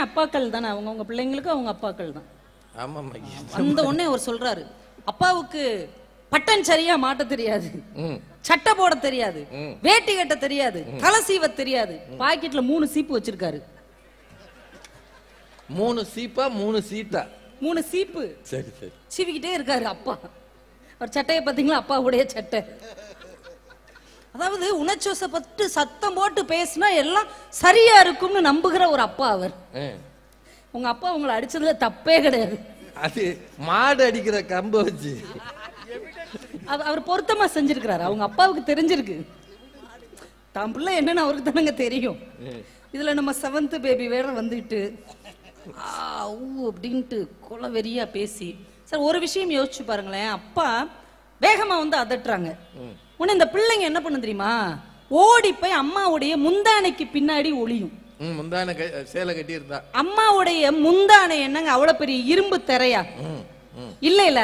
அப்பாக்கள் தானே, அவங்க பிள்ளைங்களுக்கு அவங்க அப்பாக்கள் தான். ஆமாம்மா. அந்த உடனே அவர் சொல்றாரு, அப்பாவுக்கு பட்டன் சரியா மாட்ட தெரியாது, சட்டை போட தெரியாது, வேட்டி கட்ட தெரியாது, தலை சீவ தெரியாது, பாக்கெட்ல 3 சீப்பு வச்சிருக்காரு. 3 சீப்பா 3 சீட்டா? 3 சீப்பு. சரி சரி. சீவிக்கிட்டே இருக்காரு அப்பா. அவர் சட்டையை பார்த்தீங்களா, அப்பாவுடைய சட்டை. அதாவது உணர்ச்சிவசப்பட்டு சத்தம் போட்டு பேசினா எல்லாம் சரியா இருக்கும்னு நம்புகிற ஒரு அப்பா அவர். உங்க அப்பா உங்களை அடிச்சதுல தப்பே கிடையாது. அது மாடு அடிக்கிற கம்ப வச்சு அவர் பொருத்தமா செஞ்சிருக்கிறாரு. அவங்க அப்பாவுக்கு தெரிஞ்சிருக்கு தான் பிள்ளை என்னன்னு அவருக்கு தானங்க தெரியும். இதுல நம்ம 7th பேபி வேற வந்துட்டு அப்படின்ட்டு கொலவெறியா பேசி. சார் ஒரு விஷயம் யோசிச்சு பாருங்களேன், அப்பா வேகமா வந்து அதட்டுறாங்க. உடனே இந்த பிள்ளைங்க என்ன பண்ணு தெரியுமா, ஓடி போய் அம்மாவுடைய முந்தானைக்கு பின்னாடி ஒளியும். முந்தானை சேலை கட்டி இருந்தா அம்மாவுடைய முந்தானை என்னங்க அவ்வளவு பெரிய இரும்பு திரையா? இல்ல இல்ல.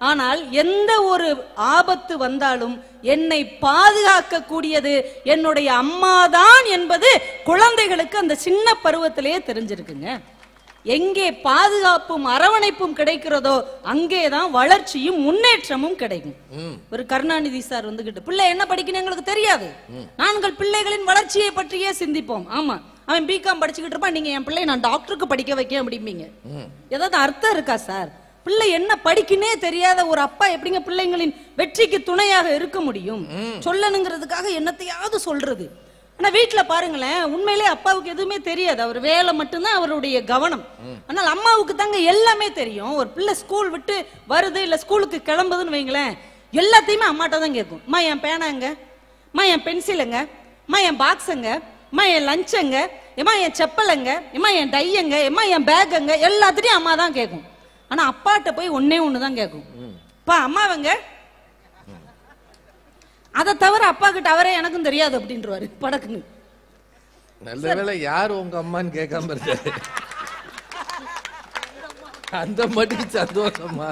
ஆனால் எந்த ஒரு ஆபத்து வந்தாலும் என்னை பாதுகாக்க கூடியது என்னுடைய அம்மாதான் என்பது குழந்தைகளுக்கு அந்த சின்ன பருவத்திலேயே தெரிஞ்சிருக்குங்க. எங்கே பாதுகாப்பும் அரவணைப்பும் கிடைக்கிறதோ அங்கேதான் வளர்ச்சியும் முன்னேற்றமும் கிடைக்கும். ஒரு கருணாநிதி சார் வந்துகிட்டு, பிள்ளை என்ன படிக்கணும் எங்களுக்கு தெரியாது, நாங்கள் பிள்ளைகளின் வளர்ச்சியை பற்றியே சிந்திப்போம். ஆமா, அவன் பிகாம் படிச்சுக்கிட்டு இருப்பான், நீங்க என் பிள்ளை நான் டாக்டருக்கு படிக்க வைக்க அப்படிம்பீங்க. ஏதாவது அர்த்தம் இருக்கா சார்? பிள்ளை என்ன படிக்கனே தெரியாத ஒரு அப்பா எப்படிங்க பிள்ளைங்களின் வெற்றிக்கு துணையாக இருக்க முடியும்? சொல்லணுங்கிறதுக்காக என்னத்தையாவது சொல்றது. ஆனா வீட்டுல பாருங்களேன், உண்மையிலே அப்பாவுக்கு எதுவுமே தெரியாது, அவர் வேலை மட்டும்தான் அவருடைய கவனம். ஆனால் அம்மாவுக்கு தாங்க எல்லாமே தெரியும். ஒரு பிள்ளை ஸ்கூல் விட்டு வருது இல்ல ஸ்கூலுக்கு கிளம்புதுன்னு வைங்களேன், எல்லாத்தையுமே அம்மாட்ட தான் கேட்கும். அம்மா என் பேனாங்க, அம்மா என் பென்சிலுங்க, அம்மா என் பாக்ஸுங்க, அம்மா என் லஞ்சங்க, எம்மா என் செப்பலுங்க, எம்மா என் டையங்க, எம்மா என் பேக்குங்க, எல்லாத்தையும் அம்மா தான் கேட்கும். ஆனா அப்பாட்ட போய் ஒன்னே ஒண்ணுதான் கேட்கும், பா அம்மாவங்க. அதை தவிர அப்பா கிட்ட அவரே எனக்கும் தெரியாது அப்படின்றாரு படக்குன்னு. நல்ல வேளை யாரு உங்க அம்மான்னு கேட்காம இருக்காரு. அந்த மட்டுக்கு சந்தோஷமா.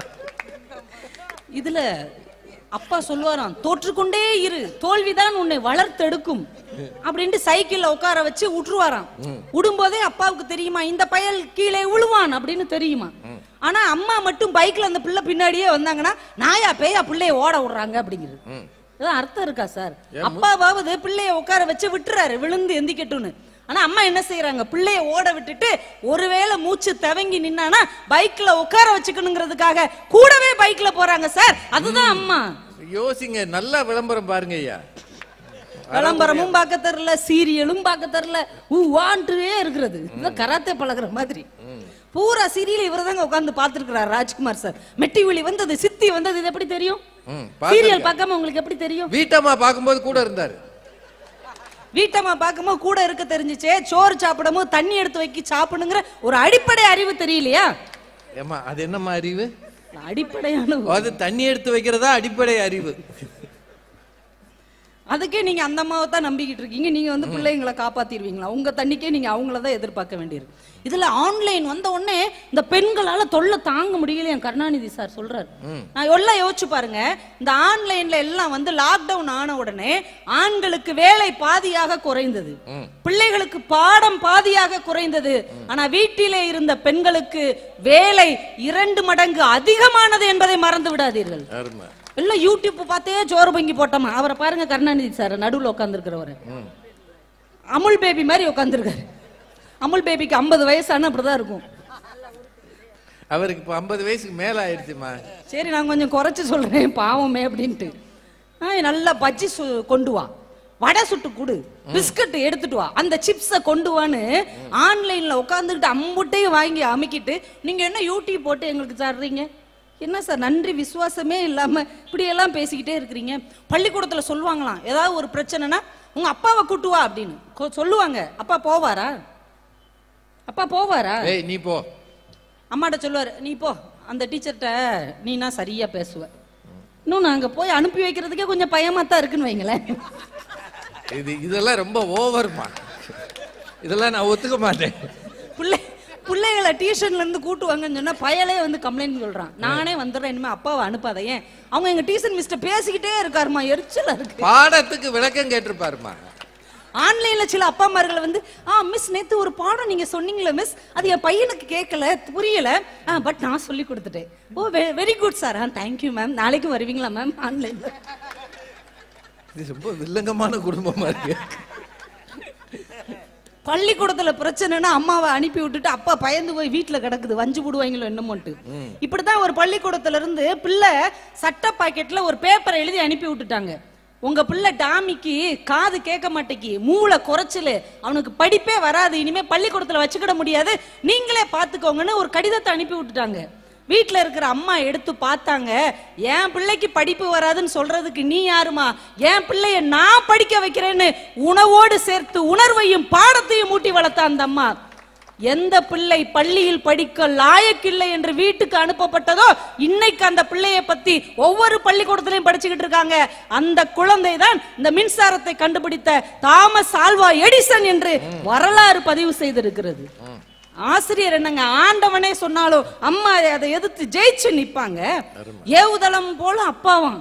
இதுல அப்பா சொல்லுவாராம், தோற்றுக்கொண்டே இரு, தோல்விதான் உன்னை வளர்த்தெடுக்கும் அப்படின்ட்டு சைக்கிள்ல உட்கார வச்சு விட்டுருவாராம். விடும்போதே அப்பாவுக்கு தெரியுமா இந்த பயல் கீழே விழுவான் அப்படின்னு தெரியுமா. ஆனா அம்மா மட்டும் பைக்ல அந்த பிள்ளை பின்னாடியே வந்தாங்கன்னா நாயா பேயா பிள்ளைய ஓட விடுறாங்க அப்படிங்கிறது. அர்த்தம் இருக்கா சார்? அப்பாவாவது பிள்ளைய உட்கார வச்சு விட்டுறாரு விழுந்து எந்திக்கட்டும்னு. ஆனா அம்மா என்ன செய்யறாங்க, பிள்ளைய ஓட விட்டுட்டு ஒருவேளை மூச்சு தவங்கி நின்னானா பைக்ல உட்கார வச்சுக்கணுங்கிறதுக்காக கூடவே பைக்ல போறாங்க சார். அதுதான் அம்மா. யோசிங்க, நல்லா விளம்பரம் பாருங்க ஐயா. விளம்பரமும் பார்க்க தெரியல, சீரியலும் பார்க்க தெரியல, வாண்டே இருக்கிறது. கராத்தே பழகுற மாதிரி பூரா சீரியல் இவர் தாங்க உட்கார்ந்து பாத்துருக்கிறார் ராஜ்குமார் சார். மெட்டி விழி வந்தது, சித்தி வந்தது, இது எப்படி தெரியும்? சீரியல் பார்க்காம உங்களுக்கு எப்படி தெரியும்? வீட்டம்மா பார்க்கும்போது கூட இருந்தாரு. வீட்டம்மா பார்க்கும்போது கூட இருக்க தெரிஞ்சுச்சே. சோறு சாப்பிடும்போது தண்ணி எடுத்து வைக்க சாப்பிடுங்கிற ஒரு அடிப்படை அறிவு தெரியலையா? ஏமா அது என்னம்மா அறிவு? அடிப்படையான அது தண்ணி எடுத்து வைக்கிறதா அடிப்படை அறிவு. அதுக்கே நீங்க அந்த அம்மாவை தான் நம்பிக்கிட்டு இருக்கீங்க. நீங்க வந்து பிள்ளைங்களை காப்பாத்திடுவீங்களா? உங்க தண்ணிக்கே நீங்க அவங்களதான் எதிர்பார்க்க வேண்டியிருக்கு. இதுல ஆன்லைன் வந்த உடனே இந்த பெண்களால தொல்லை தாங்க முடியல என் கருணாநிதி சார் சொல்றாரு. நான் எல்லாம் யோசிச்சு பாருங்க, இந்த ஆன்லைன்ல எல்லாம் வந்து லாக்டவுன் ஆன உடனே ஆண்களுக்கு வேலை பாதியாக குறைந்தது, பிள்ளைகளுக்கு பாடம் பாதியாக குறைந்தது. ஆனா வீட்டிலே இருந்த பெண்களுக்கு வேலை 2 மடங்கு அதிகமானது என்பதை மறந்து விடாதீர்கள். எல்லாம் யூடியூப் பார்த்தே சோறு பங்கி போட்டோமா. அவரை பாருங்க கருணாநிதி சார் நடுவில் உட்காந்துருக்கிறவரு அமுல் பேபி மாதிரி உட்காந்துருக்காரு. அமுல் பேபிக்கு 50 வயசான அப்படிதான் இருக்கும். அவருக்கு இப்ப 50 வயசுக்கு மேல ஆயிடுச்சுமா. சரி நான் கொஞ்சம் குறைச்சு சொல்றேன் பாவமே அப்படின்ட்டு. நல்லா பஜ்ஜி கொண்டு வா, வடை சுட்டு கொடு, பிஸ்கட் எடுத்துட்டு வா, அந்த சிப்ஸை கொண்டு வான்னு ஆன்லைன்ல உட்காந்துக்கிட்டு அம்புட்டையும் வாங்கி அமுக்கிட்டு நீங்க என்ன யூடியூப் போட்டு எங்களுக்கு தர்றீங்க? என்ன சார் நன்றி விசுவாசமே இல்லாம இப்படி எல்லாம் பேசிக்கிட்டே இருக்கிறீங்க. பள்ளிக்கூடத்துல சொல்லுவாங்களாம், ஏதாவது ஒரு பிரச்சனைனா உங்க அப்பாவை கூட்டு வா அப்படின்னு சொல்லுவாங்க. அப்பா போவாரா? அப்பா போவாரா? நீ போ. அம்மாட்ட சொல்லுவாரு, நீ போ அந்த டீச்சர்கிட்ட நீனா சரியா பேசுவ. இன்னும் நாங்க போய் அனுப்பி வைக்கிறதுக்கே கொஞ்சம் பயமா தான் இருக்குன்னு வைங்களேன். இதெல்லாம் ரொம்ப ஓவர்மா, இதெல்லாம் நான் ஒத்துக்க மாட்டேன். பிள்ளைகளை டியூஷன்ல இருந்து கூட்டுவாங்கன்னு சொன்னா பயலே வந்து கம்ப்ளைண்ட் சொல்றான். நானே வந்துடுறேன், இனிமே அப்பாவை அனுப்பாத. ஏன் அவங்க எங்க டியூஷன் மிஸ்டர் பேசிக்கிட்டே இருக்காருமா, எரிச்சலா இருக்கு. பாடத்துக்கு விளக்கம் கேட்டிருப்பாருமா. ஆன்லைன்ல சில அப்பா அம்மார்களை வந்து மிஸ் நேத்து ஒரு பாடம் நீங்க சொன்னீங்களே மிஸ், அது என் பையனுக்கு கேட்கல, புரியல, பட் நான் சொல்லி கொடுத்துட்டேன். Oh very good sir, thank you ma'am, நாளைக்கு வருவீங்களா மேம் ஆன்லைன்ல? இது ரொம்ப வில்லங்கமான குடும்பமா இருக்கு. பள்ளிக்கூடத்துல பிரச்சனைனா அம்மாவை அனுப்பி விட்டுட்டு அப்பா பயந்து போய் வீட்டுல கிடக்குது, வஞ்சு போடுவாங்களோ என்னமோட்டு. இப்படிதான் ஒரு பள்ளிக்கூடத்துல இருந்து பிள்ளை சட்ட பாக்கெட்ல ஒரு பேப்பரை எழுதி அனுப்பி விட்டுட்டாங்க. உங்க பிள்ளை டாமிக்கு காது கேட்க மாட்டேங்கி, மூளை குறைச்சலு, அவனுக்கு படிப்பே வராது, இனிமே பள்ளிக்கூடத்துல வச்சுக்கிட முடியாது, நீங்களே பாத்துக்கோங்கன்னு ஒரு கடிதத்தை அனுப்பி விட்டுட்டாங்க. வீட்டுல இருக்கிற அம்மா எடுத்து பார்த்தாங்க, என் பிள்ளைக்கு படிப்பு வராதுன்னு சொல்றதுக்கு நீ யாருமா? என் பிள்ளைய நான் படிக்க வைக்கிறேன்னு உணவோடு சேர்த்து உணர்வையும் பாடத்தையும் ஊட்டி வளர்த்த அந்த அம்மா, எந்த பிள்ளை பள்ளியில் படிக்க லாயக்கில்லை என்று வீட்டுக்கு அனுப்பப்பட்டதோ இன்னைக்கு அந்த பிள்ளையை பத்தி ஒவ்வொரு பள்ளிக்கூடத்திலையும் படிச்சுக்கிட்டு இருக்காங்க. அந்த குழந்தை தான் இந்த மின்சாரத்தை கண்டுபிடித்த தாமஸ் ஆல்வா எடிசன் என்று வரலாறு பதிவு செய்திருக்கிறது. ஆசிரியர் என்னங்க, ஆண்டவனே சொன்னாலும் அம்மா அதை எதிர்த்து ஜெயிச்சு நிப்பாங்க. ஏவுதளம் போல அப்பாவும்,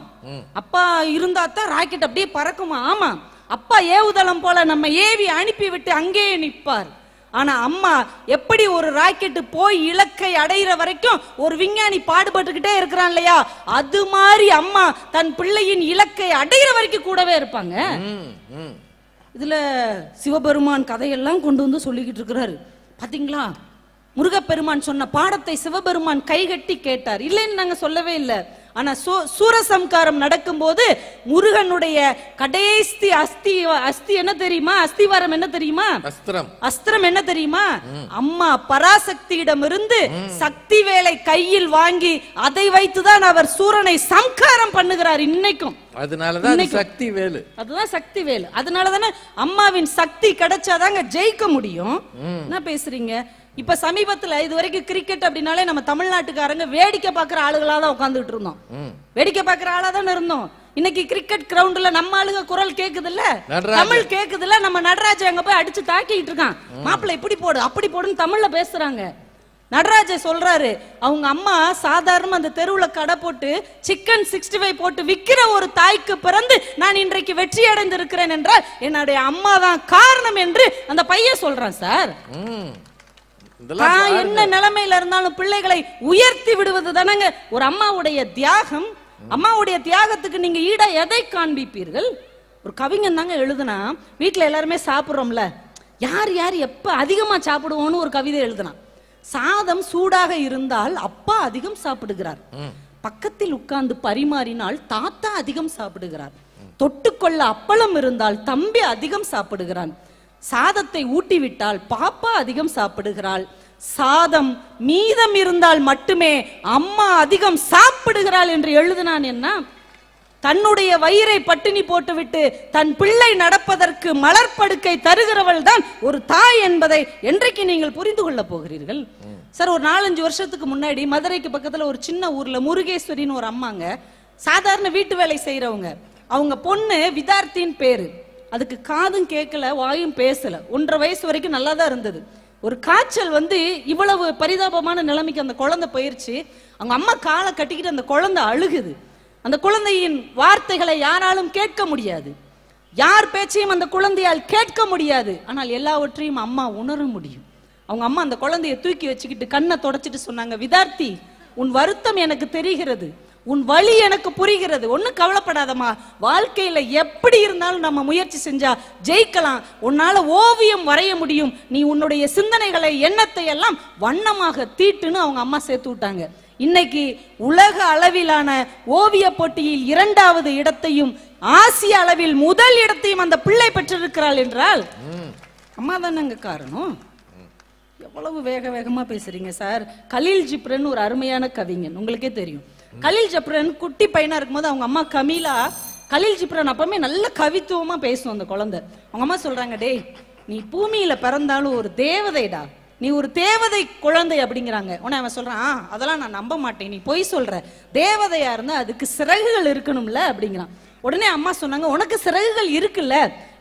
அப்பா இருந்தா தான் ராக்கெட் அப்படியே பறக்குமா? ஆமா, அப்பா ஏவுதளம் போல நம்ம ஏவி அனுப்பி விட்டு அங்கேயே நிற்பார். ஆனா அம்மா எப்படி ஒரு ராக்கெட் போய் இலக்கை அடைகிற வரைக்கும் ஒரு விஞ்ஞானி பாடுபட்டுக்கிட்டே இருக்கிறான் இல்லையா, அது மாதிரி அம்மா தன் பிள்ளையின் இலக்கை அடைகிற வரைக்கும் கூடவே இருப்பாங்க. இதுல சிவபெருமான் கதையெல்லாம் கொண்டு வந்து சொல்லிக்கிட்டு இருக்கிறாரு. பாத்தீங்களா, முருகப்பெருமான் சொன்ன பாடத்தை சிவபெருமான் கைகட்டி கேட்டார். இல்லைன்னு நாங்க சொல்லவே இல்லை. ஆனா சூரசம்காரம் நடக்கும் போது முருகனுடைய கடைசி அஸ்தி என்ன தெரியுமா? அஸ்திவாரம் என்ன தெரியுமா? அஸ்திரம் என்ன தெரியுமா? அம்மா பராசக்தியிடமிருந்து சக்தி வேலை கையில் வாங்கி அதை வைத்துதான் அவர் சூரனை சம்காரம் பண்ணுகிறார் இன்னைக்கும். அதனாலதான் சக்தி வேலு, அதுதான் சக்தி வேலு. அதனாலதானே அம்மாவின் சக்தி கிடைச்சாதாங்க ஜெயிக்க முடியும். என்ன பேசுறீங்க? இப்ப சமீபத்துல இது வரைக்கும் கிரிக்கெட் அப்படின்னாலே நம்ம தமிழ்நாட்டுக்காரங்க வேடிக்கை பாக்குற ஆளுகளா தான் உட்கார்ந்துட்டு இருந்தோம். வேடிக்கை பாக்குற ஆளா தான் இருந்தோம். இன்னைக்கு கிரிக்கெட் கிரவுண்ட்ல நம்ம ஆளுங்க குரல் கேக்குது இல்ல, தமிழ் கேக்குது இல்ல, நம்ம நடராஜ அங்க போய் அடிச்சு தாக்கிட்டு இருக்கான். மாப்பிள்ளை இப்படி போடு அப்படி போடுன்னு தமிழ்ல பேசுறாங்க. நடராஜ சொல்றாரு, அவங்க அம்மா சாதாரண அந்த தெருவுல கடை போட்டு சிக்கன் 65 போட்டு விக்கிற ஒரு தாய்க்கு பிறந்து நான் இன்றைக்கு வெற்றி அடைந்திருக்கிறேன் என்றால் என்னுடைய அம்மா தான் காரணம் என்று அந்த பையன் சொல்றான். சார், என்ன நிலைமையில இருந்தாலும் பிள்ளைகளை உயர்த்தி விடுவது தானங்க ஒரு அம்மாவுடைய தியாகம். அம்மாவுடைய தியாகத்துக்கு நீங்க ஈடா எதை காண்பிப்பீர்கள்? ஒரு கவிஞன் தாங்க எழுதுனா, வீட்டுல எல்லாருமே சாப்பிடுறோம்ல, யார் யார் எப்ப அதிகமா சாப்பிடுவோம்னு ஒரு கவிதை எழுதுனா, சாதம் சூடாக இருந்தால் அப்பா அதிகம் சாப்பிடுகிறார், பக்கத்தில் உட்கார்ந்து பரிமாறினால் தாத்தா அதிகம் சாப்பிடுகிறார், தொட்டுக்கொள்ள அப்பளம் இருந்தால் தம்பி அதிகம் சாப்பிடுகிறான், சாதத்தை ஊட்டிவிட்டால் பாப்பா அதிகம் சாப்பிடுகிறாள், சாதம் மீதம் இருந்தால் மட்டுமே அம்மா அதிகம் சாப்பிடுகிறாள் என்று எழுதினான். என்ன, தன்னுடைய வயிறை பட்டினி போட்டுவிட்டு தன் பிள்ளை நடப்பதற்கு மலர்படுக்கை தருகிறவள் தான் ஒரு தாய் என்பதை என்றைக்கு நீங்கள் புரிந்து கொள்ள போகிறீர்கள்? சார், ஒரு 4-5 வருஷத்துக்கு முன்னாடி மதுரைக்கு பக்கத்துல ஒரு சின்ன ஊர்ல முருகேஸ்வரின்னு ஒரு அம்மாங்க, சாதாரண வீட்டு வேலை செய்யறவங்க, அவங்க பொண்ணு விதார்த்தின் பேரு, அதுக்கு காதும் கேட்கல வாயும் பேசல, 1.5 வயசு வரைக்கும் நல்லா தான் இருந்தது. ஒரு காய்ச்சல் வந்து இவ்வளவு பரிதாபமான நிலைமைக்கு அந்த குழந்தை போயிருச்சு. அவங்க அம்மா காலை கட்டிக்கிட்டு அந்த குழந்தை அழுகுது. அந்த குழந்தையின் வார்த்தைகளை யாராலும் கேட்க முடியாது, யார் பேச்சையும் அந்த குழந்தையால் கேட்க முடியாது. ஆனால் எல்லாவற்றையும் அம்மா உணர முடியும். அவங்க அம்மா அந்த குழந்தைய தூக்கி வச்சுக்கிட்டு கண்ணை தொடச்சிட்டு சொன்னாங்க, விதார்த்தி, உன் வருத்தம் எனக்கு தெரிகிறது, உன் வலி எனக்கு புரிகிறது, ஒன்னும் கவலைப்படாதம்மா, வாழ்க்கையில எப்படி இருந்தாலும் நம்ம முயற்சி செஞ்சா ஜெயிக்கலாம், உன்னால ஓவியம் வரைய முடியும், நீ உன்னுடைய சிந்தனைகளை எண்ணத்தை எல்லாம் வண்ணமாக தீட்டுன்னு அவங்க அம்மா சேர்த்து விட்டாங்க. இன்னைக்கு உலக அளவிலான ஓவிய போட்டியில் 2வது இடத்தையும் ஆசிய அளவில் முதல் இடத்தையும் அந்த பிள்ளை பெற்றிருக்கிறாள் என்றால் அம்மா தானங்க காரணம். எவ்வளவு வேக வேகமா பேசுறீங்க சார். கலீல் ஜிப்ரன் ஒரு அருமையான கவிஞன், உங்களுக்கே தெரியும். கலீல் ஜிப்ரன் குட்டி பையனா இருக்கும்போது அவங்க அம்மா கமீலா, கலீல் ஜிப்ரன் அப்பவுமே நல்ல கவித்துவமா பேசும் அந்த குழந்தை. அவங்க அம்மா சொல்றாங்க, டேய் நீ பூமியில பிறந்தாலும் ஒரு தேவதைடா, நீ ஒரு தேவதை குழந்தை அப்படிங்கிறாங்க. உடனே அவன் சொல்றான், அதெல்லாம் நான் நம்ப மாட்டேன், நீ பொய் சொல்ற, தேவதையா இருந்தா அதுக்கு சிறகுகள் இருக்கணும்ல அப்படிங்கிறான். உடனே அம்மா சொன்னாங்க, உனக்கு சிறகுகள் இருக்குல்ல,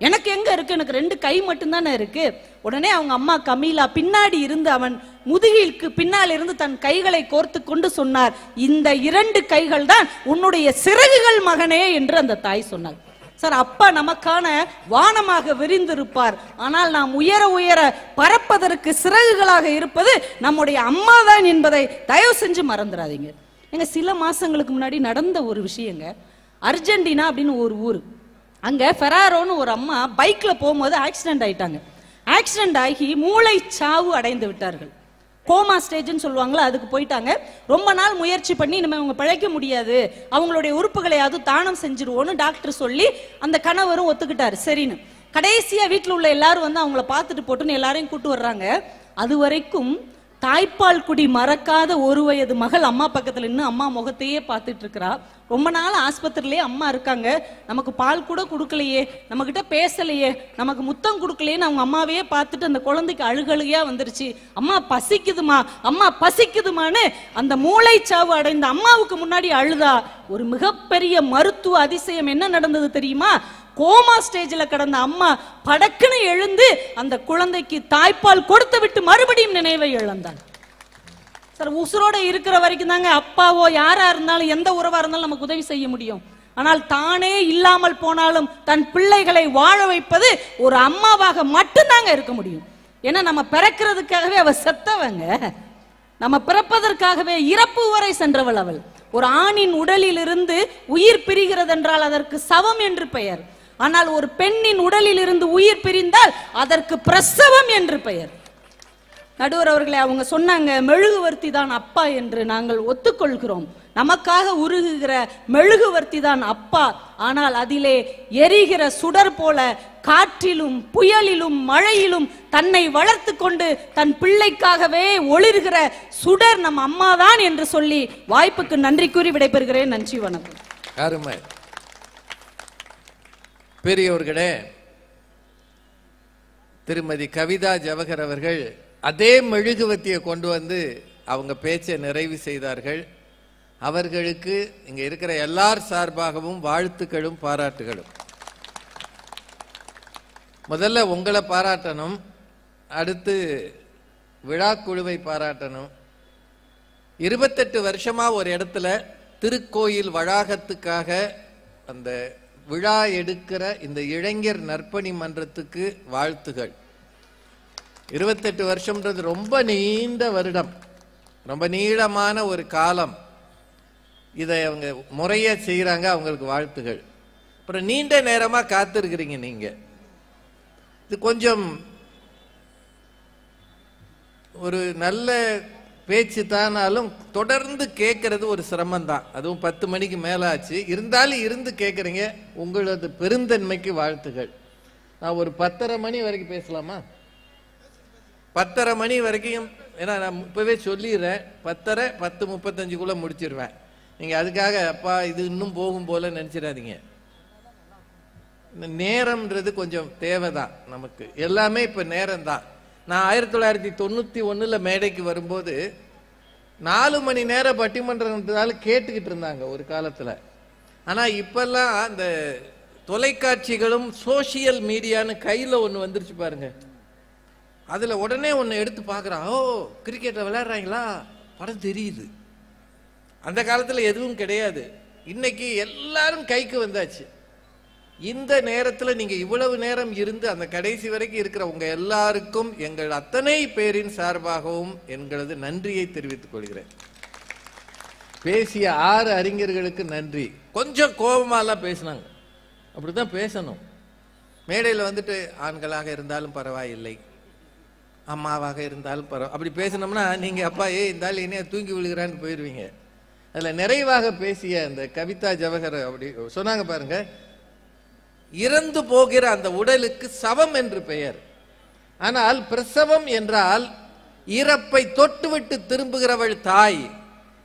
எனக்கு எங்க இருக்கு, எனக்கு 2 கை மட்டும்தானே இருக்கு. உடனே அவங்க அம்மா கமீலா பின்னாடி இருந்து அவன் முதுகிற்கு பின்னால் இருந்து தன் கைகளை கோர்த்து கொண்டு சொன்னார், இந்த 2 கைகள் தான் உன்னுடைய சிறகுகள் மகனே என்று அந்த தாய் சொன்னார். சார், அப்பா நமக்கான வானமாக விரிந்திருப்பார். ஆனால் நாம் உயர உயர பறப்பதற்கு சிறகுகளாக இருப்பது நம்முடைய அம்மா தான் என்பதை தயவு செஞ்சு மறந்துடாதீங்க. எங்க சில மாசங்களுக்கு முன்னாடி நடந்த ஒரு விஷயங்க. அர்ஜென்டினா அப்படின்னு ஒரு ஊர். அங்க ஃபெராரோன்னு ஒரு அம்மா பைக்ல போகும்போது ஆக்சிடென்ட் ஆயிட்டாங்க. ஆக்சிடென்ட் ஆகி மூளை சாவு அடைந்து விட்டார்கள். கோமா ஸ்டேஜ்னு சொல்லுவாங்களா, அதுக்கு போயிட்டாங்க. ரொம்ப நாள் முயற்சி பண்ணி இனிமே அவங்க பிழைக்க முடியாது, அவங்களுடைய உறுப்புகளை அது தானம் செஞ்சிருவோன்னு டாக்டர் சொல்லி அந்த கணவரும் ஒத்துக்கிட்டாரு சரின்னு. கடைசியா வீட்டில் உள்ள எல்லாரும் வந்து அவங்கள பார்த்துட்டு போட்டுன்னு எல்லாரையும் கூட்டு வர்றாங்க. அது வரைக்கும் தாய்ப்பால் குடி மறக்காத 1 வயது மகள் அம்மா பக்கத்துல நின்று அம்மா முகத்தையே பார்த்துட்டு இருக்கிறா. ரொம்ப நாள் ஆஸ்பத்திரியிலே அம்மா இருக்காங்க. நமக்கு பால் கூட கொடுக்கலையே, நம்ம கிட்ட பேசலையே, நமக்கு முத்தம் கொடுக்கலையேன்னு அவங்க அம்மாவையே பார்த்துட்டு அந்த குழந்தைக்கு அழுகழுகையா வந்துருச்சு. அம்மா பசிக்குதுமா, அம்மா பசிக்குதுமான்னு அந்த மூளைச்சாவு அடைந்த அம்மாவுக்கு முன்னாடி அழுதா. ஒரு மிகப்பெரிய மருத்துவ அதிசயம் என்ன நடந்தது தெரியுமா? கோமா ஸ்டேஜ்ல கடந்த அம்மா படக்குன்னு எழுந்து அந்த குழந்தைக்கு தாய்ப்பால் கொடுத்து விட்டு மறுபடியும் நினைவை இழந்தாள். சார், உசுரோட இருக்கிற வரைக்கும் தாங்க அப்பாவோ யாரா இருந்தாலும் எந்த உறவா இருந்தாலும் நமக்கு உதவி செய்ய முடியும். ஆனால் தானே இல்லாமல் போனாலும் தன் பிள்ளைகளை வாழ வைப்பது ஒரு அம்மாவாக மட்டும்தாங்க இருக்க முடியும். ஏன்னா நம்ம பிறக்கிறதுக்காகவே அவ செத்தவங்க, நம்ம பிறப்பதற்காகவே இறப்பு வரை சென்றவள் அவள். ஒரு ஆணின் உடலில் இருந்து உயிர் பிரிகிறது என்றால் அதற்கு சவம் என்று பெயர். ஆனால் ஒரு பெண்ணின் உடலில் இருந்து உயிர் பிரிந்தால் அதற்கு பிரசவம் என்று பெயர். நடுவர் அவர்களே, அவங்க சொன்னாங்க மெழுகுவர்த்தி தான் அப்பா என்று. நாங்கள் ஒத்துக்கொள்கிறோம், நமக்காக உருகுகிற மெழுகுவர்த்தி தான் அப்பா. ஆனால் அதிலே எரிகிற சுடர் போல காற்றிலும் புயலிலும் மழையிலும் தன்னை வளர்த்து கொண்டு தன் பிள்ளைக்காகவே ஒளிர்கிற சுடர் நம் அம்மாதான் என்று சொல்லி வாய்ப்புக்கு நன்றி கூறி விடைபெறுகிறேன். நன்றி, வணக்கம். அருமை. பெரியவர்களே, திருமதி கவிதா ஜவஹர் அவர்கள் அதே மெழுகுவர்த்தியை கொண்டு வந்து அவங்க பேச்சை நிறைவு செய்தார்கள். அவர்களுக்கு இங்க இருக்கிற எல்லார் சார்பாகவும் வாழ்த்துக்களும் பாராட்டுகளும். முதல்ல உங்களை பாராட்டணும், அடுத்து விழாக்குழுவை பாராட்டணும். 28 வருஷமா ஒரு இடத்துல திருக்கோயில் வளாகத்துக்காக அந்த விழா எடுக்கிற இந்த இளைஞர் நற்பணி மன்றத்துக்கு வாழ்த்துகள். 28 வருஷம்ன்றது ரொம்ப நீண்ட வருடம், ரொம்ப நீளமான ஒரு காலம். இதை அவங்க முறையா செய்யறாங்க, அவங்களுக்கு வாழ்த்துகள். அப்புறம் நீண்ட நேரமா காத்திருக்கிறீங்க நீங்க. இது கொஞ்சம் ஒரு நல்ல பேச்சு தானாலும் தொடர்ந்து கேட்கறது ஒரு சிரமம் தான். அதுவும் 10 மணிக்கு மேல ஆச்சு, இருந்தாலும் இருந்து கேட்கறீங்க. உங்களது பெருந்தன்மைக்கு வாழ்த்துகள். நான் ஒரு 10:30 மணி வரைக்கும் பேசலாமா? 10:30 மணி வரைக்கும், ஏன்னா நான் இப்பவே சொல்லிடுறேன், 10:30 10:35 முடிச்சிருவேன். நீங்க அதுக்காக அப்பா இது இன்னும் போகும் போல நினைச்சிடாதீங்க. நேரம்ன்றது கொஞ்சம் தேவைதான் நமக்கு, எல்லாமே இப்ப நேரம் தான். நான் 1991 மேடைக்கு வரும்போது 4 மணி நேரம் பட்டிமன்றம்ன்றதால கேட்டுக்கிட்டு இருந்தாங்க ஒரு காலத்துல. ஆனா இப்பெல்லாம் அந்த தொலைக்காட்சிகளும் சோசியல் மீடியான்னு கையில ஒண்ணு வந்துருச்சு பாருங்க. அதுல உடனே ஒன்னு எடுத்து பாக்குறான், ஓ கிரிக்கெட்ல விளையாடுறாங்களா, படம் தெரியுது. அந்த காலத்துல எதுவும் கிடையாது, இன்னைக்கு எல்லாரும் கைக்கு வந்தாச்சு. இந்த நேரத்துல நீங்க இவ்வளவு நேரம் இருந்து அந்த கடைசி வரைக்கும் இருக்கிற உங்க எல்லாருக்கும் எங்கள் அத்தனை பேரின் சார்பாகவும் எங்களது நன்றியை தெரிவித்துக் கொள்கிறேன். பேசிய 6 அறிஞர்களுக்கு நன்றி. கொஞ்சம் கோபமாலாம் பேசினாங்க, அப்படிதான் பேசணும். மேடையில் வந்துட்டு ஆண்களாக இருந்தாலும் பரவாயில்லை, அம்மாவாக இருந்தாலும் பரவாயில்லை, அப்படி பேசணும்னா நீங்க அப்பா இருந்தாலும் என்ன தூங்கி விழுகிறான்னு போயிடுவீங்க. அதுல நிறைவாக பேசிய அந்த கவிதா ஜவஹர் அப்படி சொன்னாங்க பாருங்க, இறந்து போகிற அந்த உடலுக்கு சவம் என்று பெயர். ஆனால் பிரசவம் என்றால் இறப்பை தொட்டுவிட்டு திரும்புகிறவள் தாய்.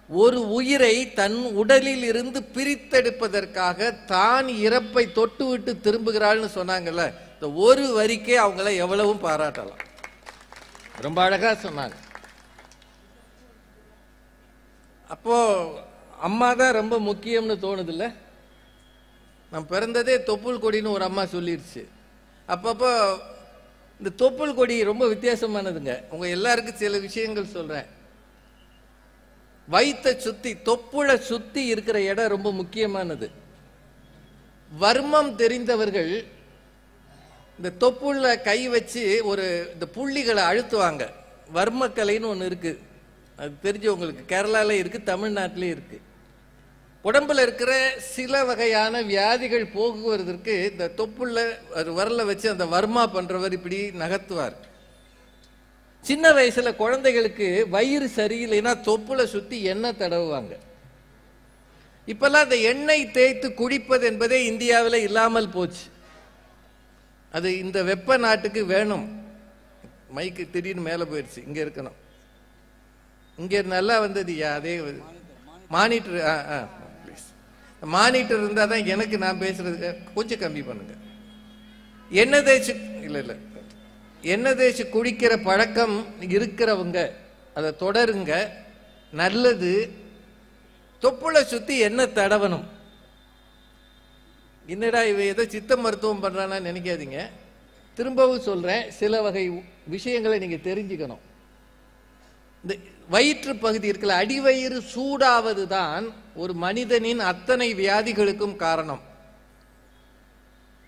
ஒரு உயிரை தன் உடலில் இருந்து பிரித்தெடுப்பதற்காக தான் இறப்பை தொட்டுவிட்டு திரும்புகிறாள்னு சொன்னாங்கல்ல, இந்த ஒரு வரிக்கே அவங்கள எவ்வளவும் பாராட்டலாம். ரொம்ப அழகா சொன்னாங்க. அப்போ அம்மா தான் ரொம்ப முக்கியம்னு தோணுது இல்ல? நான் பிறந்ததே தொப்புள் கொடின்னு ஒரு அம்மா சொல்லிருச்சு. அப்பப்போ இந்த தொப்புள் கொடி ரொம்ப வித்தியாசமானதுங்க. உங்க எல்லாருக்கும் சில விஷயங்கள் சொல்றேன். வயிற்றை சுத்தி தொப்புளை சுத்தி இருக்கிற இடம் ரொம்ப முக்கியமானது. வர்மம் தெரிந்தவர்கள் இந்த தொப்புள்ள கை வச்சு இந்த புள்ளிகளை அழுத்துவாங்க. வர்மக்கலைன்னு ஒன்று இருக்கு, அது தெரிஞ்சவங்களுக்கு. கேரளால இருக்கு, தமிழ்நாட்டிலே இருக்கு. உடம்புல இருக்கிற சில வகையான வியாதிகள் போகுவதற்கு இந்த தொப்புள்ள வரல வச்சு அந்த வர்மா பண்றவர் இப்படி நகர்த்துவார். சின்ன வயசுல குழந்தைகளுக்கு வயிறு சரியில்லைன்னா தொப்புல சுத்தி எண்ணெய் தடவுவாங்க. இப்பெல்லாம் அந்த எண்ணெய் தேய்த்து குடிப்பது என்பதே இந்தியாவில் இல்லாமல் போச்சு. அது இந்த வெப்ப நாட்டுக்கு வேணும். மைக்கு திடீர்னு மேலே போயிடுச்சு, இங்க இருக்கணும். இங்க நல்லா வந்தது. அதே மானிட்டர், மானிட்டர் இருந்தா தான் எனக்கு நான் பேசுறது கொஞ்சம் கம்மி பண்ணுங்க. எண்ணெய் தேய்ச்சி இல்ல எண்ணெய் தேய்ச்சி குடிக்கிற பழக்கம் இருக்கிறவங்க அதை தொடருங்க, நல்லது. தொப்புளை சுத்தி எண்ணெய் தடவணும். என்னடா இவ ஏதோ சித்த மருத்துவம் பண்றானா நினைக்காதீங்க. திரும்பவும் சொல்றேன், சில வகை விஷயங்களை நீங்க தெரிஞ்சுக்கணும். இந்த வயிற்று பகுதி இருக்குல்ல, அடிவயிறு சூடாவது தான் ஒரு மனிதனின் அத்தனை வியாதிகளுக்கும் காரணம்.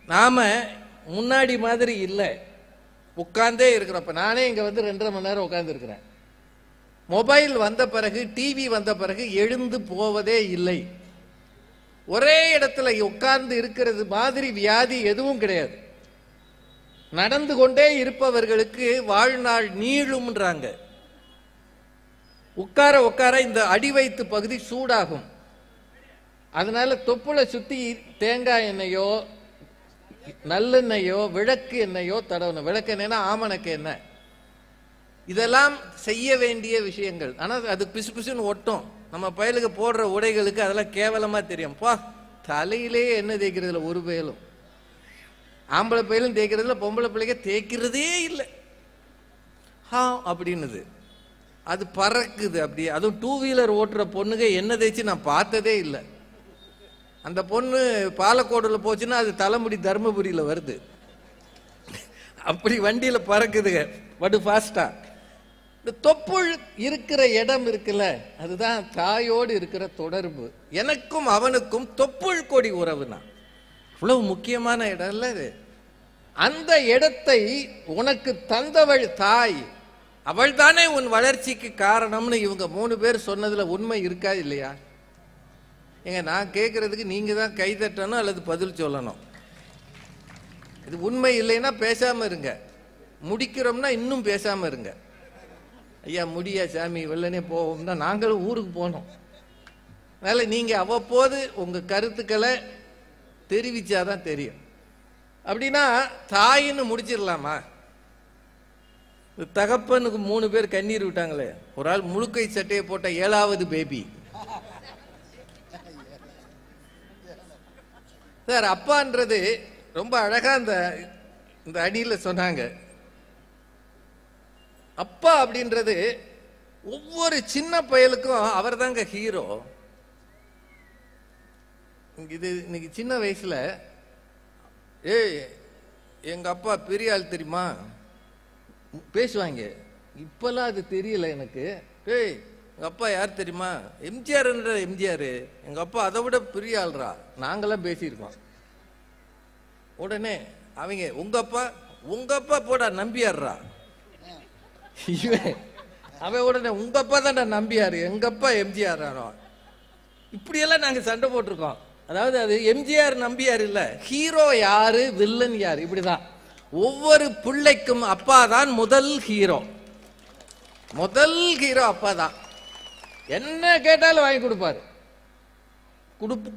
நாம முன்னாடி மாதிரி இல்லை, உட்கார்ந்தே இருக்கிறப்ப. நானே இங்க வந்து 2.5 மணி நேரம் உட்கார்ந்து இருக்கிறேன். மொபைல் வந்த பிறகு, டிவி வந்த பிறகு எழுந்து போவதே இல்லை. ஒரே இடத்துல உட்கார்ந்து இருக்கிறது மாதிரி வியாதி எதுவும் கிடையாது. நடந்து கொண்டே இருப்பவர்களுக்கு வாழ்நாள் நீளும்ன்றாங்க. உட்கார உட்கார இந்த அடிவயிற்று பகுதி சூடாகும். அதனால தொப்புளை சுத்தி தேங்காய் எண்ணெயோ நல்லெண்ணெயோ விளக்கு எண்ணெயோ தடவணும். விளக்கு எண்ணெய்னா ஆமணக்கு எண்ணெய். இதெல்லாம் செய்ய வேண்டிய விஷயங்கள். ஆனா அது பிசு பிசுன்னு ஒட்டும். நம்ம பயலுக்கு போடுற உடைகளுக்கு அதெல்லாம் கேவலமா தெரியும். பா, தலையிலே எண்ணெய் தேய்க்கிறதுல ஒரு பயலும், ஆம்பளை பயலும் தேய்க்கிறதுல பொம்பளை பிள்ளைங்க தேய்க்கிறதே இல்லை. அப்படின்னுது அது பறக்குது அப்படியே. அதுவும் 2 வீலர் ஓட்டுற பொண்ணுங்க எண்ணெய் தேய்ச்சி நான் பார்த்ததே இல்லை. அந்த பொண்ணு பாலக்கோடுல போச்சுன்னா அது தலைமுடி தர்மபுரியில வருது. அப்படி வண்டியில பறக்குதுங்க, வடு ஃபாஸ்டா. இந்த தொப்புள் இருக்கிற இடம் இருக்குல்ல, அதுதான் தாயோடு இருக்கிற தொடர்பு. எனக்கும் அவனுக்கும் தொப்புள் கொடி உறவுனா இவ்வளவு முக்கியமான இடம் இல்ல இது. அந்த இடத்தை உனக்கு தந்தவள் தாய், அவள் தானே உன் வளர்ச்சிக்கு காரணம்னு இவங்க 3 பேர் சொன்னதுல உண்மை இருக்கா இல்லையா? ஏங்க, நான் கேட்கறதுக்கு நீங்க தான் கை தட்டணும் அல்லது பதில் சொல்லணும். இது உண்மை இல்லைன்னா பேசாம இருங்க, முடிக்கிறோம்னா இன்னும் பேசாம இருங்க. ஐயா முடியா சாமி வெள்ளனே போவோம்னா நாங்களும் ஊருக்கு போனோம். அதனால நீங்க அவ்வப்போது உங்க கருத்துக்களை தெரிவிச்சாதான் தெரியும். அப்படின்னா தாயின்னு முடிச்சிடலாமா? தகப்பனுக்கு 3 பேர் கண்ணீர் விட்டாங்களே, ஒரு ஆள் முழுக்கை சட்டையை போட்ட 7வது பேபி. சார், அப்பான்றது ரொம்ப அழகா இந்த அடியில சொன்னாங்க. அப்பா அப்படின்றது ஒவ்வொரு சின்ன பயலுக்கும் அவர் தாங்க ஹீரோ. இது இன்னைக்கு சின்ன வயசுல எங்க அப்பா பெரிய ஆள் தெரியுமா பேசுவாங்க. இப்பெல்லாம் அது தெரியல எனக்கு. எங்க அப்பா யார் தெரியுமா? எம்ஜிஆர். எம்ஜிஆர் எங்க அப்பா அதை விட பெரிய ஆள்ரா, நாங்கெல்லாம் பேசியிருக்கோம். உடனே அவங்க உங்க அப்பா போடா நம்பியாடுறா. அவன் உடனே உங்க அப்பா தான் நம்பியாரு, எங்க அப்பா எம்ஜிஆர். இப்படியெல்லாம் நாங்க சண்டை போட்டிருக்கோம். அதாவது அது எம்ஜிஆர் நம்பியார் இல்ல, ஹீரோ யாரு வில்லன் யாரு, இப்படிதான். ஒவ்வொரு பிள்ளைக்கும் அப்பா தான் முதல் ஹீரோ. முதல் ஹீரோ அப்பா தான். என்ன கேட்டாலும் வாங்கி கொடுப்பாரு,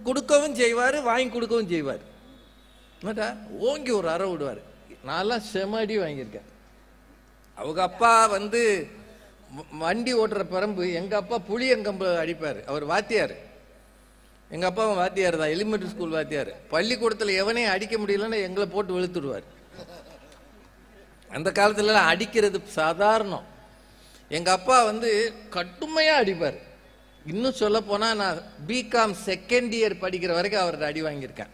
கொடுக்கவும் செய்வாரு, வாங்கி கொடுக்கவும் செய்வார். ஓங்கி ஒரு அறை விடுவாரு. நான்லாம் செமடி வாங்கியிருக்கேன். அவங்க அப்பா வண்டி ஓட்டுற பரம்பு. எங்க அப்பா புளியங்கம்பு அடிப்பாரு. அவர் வாத்தியார். எங்க அப்பாவும் வாத்தியார் தான், எலிமெண்டரி ஸ்கூல் வாத்தியார். பள்ளிக்கூடத்தில் எவனையும் அடிக்க முடியலன்னா எங்களை போட்டு வெளுத்துடுவார். அந்த காலத்துல அடிக்கிறது சாதாரணம். எங்க அப்பா கடுமையா அடிப்பார். இன்னும் சொல்ல போனா நான் பிகாம் செகண்ட் இயர் படிக்கிற வரைக்கும் அவர்கிட்ட அடி வாங்கியிருக்கேன்.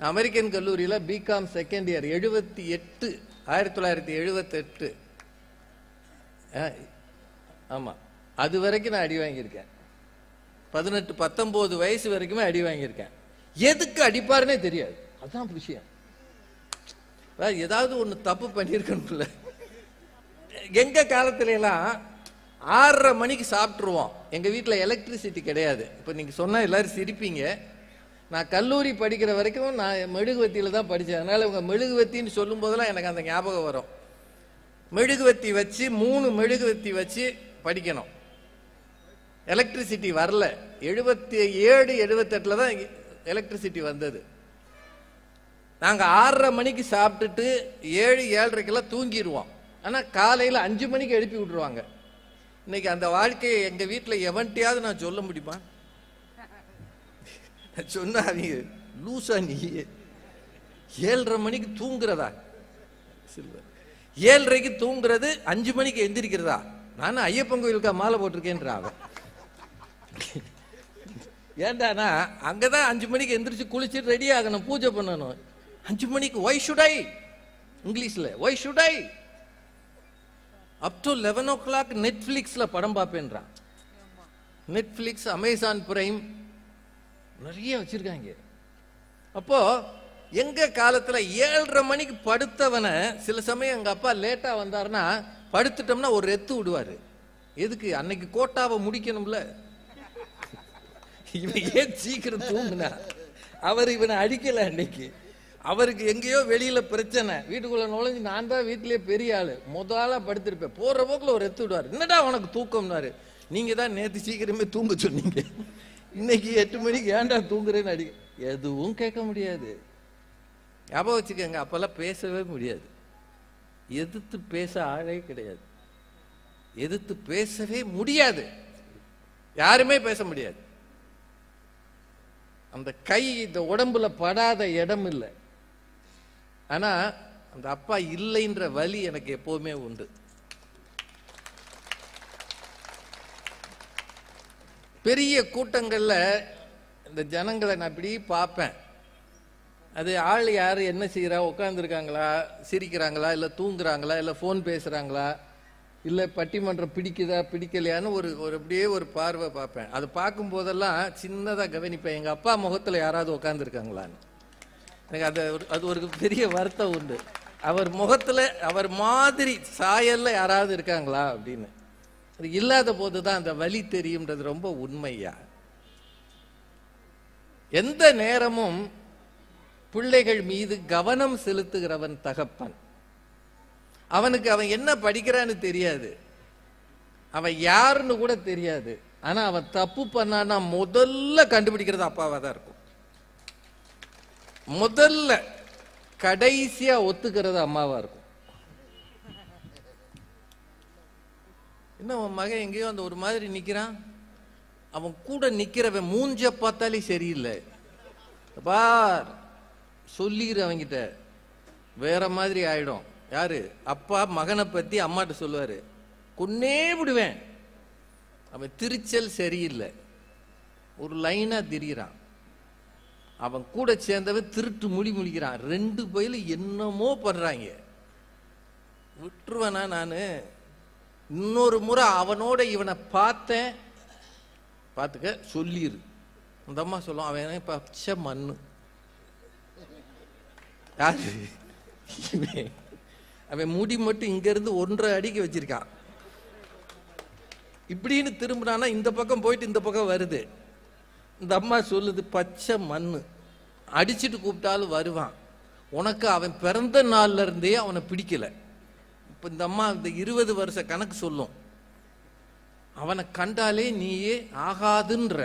அமெரிக்கன் கல்லூரியில பிகாம் செகண்ட் இயர் 1978. ஆமா, அது வரைக்கும் நான் அடி வாங்கியிருக்கேன். 18-19 வயசு வரைக்குமே அடி வாங்கியிருக்கேன். எதுக்கு அடிப்பாருன்னே தெரியாது. அதுதான் விஷயம். ஏதாவது ஒண்ணு தப்பு பண்ணிருக்கணும்ல. எங்க காலத்துல எல்லாம் 6:30 மணிக்கு சாப்பிட்டுருவோம். எங்க வீட்டுல எலக்ட்ரிசிட்டி கிடையாது. இப்ப நீங்க சொன்னா எல்லாரும் சிரிப்பீங்க. நான் கல்லூரி படிக்கிற வரைக்கும் நான் மெழுகுவத்தியில தான் படித்தேன். அதனால இவங்க மெழுகுவத்தின்னு சொல்லும் போதெல்லாம் எனக்கு அந்த ஞாபகம் வரும். மெழுகுவத்தி வச்சு 3 மெழுகுவத்தி வச்சு படிக்கணும். எலக்ட்ரிசிட்டி வரல. 77 78 தான் எலக்ட்ரிசிட்டி வந்தது. நாங்க 6:30 மணிக்கு சாப்பிட்டுட்டு 7 7:30 தூங்கிடுவோம். ஆனா காலையில 5 மணிக்கு எழுப்பி விட்டுருவாங்க. இன்னைக்கு அந்த வாழ்க்கையை எங்க வீட்டுல எவன்ட்டையாவது நான் சொல்ல முடியுமா? சொன்னா நீ லூசா, நீ 7:30 மணிக்கு தூங்குறதா? 7:30க்கு தூங்குறது 5 மணிக்கு எந்திரிக்கிறதா? நானும் ஐயப்பன் கோயிலுக்கா மாலை போட்டிருக்கேன்ற அவன். ஏண்டானா அங்கதான் 5 மணிக்கு எந்திரிச்சு குளிச்சுட்டு ரெடி ஆகணும், பூஜை பண்ணணும். 5 மணிக்கு ஒய் ஷுட் ஐ, இங்கிலீஷ்ல why should I, up to 11 o'clock நெட்ஃபிளிக்ஸ்ல படம் பார்ப்பேன்றான். நெட்ஃபிளிக்ஸ், அமேசான் பிரைம் நிறைய வச்சிருக்காங்க. அப்போ எங்க காலத்துல 7:30 மணிக்கு படுத்தவனை சில சமயம் எங்க அப்பா லேட்டா வந்தாருன்னா படுத்துட்டோம்னா ஒரு எத்து விடுவாரு. எதுக்கு? அன்னைக்கு கோட்டாவை முடிக்கணும்ல. இவன் ஏன் சீக்கிரம் தூங்குனா? அவர் இவனை அடிக்கல. அன்னைக்கு அவருக்கு எங்கேயோ வெளியில பிரச்சனை, வீட்டுக்குள்ள நுழைஞ்சு நான் தான் வீட்டிலேயே பெரிய ஆளு, முதலா படுத்திருப்பேன். போற போக்குல ஒரு எத்து விடுவாரு. என்னடா உனக்கு தூக்கம்னாரு. நீங்க தான் நேற்று சீக்கிரமே தூங்க சொன்னீங்க, இன்னைக்கு 8 மணிக்கு ஏன்டா தூங்குறேன்னு அடிக்க. எதுவும் கேட்க முடியாது. ஞாபகம் வச்சுக்கோங்க, அப்பெல்லாம் பேசவே முடியாது. எதிர்த்து பேச ஆளே கிடையாது. எதிர்த்து பேசவே முடியாது. யாருமே பேச முடியாது. அந்த கை இந்த உடம்புல படாத இடம் இல்லை. ஆனா அந்த அப்பா இல்லைன்ற வலி எனக்கு எப்பவுமே உண்டு. பெரிய கூட்டங்கள்ல இந்த ஜனங்களை நான் இப்படி பார்ப்பேன். அது ஆள் யாரு என்ன செய்யறா, உட்காந்துருக்காங்களா, சிரிக்கிறாங்களா, இல்ல தூங்குறாங்களா, இல்ல போன் பேசுறாங்களா, இல்ல பட்டிமன்றம் பிடிக்குதா பிடிக்கலையான்னு ஒரு அப்படியே ஒரு பார்வை பார்ப்பேன். அது பார்க்கும் போதெல்லாம் சின்னதா கவனிப்பேன், எங்க அப்பா முகத்துல யாராவது உட்காந்துருக்காங்களான்னு. எனக்கு அது ஒரு பெரிய வருத்தம் உண்டு. அவர் முகத்துல அவர் மாதிரி சாயல்ல யாராவது இருக்காங்களா அப்படின்னு. அது இல்லாத போதுதான் அந்த வலி தெரியும்ன்றது ரொம்ப உண்மையா. எந்த நேரமும் பிள்ளைகள் மீது கவனம் செலுத்துகிறவன் தகப்பன். அவனுக்கு அவன் என்ன படிக்கிறான்னு தெரியாது, அவன் யாருன்னு கூட தெரியாது. ஆனா அவன் தப்பு பண்ணான்னா முதல்ல கண்டுபிடிக்கிறது அப்பாவா தான் இருக்கும். முதல்ல கடைசியா ஒத்துக்கிறது அம்மாவா இருக்கும். என்ன அவன் மகன் எங்கேயோ அந்த ஒரு மாதிரி நிக்கிறான், அவன் கூட நிக்கிறவன் மூஞ்ச பார்த்தாலே சரியில்லை, பார் சொல்லிக்கிற அவங்கிட்ட வேற மாதிரி ஆயிடும். யாரு? அப்பா மகனை பத்தி அம்மாட்ட சொல்லுவாரு, கொன்னே விடுவேன். அவன் திருச்சல் சரியில்லை, ஒரு லைனா திரிகிறான். அவன் கூட சேர்ந்தவன் திருட்டு முழிக்கிறான். 2 பேரும் என்னமோ பண்றாங்க. விட்டுருவேனா நானு? இன்னொரு முறை அவனோட இவனை பார்த்தேன், பார்த்துக்க சொல்லிரு. அந்த அம்மா சொல்லும், அவன் பச்சை மண்ணு. யாரு? அவன் முடி மட்டும் இங்க இருந்து 1.5 அடிக்கு வச்சிருக்கான். இப்படின்னு திரும்பினானா இந்த பக்கம் போயிட்டு இந்த பக்கம் வருது. இந்த அம்மா சொல்லுது, பச்சை மண்ணு, அடிச்சுட்டு கூப்பிட்டாலும் வருவான். உனக்கு அவன் பிறந்த நாள்ல இருந்தே அவனை பிடிக்கல. இப்ப இந்த அம்மா இந்த 20 வருஷ கணக்கு சொல்லும், அவனை கண்டாலே நீயே ஆகாதுன்ற.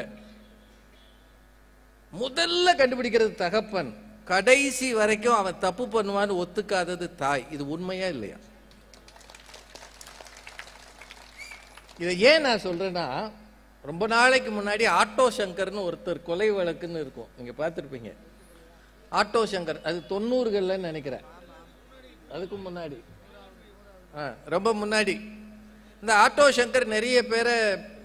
முதல்ல கண்டுபிடிக்கிறது தகப்பன், கடைசி வரைக்கும் அவன் தப்பு பண்ணுவான்னு ஒத்துக்காதது தாய். இது உண்மையா இல்லையா? இதை ஏன் நான் சொல்றேன்னா, ரொம்ப நாளைக்கு முன்னாடி ஆட்டோ சங்கர்னு ஒருத்தர் கொலை வழக்குன்னு இருக்கும், நீங்க பார்த்துருப்பீங்க. ஆட்டோ சங்கர், அது 90களில் நினைக்கிறேன், அதுக்கு முன்னாடி, ரொம்ப முன்னாடி. இந்த ஆட்டோ சங்கர் நிறைய பேரை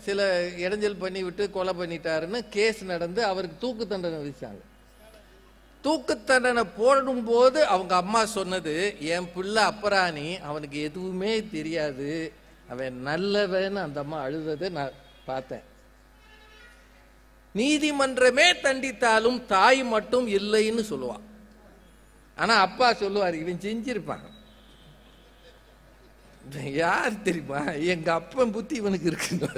சில இடைஞ்சல் பண்ணி விட்டு கொலை பண்ணிட்டாருன்னு கேஸ் நடந்து அவருக்கு தூக்கு தண்டனை விதிச்சாங்க. தூக்கு தண்டனை போடும் போது அவங்க அம்மா சொன்னது, என் பிள்ளை அப்பராணி, அவனுக்கு எதுவுமே தெரியாது, அவன் நல்லவன்னு அந்த அம்மா அழுததை நான் பார்த்தேன். நீதிமன்றமே தண்டித்தாலும் தாய் மட்டும் இல்லைன்னு சொல்லுவான். ஆனா அப்பா சொல்லுவார், இவன் செஞ்சிருப்பான். யார் தெரியுமா? எங்க அப்பன் புத்தி இவனுக்கு இருக்கு.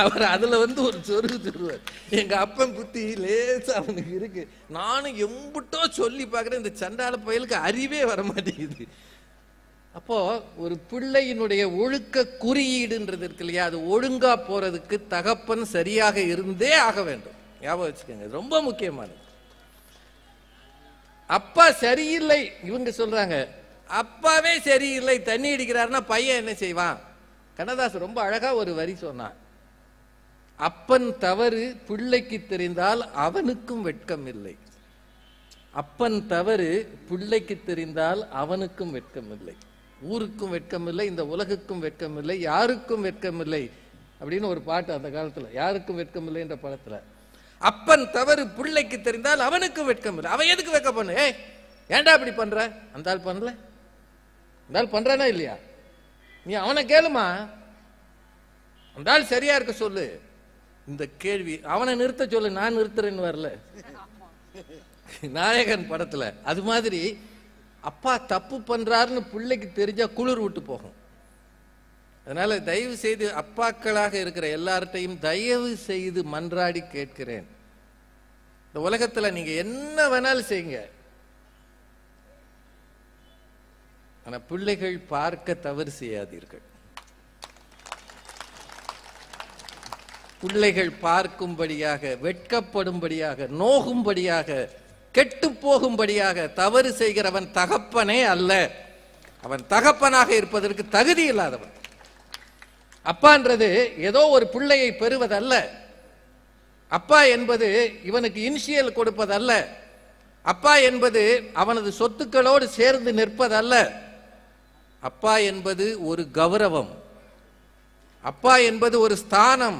அவர் அதுல ஒரு சொருகு சொல்லுவார், எங்க அப்பன் புத்தி லேசா அவனுக்கு இருக்கு. நானும் எம்புட்டோ சொல்லி பார்க்கிறேன், இந்த சண்டால பயலுக்கு அறிவே வரமாட்டேங்குது. அப்போ ஒரு பிள்ளையினுடைய ஒழுக்க குறியீடுன்றது இருக்கு இல்லையா, அது ஒழுங்கா போறதுக்கு தகப்பன் சரியாக இருந்தே ஆக வேண்டும். ஞாபகம் வச்சுக்கோங்க, ரொம்ப முக்கியமானது. அப்பா சரியில்லை, இவங்க சொல்றாங்க அப்பாவே சரியில்லை, தண்ணி அடிக்கிறாருன்னா பையன் என்ன செய்வான்? கண்ணதாசன் ரொம்ப அழகா ஒரு வரி சொன்னான், அப்பன் தவறு பிள்ளைக்கு தெரிந்தால் அவனுக்கும் வெட்கம் இல்லை. அப்பன் தவறு பிள்ளைக்கு தெரிந்தால் அவனுக்கும் வெட்கம் இல்லை. ஊருக்கும் வெட்கம் இல்லை, இந்த உலகுக்கும் வெட்கம் இல்லை, யாருக்கும் வெட்கம் இல்லை அப்படின்னு ஒரு பாட்டு அந்த காலத்துல, யாருக்கும் வெட்கம் இல்லை என்ற படத்துல. அப்பன் தவறு பிள்ளைக்கு தெரிந்தால் அவனுக்கும் வெட்கம் இல்லை. அவன் எதுக்கு வெட்க பண்ணு? ஏய் ஏன்டா அப்படி பண்ற? அந்த ஆள் பண்ணல, அந்த ஆள் பண்றானா இல்லையா? நீ அவனை கேளுமா, அந்த ஆள் சரியா இருக்க சொல்லு. இந்த கேள்வி அவனை நிறுத்த சொல்லு, நான் நிறுத்துறேன்னு வரல நாயகன் படத்துல. அது மாதிரி அப்பா தப்பு பண்றாருன்னு பிள்ளைக்கு தெரிஞ்சா குளிர் விட்டு போகும். அதனால தயவு செய்து அப்பாக்களாக இருக்கிற எல்லார்ட்டையும் தயவு செய்து மன்றாடி கேட்கிறேன், இந்த உலகத்துல நீங்க என்ன வேணாலும் செய்யுங்க, ஆனா பிள்ளைகள் பார்க்க தவறு செய்யாதீர்கள். பிள்ளைகள் பார்க்கும்படியாக, வெட்கப்படும்படியாக, நோகும்படியாக, கெட்டு போகும்படியாக தவறு செய்கிறவன் தகப்பனே அல்ல. அவன் தகப்பனாக இருப்பதற்கு தகுதி இல்லாதவன். அப்பான்றது ஏதோ ஒரு பிள்ளையை பெறுவதல்ல. அப்பா என்பது இவனுக்கு இனிஷியல் கொடுப்பதல்ல. அப்பா என்பது அவனது சொத்துக்களோடு சேர்ந்து நிற்பதல்ல. அப்பா என்பது ஒரு கௌரவம். அப்பா என்பது ஒரு ஸ்தானம்.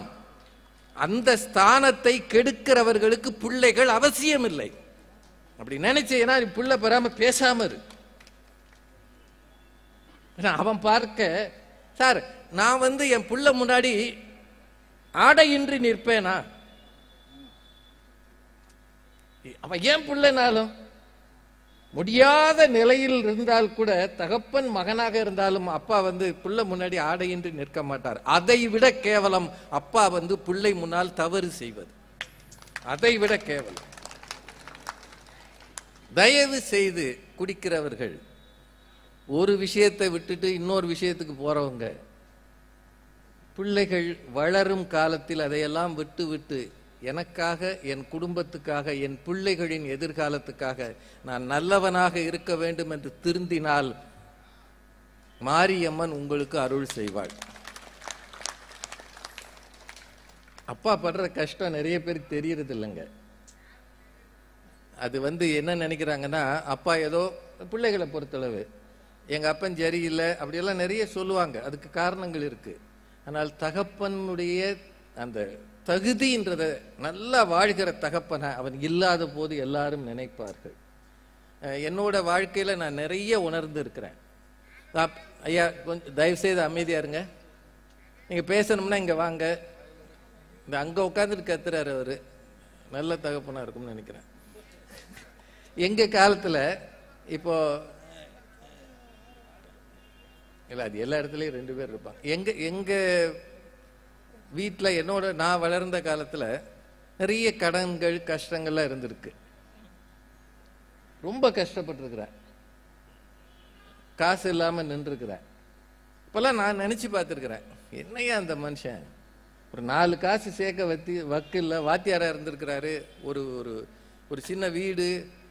அந்த ஸ்தானத்தை கெடுக்கிறவர்களுக்கு பிள்ளைகள் அவசியம் இல்லை. அப்படி நினைச்சேன்னா பிள்ளை பெறாம பேசாம இரு. அவன் பார்க்க, சார் நான் என் பிள்ளை முன்னாடி ஆடையின்றி நிற்பேனா? அவன் ஏன் பிள்ளைனாலும் முடியாத நிலையில் இருந்தால் கூட, தகப்பன் மகனாக இருந்தாலும் அப்பா பிள்ளை முன்னாடி ஆடையின்றி நிற்க மாட்டார். அதை விட கேவலம் அப்பா பிள்ளை முன்னால் தவறு செய்வது, அதை விட கேவலம். தயவு செய்து குடிக்கிறவர்கள், ஒரு விஷயத்தை விட்டுட்டு இன்னொரு விஷயத்துக்கு போறவங்க, பிள்ளைகள் வளரும் காலத்தில் அதையெல்லாம் விட்டு விட்டு எனக்காக, என் குடும்பத்துக்காக, என் பிள்ளைகளின் எதிர்காலத்துக்காக நான் நல்லவனாக இருக்க வேண்டும் என்று திருந்தினால் மாரியம்மன் உங்களுக்கு அருள் செய்வாள். அப்பா படுற கஷ்டம் நிறைய பேருக்கு தெரியறது இல்லைங்க. அது என்ன நினைக்கிறாங்கன்னா, அப்பா ஏதோ பிள்ளைகளை பொறுத்தளவு எங்க அப்பன் சரியில்லை அப்படியெல்லாம் நிறைய சொல்லுவாங்க. அதுக்கு காரணங்கள் இருக்கு. ஆனால் தகப்பனுடைய அந்த தகுதின்றத, நல்லா வாழ்கிற தகப்பனை அவன் இல்லாத போது எல்லாரும் நினைப்பார்கள். என்னோட வாழ்க்கையில நான் நிறைய உணர்ந்து இருக்கிறேன். ஐயா கொஞ்சம் தயவு செய்து அமைதியா இருங்க, நீங்க பேசணும்னா இங்க வாங்க. இந்த அங்க உட்காந்துட்டு கத்துறாரு அவரு, நல்ல தகப்பனா இருக்கும்னு நினைக்கிறேன். எங்க காலத்துல இப்போ இல்ல, அது எல்லா இடத்துலயும் 2 பேர் இருப்பாங்க. எங்க வீட்டுல என்னோட நான் வளர்ந்த காலத்துல நிறைய கடன்கள் கஷ்டங்கள்லாம் இருந்திருக்கு. ரொம்ப கஷ்டப்பட்டிருக்கிறேன், காசு இல்லாம நின்றுருக்கிறேன். இப்பெல்லாம் நான் நினைச்சு பார்த்துருக்கிறேன், என்னையா அந்த மனுஷன் ஒரு 4 காசு சேர்க்க வக்கில்ல, வாத்தியாரா இருந்திருக்கிறாரு, ஒரு ஒரு சின்ன வீடு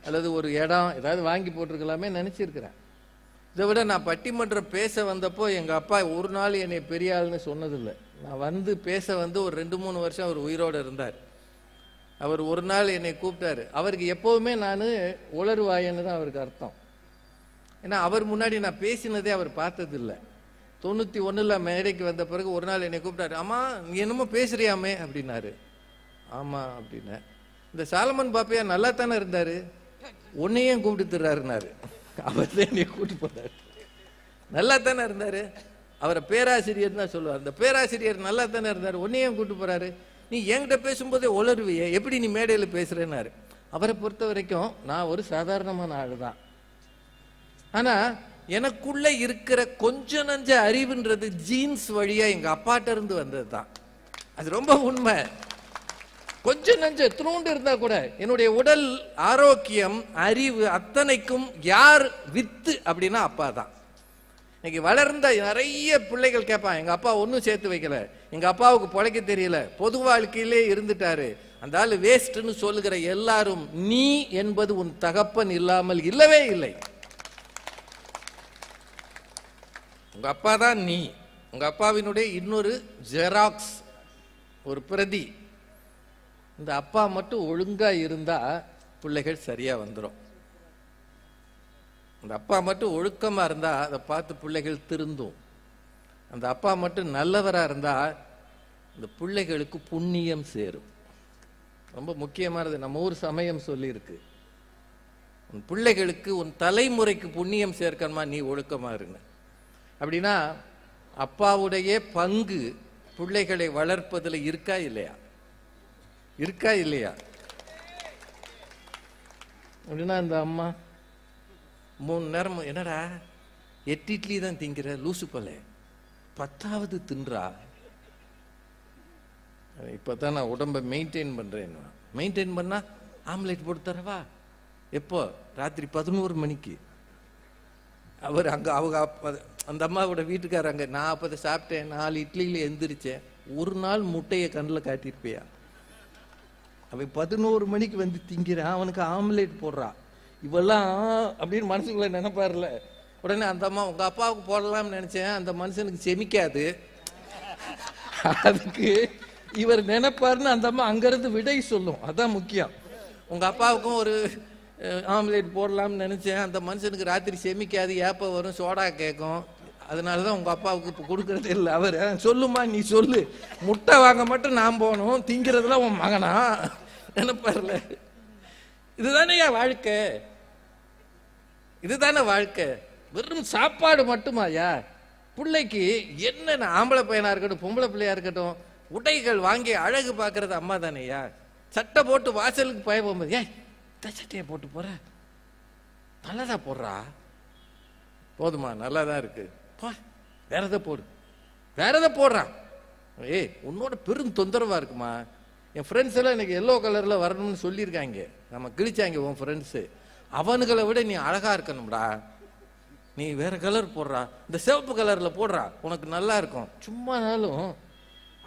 அல்லது ஒரு இடம் ஏதாவது வாங்கி போட்டிருக்கலாமே நினைச்சிருக்கிறேன். இதை விட நான் பட்டிமன்றம் பேச வந்தப்போ எங்க அப்பா ஒரு நாள் என்னை பெரிய ஆள்னு சொன்னதில்லை. நான் பேச ஒரு 2-3 வருஷம் அவர் உயிரோடு இருந்தார். அவர் ஒரு நாள் என்னை கூப்பிட்டாரு. அவருக்கு எப்பவுமே நான் உளறுவாயன்னு தான் அவருக்கு அர்த்தம். ஏன்னா அவர் முன்னாடி நான் பேசினதே அவர் பார்த்ததில்லை. 91 மேடைக்கு வந்த பிறகு ஒரு நாள் என்னை கூப்பிட்டாரு. ஆமா நீ என்னமோ பேசுறியாமே அப்படின்னாரு. ஆமா அப்படின்ன. இந்த சாலமன் பாப்பையா நல்லா தானே இருந்தாரு, உன்னையும் கூப்பிட்டு தர்றாருனாரு. அவர் தான் என்னை கூப்பிட்டு போனாரு. நல்லா தானே இருந்தாரு, அவரை பேராசிரியர் தான் சொல்லுவார். அந்த பேராசிரியர் நல்லா தானே இருந்தாரு, உன்னையும் கூப்பிட்டு போறாரு. நீ என்கிட்ட பேசும்போதே உளருவியே, எப்படி நீ மேடையில பேசுறேன்னாரு. அவரை பொறுத்த வரைக்கும் நான் ஒரு சாதாரணமான ஆளு தான். ஆனா எனக்குள்ள இருக்கிற கொஞ்ச நஞ்ச அறிவுன்றது ஜீன்ஸ் வழியா எங்க அப்பாட்ட இருந்து வந்தது தான். அது ரொம்ப உண்மை. கொஞ்சம் நஞ்ச துணுண்டு இருந்தா கூட என்னுடைய உடல் ஆரோக்கியம், அறிவு அத்தனைக்கும் யார் வித்து அப்படின்னா அப்பா தான். இன்னைக்கு வளர்ந்த நிறைய பிள்ளைகள் கேட்பான், எங்க அப்பா ஒன்னும் சேர்த்து வைக்கல, எங்க அப்பாவுக்கு பொழைக்க தெரியல, பொது வாழ்க்கையிலே இருந்துட்டாரு, அந்த ஆளு வேஸ்ட்னு சொல்லுகிற எல்லாரும் நீ என்பது உன் தகப்பன் இல்லாமல் இல்லவே இல்லை. உங்க அப்பா தான் நீ. உங்க அப்பாவினுடைய இன்னொரு ஜெராக்ஸ், ஒரு பிரதி. இந்த அப்பா மட்டும் ஒழுங்கா இருந்தா பிள்ளைகள் சரியா வந்துடும். அந்த அப்பா மட்டும் ஒழுக்கமா இருந்தா அதை பார்த்து பிள்ளைகள் திருந்தும். அந்த அப்பா மட்டும் நல்லவரா இருந்தா இந்த பிள்ளைகளுக்கு புண்ணியம் சேரும். ரொம்ப முக்கியமானது. நம்ம ஊர் சமயம் சொல்லி இருக்கு, உன் பிள்ளைகளுக்கு உன் தலைமுறைக்கு புண்ணியம் சேர்க்கணுமா, நீ ஒழுக்கமா இருங்க. அப்படின்னா அப்பாவுடைய பங்கு பிள்ளைகளை வளர்ப்பதில் இருக்கா இல்லையா? இருக்கா இல்லையா? அப்படின்னா இந்த அம்மா 3 நேரம் என்னடா 8 இட்லி தான் திங்கிற லூசு போல, 10வது தின்றா. இப்பதான் நான் உடம்பை மெயின்டைன் பண்றேன். மெயின்டைன் பண்ணா ஆம்லேட் போட்டு தரவா? எப்போ? ராத்திரி 11 மணிக்கு. அவர் அங்க அவங்க அந்த அம்மாவோட வீட்டுக்காரங்க, நான் அப்பதை சாப்பிட்டேன், 4 இட்லியில எந்திரிச்சேன். ஒரு நாள் முட்டையை கண்ணில் காட்டியிருப்பியா? அவன் 11 மணிக்கு வந்து திங்கிறான், அவனுக்கு ஆம்லேட் போடுறா. இவெல்லாம் அப்படின்னு மனசுக்குள்ள நினைப்பாருல. உடனே அந்த அம்மா, உங்க அப்பாவுக்கு போடலாம்னு நினைச்சேன், அந்த மனுஷனுக்கு செமிக்காது, அதுக்கு இவர் நினைப்பாருன்னு அந்த அம்மா அங்கிருந்து விடை சொல்லும். அதான் முக்கியம். உங்க அப்பாவுக்கும் ஒரு ஆம்லேட் போடலாம்னு நினைச்சேன், அந்த மனுஷனுக்கு ராத்திரி செமிக்காது, ஏப்ப வரும், சோடா கேட்கும், அதனாலதான் உங்க அப்பாவுக்கு இப்ப கொடுக்கறதே இல்லை. அவர் சொல்லுமா, நீ சொல்லு, முட்டை வாங்க மட்டும் நான் போகணும், திங்கிறதுல உன் மகனா நினைப்பார்ல. இதுதானே என் வாழ்க்கை, இதுதானே வாழ்க்கை. வெறும் சாப்பாடு மட்டுமாயா? பிள்ளைக்கு என்ன, ஆம்பளை பையனா இருக்கட்டும் பொம்பளை பிள்ளையா இருக்கட்டும், உடைகள் வாங்கி அழகு பார்க்கறது அம்மா தானேயா? சட்டை போட்டு வாசலுக்கு பய போகும்போது, ஏன் சட்டையை போட்டு போற, நல்லதா போடுறா, போதுமா, நல்லாதான் இருக்கு, வேற எதை போடு, வேற எதை போடுறான். ஏய் உன்னோட பெரும் தொந்தரவா இருக்குமா? என் ஃப்ரெண்ட்ஸ் எல்லாம் எனக்கு எல்லோ கலர்ல வரணும்னு சொல்லியிருக்காங்க, நம்ம கிழிச்சாங்க உன் ஃப்ரெண்ட்ஸு, அவனுங்களை விட நீ அழகா இருக்கணும்டா, நீ வேற கலர் போடுறா, இந்த சிவப்பு கலர்ல போடுறா, உனக்கு நல்லா இருக்கும். சும்மானாலும்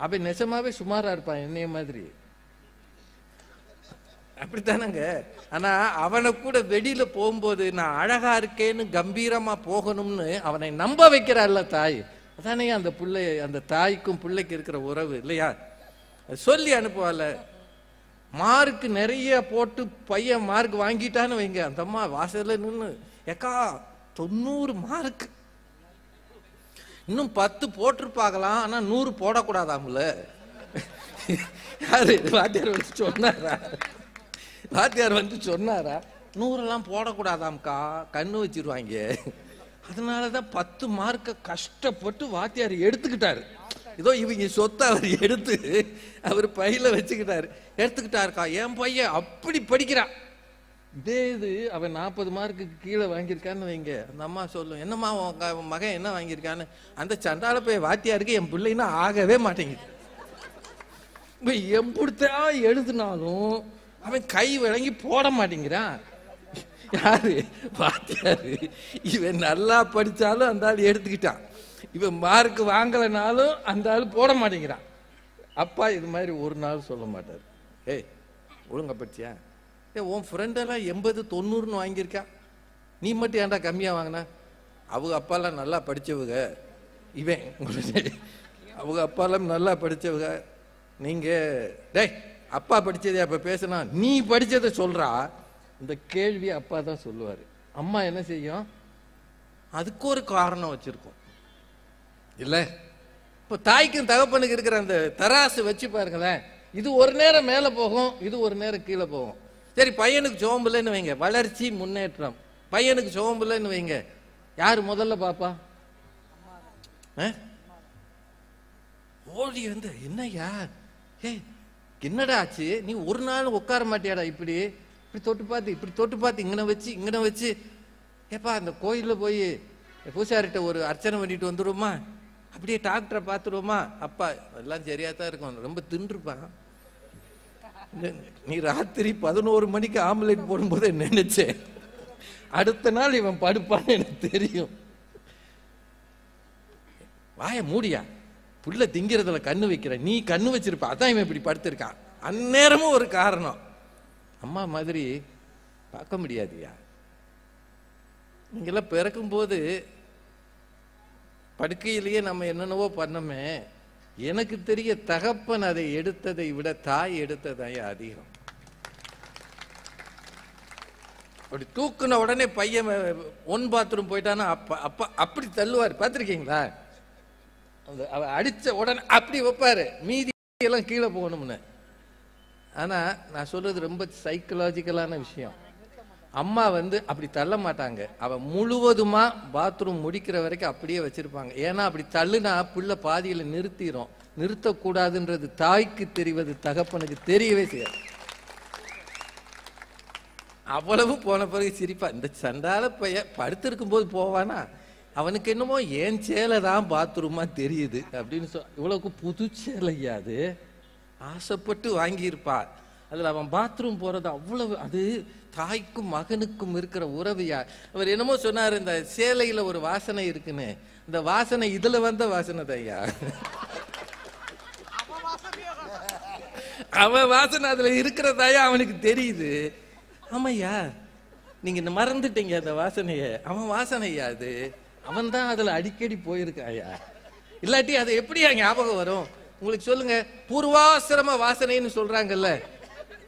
அவன் நெசமாவே சுமாரா இருப்பான் என்னைய மாதிரி, அப்படித்தானங்க. ஆனா அவனை கூட வெளியில போகும்போது நான் அழகா இருக்கேன்னு கம்பீரமா போகணும்னு அவனை நம்ப வைக்கிறாள்ல தாய். அதானே அந்த பிள்ளை, அந்த தாய்க்கும் பிள்ளைக்கு இருக்கிற உறவு இல்லையா? சொல்லி அனுப்புவாள். மார்க் நிறைய போட்டு பையன் மார்க் வாங்கிட்டான்னு வைங்க, அந்த அம்மா வாசல்ல நின்று, ஏக்கா 90 மார்க், இன்னும் 10 போட்டிருப்பாங்களாம், ஆனா 100 போடக்கூடாதாம்ல. யாரு வாத்தியார் வந்து சொன்னாரா? வாத்தியார் வந்து சொன்னாரா 100 போடக்கூடாதாம்க்கா, கண்ணு வச்சிருவாங்க. அதனாலதான் 10 மார்க்க கஷ்டப்பட்டு வாத்தியார் எடுத்துக்கிட்டாரு. ஏதோ இவங்க சொத்தை அவர் எடுத்து அவர் பையில வச்சுக்கிட்டாரு, எடுத்துக்கிட்டாருக்கா. என் பையன் அப்படி படிக்கிறான். இதே இது அவன் 40 மார்க்கு கீழே வாங்கியிருக்கான்னு வைங்க, அந்த அம்மா சொல்லும், என்னம்மா உன் மகன் என்ன வாங்கியிருக்கான்னு. அந்த சண்டால போய் வாத்தியாருக்கு என் பிள்ளைன்னா ஆகவே மாட்டேங்குது. எம்பிடுத்தா எழுதுனாலும் அவன் கை விளங்கி போட மாட்டேங்கிறான். யாரு? வாத்தியாரு. இவன் நல்லா படிச்சாலும் அந்த ஆள் எடுத்துக்கிட்டான், இவன் மார்க் வாங்கலைனாலும் அந்த ஆள் போட மாட்டேங்கிறான். அப்பா இது மாதிரி ஒரு நாள் சொல்ல மாட்டார், ஏய் ஒழுங்கா படிச்சியா, உன் ஃப்ரெண்டெல்லாம் 80 90ன்னு வாங்கியிருக்கா, நீ மட்டும் ஏன்டா கம்மியா வாங்கின? அவங்க அப்பாலாம் நல்லா படிச்சவங்க, இவன் அவங்க அப்பாலாம் நல்லா படிச்சவங்க, நீங்க டேய் அப்பா படிச்சதே அப்ப பேசினா நீ படிச்சதை சொல்றா. இந்த கேள்வி அப்பா தான் சொல்லுவாரு. அம்மா என்ன செய்யும்? அதுக்கு ஒரு காரணம் வச்சிருக்கோம் இல்ல. இப்ப தாய்க்கும் தகப்பனுக்கு இருக்கிற அந்த தராசு வச்சு பாருங்களேன், இது ஒரு நேரம் மேல போகும், இது ஒரு நேரம் கீழே போகும். சரி பையனுக்கு சோம்புலன்னு வைங்க, வளர்ச்சி முன்னேற்றம், பையனுக்கு சோம்புலன்னு வைங்க, யாரு முதல்ல பாப்பா? ஓடி வந்து என்னையா, ஏய் என்னடா ஆச்சு, நீ ஒரு நாள் உட்கார மாட்டியாடா, இப்படி இப்படி தொட்டு பார்த்து இங்கன வச்சு ஏப்பா அந்த கோயிலில் போய் பூசாரிட்ட ஒரு அர்ச்சனை பண்ணிட்டு வந்துடுவோமா, அப்படியே டாக்டரை பார்த்துருவோமா. அப்பா எல்லாம் சரியா தான் இருக்கும், ரொம்ப தின்றுப்பான். நீ ராத்திரி 11 மணிக்கு ஆம்லெட் போடும்போது நினைச்சேன் அடுத்த நாள் இவன் படுப்பான்னு எனக்கு தெரியும். வாய மூடியா, புள்ள திங்கிறதுல கண்ணு வைக்கிற, நீ கண்ணு வச்சிருப்ப, அதான் இவன் இப்படி படுத்திருக்கான். அந்நேரமும் ஒரு காரணம். அம்மா மாதிரி பார்க்க முடியாதுயா. நீங்கெல்லாம் பிறக்கும் போது படுக்கையிலேயே நம்ம என்னென்னவோ பண்ணமே. எனக்கு தெரிய தகப்பன் அதை எடுத்ததை விட தாய் எடுத்ததாய அதிகம். அப்படி தூக்குன உடனே பையன் ஒன் பாத்ரூம் போயிட்டானா அப்பா அப்படி தள்ளுவார், பார்த்திருக்கீங்களா? அவ அடிச்ச உடனே அப்படி வைப்பாரு, மீதி எல்லாம் கீழே போகணும்னு. ஆனா நான் சொல்றது ரொம்ப சைக்கலாஜிக்கலான விஷயம். அம்மா அப்படி தள்ள மாட்டாங்க, அவ முழுவதுமா பாத்ரூம் முடிக்கிற வரைக்கும் அப்படியே வச்சிருப்பாங்க. ஏன்னா அப்படி தள்ளுனா புள்ள பாதியில நிறுத்திடும். நிறுத்தக்கூடாதுன்றது தாய்க்கு தெரிவது தகப்பனுக்கு தெரியவே செய்யாது. அவ்வளவு போன பிறகு சிரிப்பா, இந்த சண்டால பைய படுத்திருக்கும் போது போவானா, அவனுக்கு என்னமோ ஏன் சேலை தான் பாத்ரூமா தெரியுது அப்படின்னு இவ்வளவுக்கு புது சேலையாது ஆசைப்பட்டு வாங்கியிருப்பா. அதுல அவன் பாத்ரூம் போறது அவ்வளவு, அது தாய்க்கும் மகனுக்கும் இருக்கிற உறவியா. அவர் என்னமோ சொன்னாரு, இந்த சேலையில ஒரு வாசனை இருக்குன்னு, இந்த வாசனை இதுல வந்த வாசனை தையா, அவன் வாசனை அதுல இருக்கிறதாயா அவனுக்கு தெரியுது. ஆமையா, நீங்க மறந்துட்டீங்க அந்த வாசனைய, அவன் வாசனையா அது, அவன் தான் அதுல அடிக்கடி போயிருக்காயா. இல்லாட்டி அது எப்படியா ஞாபகம் வரும் உங்களுக்கு சொல்லுங்க? பூர்வாசிரம வாசனைன்னு சொல்றாங்கல்ல,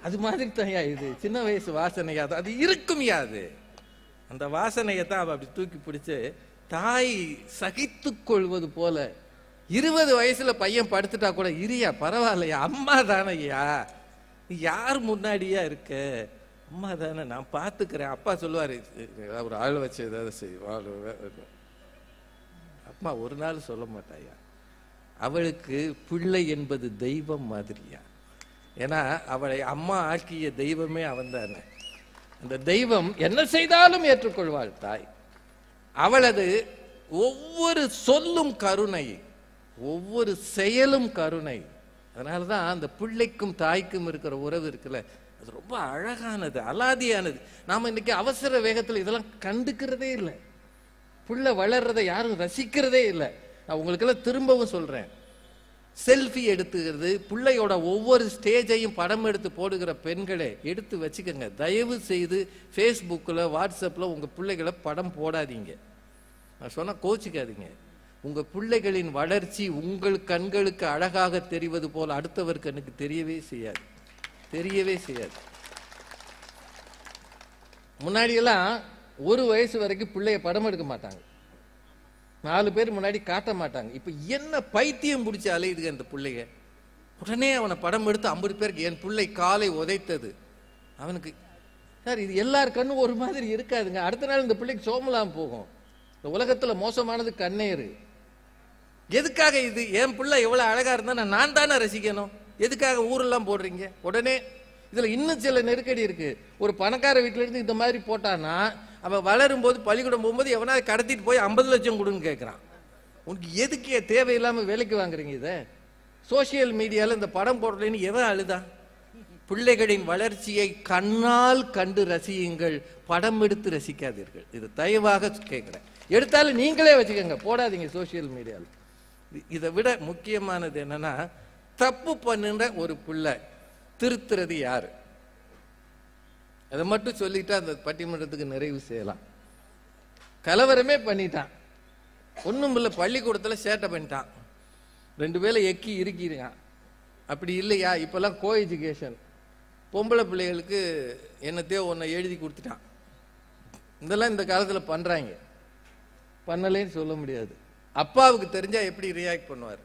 அது மாதிரி தான்யா இது, சின்ன வயசு வாசனையா அது இருக்கும். யாது அந்த வாசனையை தான் அவ அப்படி தூக்கி பிடிச்சு தாய் சகித்து கொள்வது போல. 20 வயசுல பையன் படுத்துட்டா கூட, இரியா பரவாயில்லையா, அம்மா தானையா, நீ யார் முன்னாடியா இருக்க, அம்மா தானே, நான் பாத்துக்கிறேன். அப்பா சொல்லுவாரு, ஒரு ஆள் வச்சு ஏதாவது செய்வாள். அம்மா ஒரு நாள் சொல்ல மாட்டாயா, அவளுக்கு பிள்ளை என்பது தெய்வம் மாதிரியா. ஏன்னா அவளை அம்மா ஆக்கிய தெய்வமே அவன் தானே. அந்த தெய்வம் என்ன செய்தாலும் ஏற்றுக்கொள்வாள் தாய். அவளது ஒவ்வொரு சொல்லும் கருணை, ஒவ்வொரு செயலும் கருணை. அதனாலதான் அந்த பிள்ளைக்கும் தாய்க்கும் இருக்கிற உறவு இருக்குல்ல, அது ரொம்ப அழகானது, அலாதியானது. நாம இன்னைக்கு அவசர வேகத்துல இதெல்லாம் கண்டுக்கிறதே இல்லை. புள்ள வளர்றதை யாரும் ரசிக்கிறதே இல்லை. நான் உங்களுக்கெல்லாம் திரும்பவும் சொல்றேன், செல்ஃபி எடுத்துக்கிறது, பிள்ளையோட ஒவ்வொரு ஸ்டேஜையும் படம் எடுத்து போடுகிற பெண்களை எடுத்து வச்சுக்கோங்க. தயவு செய்து ஃபேஸ்புக்கில் வாட்ஸ்அப்பில் உங்கள் பிள்ளைகளை படம் போடாதீங்க. நான் சொன்னால் கோச்சிக்காதீங்க. உங்கள் பிள்ளைகளின் வளர்ச்சி உங்கள் கண்களுக்கு அழகாக தெரிவது போல் அடுத்தவர் கண்ணுக்கு தெரியவே செய்யாது, தெரியவே செய்யாது. முன்னாடியெல்லாம் 1 வயசு வரைக்கும் பிள்ளைய படம் எடுக்க மாட்டாங்க, 4 பேர் முன்னாடி காட்ட மாட்டாங்க. இப்ப என்ன பைத்தியம் பிடிச்சி அலையுதுங்க அந்த பிள்ளைங்க. உடனே அவனை படம் எடுத்து 50 பேருக்கு, என் பிள்ளை காலை உதைத்தது, அவனுக்கு சார் இது எல்லார் கண்ணும் ஒரு மாதிரி இருக்காதுங்க. அடுத்த நாள் இந்த பிள்ளைக்கு சோமலாம் போகும். இந்த உலகத்துல மோசமானது கண்ணேறு. எதுக்காக இது? என் பிள்ளை எவ்வளவு அழகா இருந்தா நான் தானே ரசிக்கணும், எதுக்காக ஊரெல்லாம் போடுறீங்க? உடனே இதுல இன்னும் சில நெருக்கடி இருக்கு. ஒரு பணக்கார வீட்டுல இருந்து இந்த மாதிரி போட்டானா, அவன் வளரும் போது பள்ளிக்கூடம் போகும்போது எவனாவது கடத்திட்டு போய் 50 லட்சம் கொடுன்னு கேட்கிறான். உனக்கு எதுக்கு தேவையில்லாம வேலைக்கு வாங்குறீங்க? இதை சோசியல் மீடியால இந்த படம் போடலன்னு எவன் அழுதான்? பிள்ளைகளின் வளர்ச்சியை கண்ணால் கண்டு ரசியுங்கள், படம் எடுத்து ரசிக்காதீர்கள். இது தயவாக கேட்கிறேன். எடுத்தாலும் நீங்களே வச்சுக்கோங்க, போடாதீங்க சோசியல் மீடியால. இதை விட முக்கியமானது என்னன்னா, தப்பு பண்ணுன்ற ஒரு பிள்ளை திருத்துறது யாரு? அதை மட்டும் சொல்லிட்டு அந்த பட்டிமன்றத்துக்கு நிறைவு செய்யலாம். கலவரமே பண்ணிட்டான், ஒண்ணும் இல்லை, பள்ளிக்கூடத்துல சேட்டை பண்ணிட்டான், 2 பேரை எக்கி இருக்கிருக்கான். அப்படி இல்லையா, இப்பெல்லாம் கோ எஜுகேஷன், பொம்பளை பிள்ளைகளுக்கு என்னத்தையோ ஒன்றை எழுதி கொடுத்துட்டான். இதெல்லாம் இந்த காலத்துல பண்றாங்க, பண்ணலேன்னு சொல்ல முடியாது. அப்பாவுக்கு தெரிஞ்சா எப்படி ரியாக்ட் பண்ணுவார்?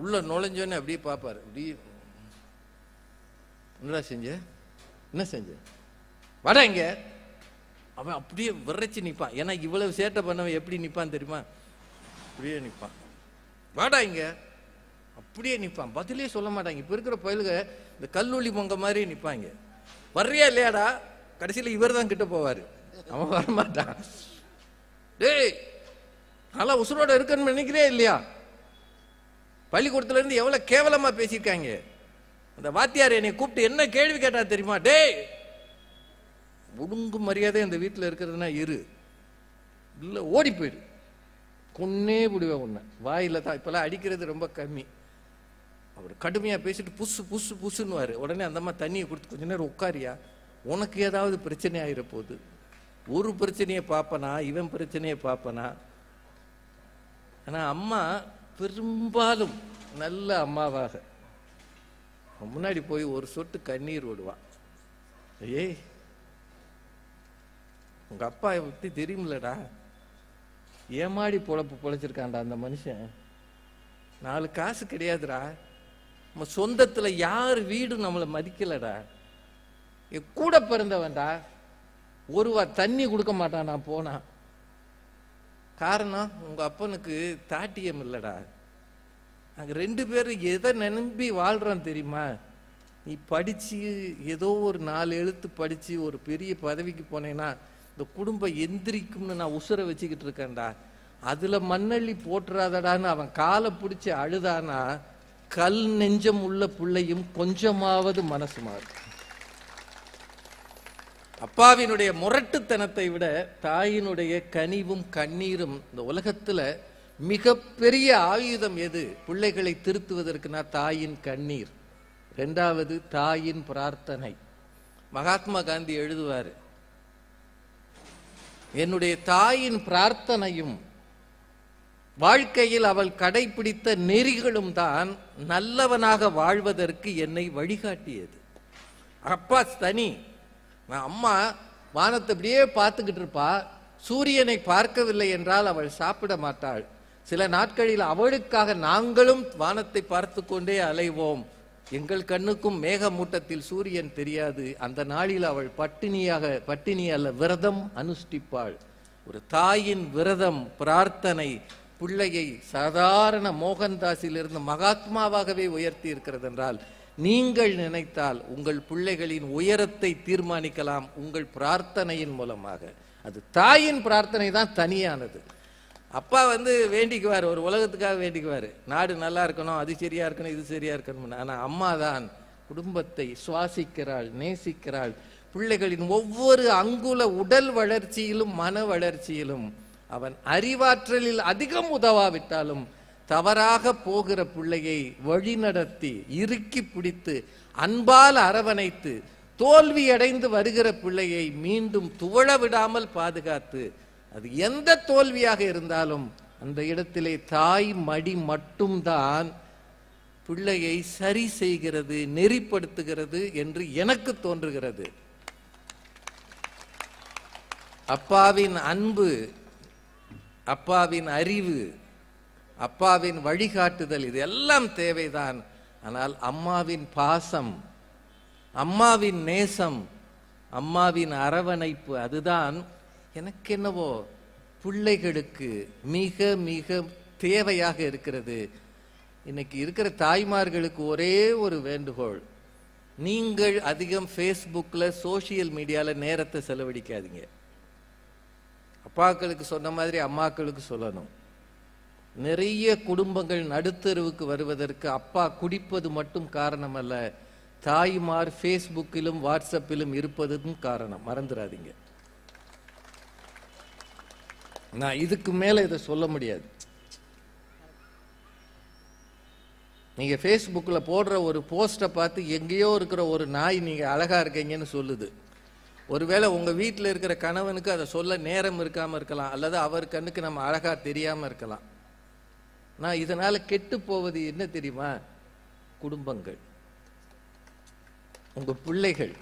உள்ள நுழைஞ்சோன்னு அப்படியே பார்ப்பாரு, அப்படி என்னடா செஞ்ச, என்ன செஞ்ச, வட இங்க. அவன் அப்படியே விரைச்சு நிற்பான். ஏன்னா இவ்வளவு சேட்டை பண்ணவன் எப்படி நிற்பான் தெரியுமா? அப்படியே நிற்பான். வாடா இங்க, அப்படியே நிற்பான், பதிலே சொல்ல மாட்டாங்க. இப்போ இருக்கிற பயிலுக இந்த கல்லூலி பொங்க மாதிரி நிற்பாங்க. வர்றியா இல்லையாடா, கடைசியில் இவர் தான் கிட்ட போவார், அவன் வரமாட்டான். டேய் நல்லா உசுரோட இருக்கன்னு நினைக்கிறே இல்லையா? பள்ளிக்கூடத்துல இருந்து எவ்வளவு கேவலமா பேசியிருக்காங்க. அந்த வாத்தியார் என்னை கூப்பிட்டு என்ன கேள்வி கேட்டா தெரியுமா? டேய் ஒழுங்கு மரியாதை அந்த வீட்டில் இருக்கிறதுனா இரு, இல்லை ஓடி போயிடு, கொன்னே விடுவேன் உன்னை. வாயில தான் இப்பெல்லாம் அடிக்கிறது ரொம்ப கம்மி. அவர் கடுமையா பேசிட்டு புசு புசு புசுன்னுவாரு. உடனே அந்த அம்மா தண்ணியை கொடுத்து கொஞ்ச நேரம் உட்காரியா, உனக்கு ஏதாவது பிரச்சனை ஆயிர போகுது. ஒரு பிரச்சனையை பார்ப்பனா, இவன் பிரச்சனையை பார்ப்பனா. ஆனா அம்மா பெரும்பாலும் நல்ல அம்மாவாக முன்னாடி போய் ஒரு சொட்டு கண்ணீர் விடுவான். ஏய் உங்க அப்பா பத்தி தெரியுமில்லடா, ஏமாடி பொழப்பு பொழைச்சிருக்காண்டா அந்த மனுஷன், 4 காசு கிடையாதுடா, நம்ம சொந்தத்துல யார் வீடு நம்மளை மதிக்கலடா, கூட பிறந்தவன்டா, ஒருவா தண்ணி கொடுக்க மாட்டான் நான் போனா. காரணம் உங்க அப்பனுக்கு தாட்டியம் இல்லடா. நாங்க 2 பேரும் எதை நம்பி வாழ்றோம் தெரியுமா? நீ படிச்சு ஏதோ ஒரு 4 எழுத்து படிச்சு ஒரு பெரிய பதவிக்கு போனேன்னா இந்த குடும்பம் எந்திரிக்கும்னு நான் உசுர வச்சுக்கிட்டு இருக்கேன்டா, அதுல மண்ணள்ளி போட்டுறாதடான்னு அவன் காலை பிடிச்சி அழுதானா கல் நெஞ்சம் உள்ள பிள்ளையும் கொஞ்சமாவது மனசு மாறும். அப்பாவினுடைய முரட்டுத்தனத்தை விட தாயினுடைய கனிவும் கண்ணீரும் இந்த உலகத்துல மிகப்பெரிய ஆயுதம் எது? பிள்ளைகளை திருத்துவதற்குனா தாயின் கண்ணீர், 2வது தாயின் பிரார்த்தனை. மகாத்மா காந்தி எழுதுவாரு, என்னுடைய தாயின் பிரார்த்தனையும் வாழ்க்கையில் அவள் கடைபிடித்த நெறிகளும் தான் நல்லவனாக வாழ்வதற்கு என்னை வழிகாட்டியது. அப்பா தனி, அம்மா வானத்தை அப்படியே பார்த்துக்கிட்டு இருப்பா, சூரியனை பார்க்கவில்லை என்றால் அவள் சாப்பிட மாட்டாள். சில நாட்களில் அவளுக்காக நாங்களும் வானத்தை பார்த்து கொண்டே அலைவோம், எங்கள் கண்ணுக்கும் மேகமூட்டத்தில் சூரியன் தெரியாது. அந்த நாளில் அவள் பட்டினி அல்ல விரதம் அனுஷ்டிப்பாள். ஒரு தாயின் விரதம் பிரார்த்தனை பிள்ளையை சாதாரண மோகன்தாஸிலிருந்து மகாத்மாவாகவே உயர்த்தி இருக்கிறது என்றால், நீங்கள் நினைத்தால் உங்கள் பிள்ளைகளின் உயரத்தை தீர்மானிக்கலாம் உங்கள் பிரார்த்தனையின் மூலமாக. அது தாயின் பிரார்த்தனை தான் தனியானது. அப்பா வேண்டிக்குவார், ஒரு உலகத்துக்காக வேண்டிக்குவார், நாடு நல்லா இருக்கணும், அது சரியா இருக்கணும், இது சரியா இருக்கணும். ஆனா அம்மா தான் குடும்பத்தை சுவாசிக்கிறாள், நேசிக்கிறாள். பிள்ளைகளின் ஒவ்வொரு அங்குல உடல் வளர்ச்சியிலும் மன வளர்ச்சியிலும் அவன் அறிவாற்றலில் அதிகம் உதவாவிட்டாலும் தவறாக போகிற பிள்ளையை வழிநடத்தி இறுக்கி பிடித்து அன்பால் அரவணைத்து தோல்வியடைந்து வருகிற பிள்ளையை மீண்டும் துவழ விடாமல் பாதுகாத்து, அது எந்த தோல்வியாக இருந்தாலும் அந்த இடத்திலே தாய் மடி மட்டும்தான் பிள்ளையை சரி செய்கிறது, நெறிப்படுத்துகிறது என்று எனக்கு தோன்றுகிறது. அப்பாவின் அன்பு, அப்பாவின் அறிவு, அப்பாவின் வழிகாட்டுதல் இது எல்லாம் தேவைதான். ஆனால் அம்மாவின் பாசம், அம்மாவின் நேசம், அம்மாவின் அரவணைப்பு, அதுதான் எனக்கு என்னவோ பிள்ளைகளுக்கு மிக மிக தேவையாக இருக்கிறது. இன்னைக்கு இருக்கிற தாய்மார்களுக்கு ஒரே ஒரு வேண்டுகோள், நீங்கள் அதிகம் ஃபேஸ்புக்கில் சோசியல் மீடியாவில் நேரத்தை செலவழிக்காதீங்க. அப்பாக்களுக்கு சொன்ன மாதிரி அம்மாக்களுக்கு சொல்லணும். நிறைய குடும்பங்கள் நடுத்தருவுக்கு வருவதற்கு அப்பா குடிப்பது மட்டும் காரணம் அல்ல, தாய்மார் ஃபேஸ்புக்கிலும் வாட்ஸ்அப்பிலும் இருப்பதும் காரணம், மறந்துடாதீங்க. நான் இதுக்கு மேல இதை சொல்ல முடியாது. நீங்க ஃபேஸ்புக்ல போடுற ஒரு போஸ்டை பார்த்து எங்கேயோ இருக்கிற ஒரு நாய் நீங்க அழகா இருக்கீங்கன்னு சொல்லுது. ஒருவேளை உங்க வீட்டில் இருக்கிற கணவனுக்கு அதை சொல்ல நேரம் இருக்காம இருக்கலாம், அல்லது அவர் கண்ணுக்கு நம்ம அழகா தெரியாம இருக்கலாம். நான் இதனால கெட்டு போவது என்ன தெரியுமா? குடும்பங்கள், உங்க பிள்ளைகள்.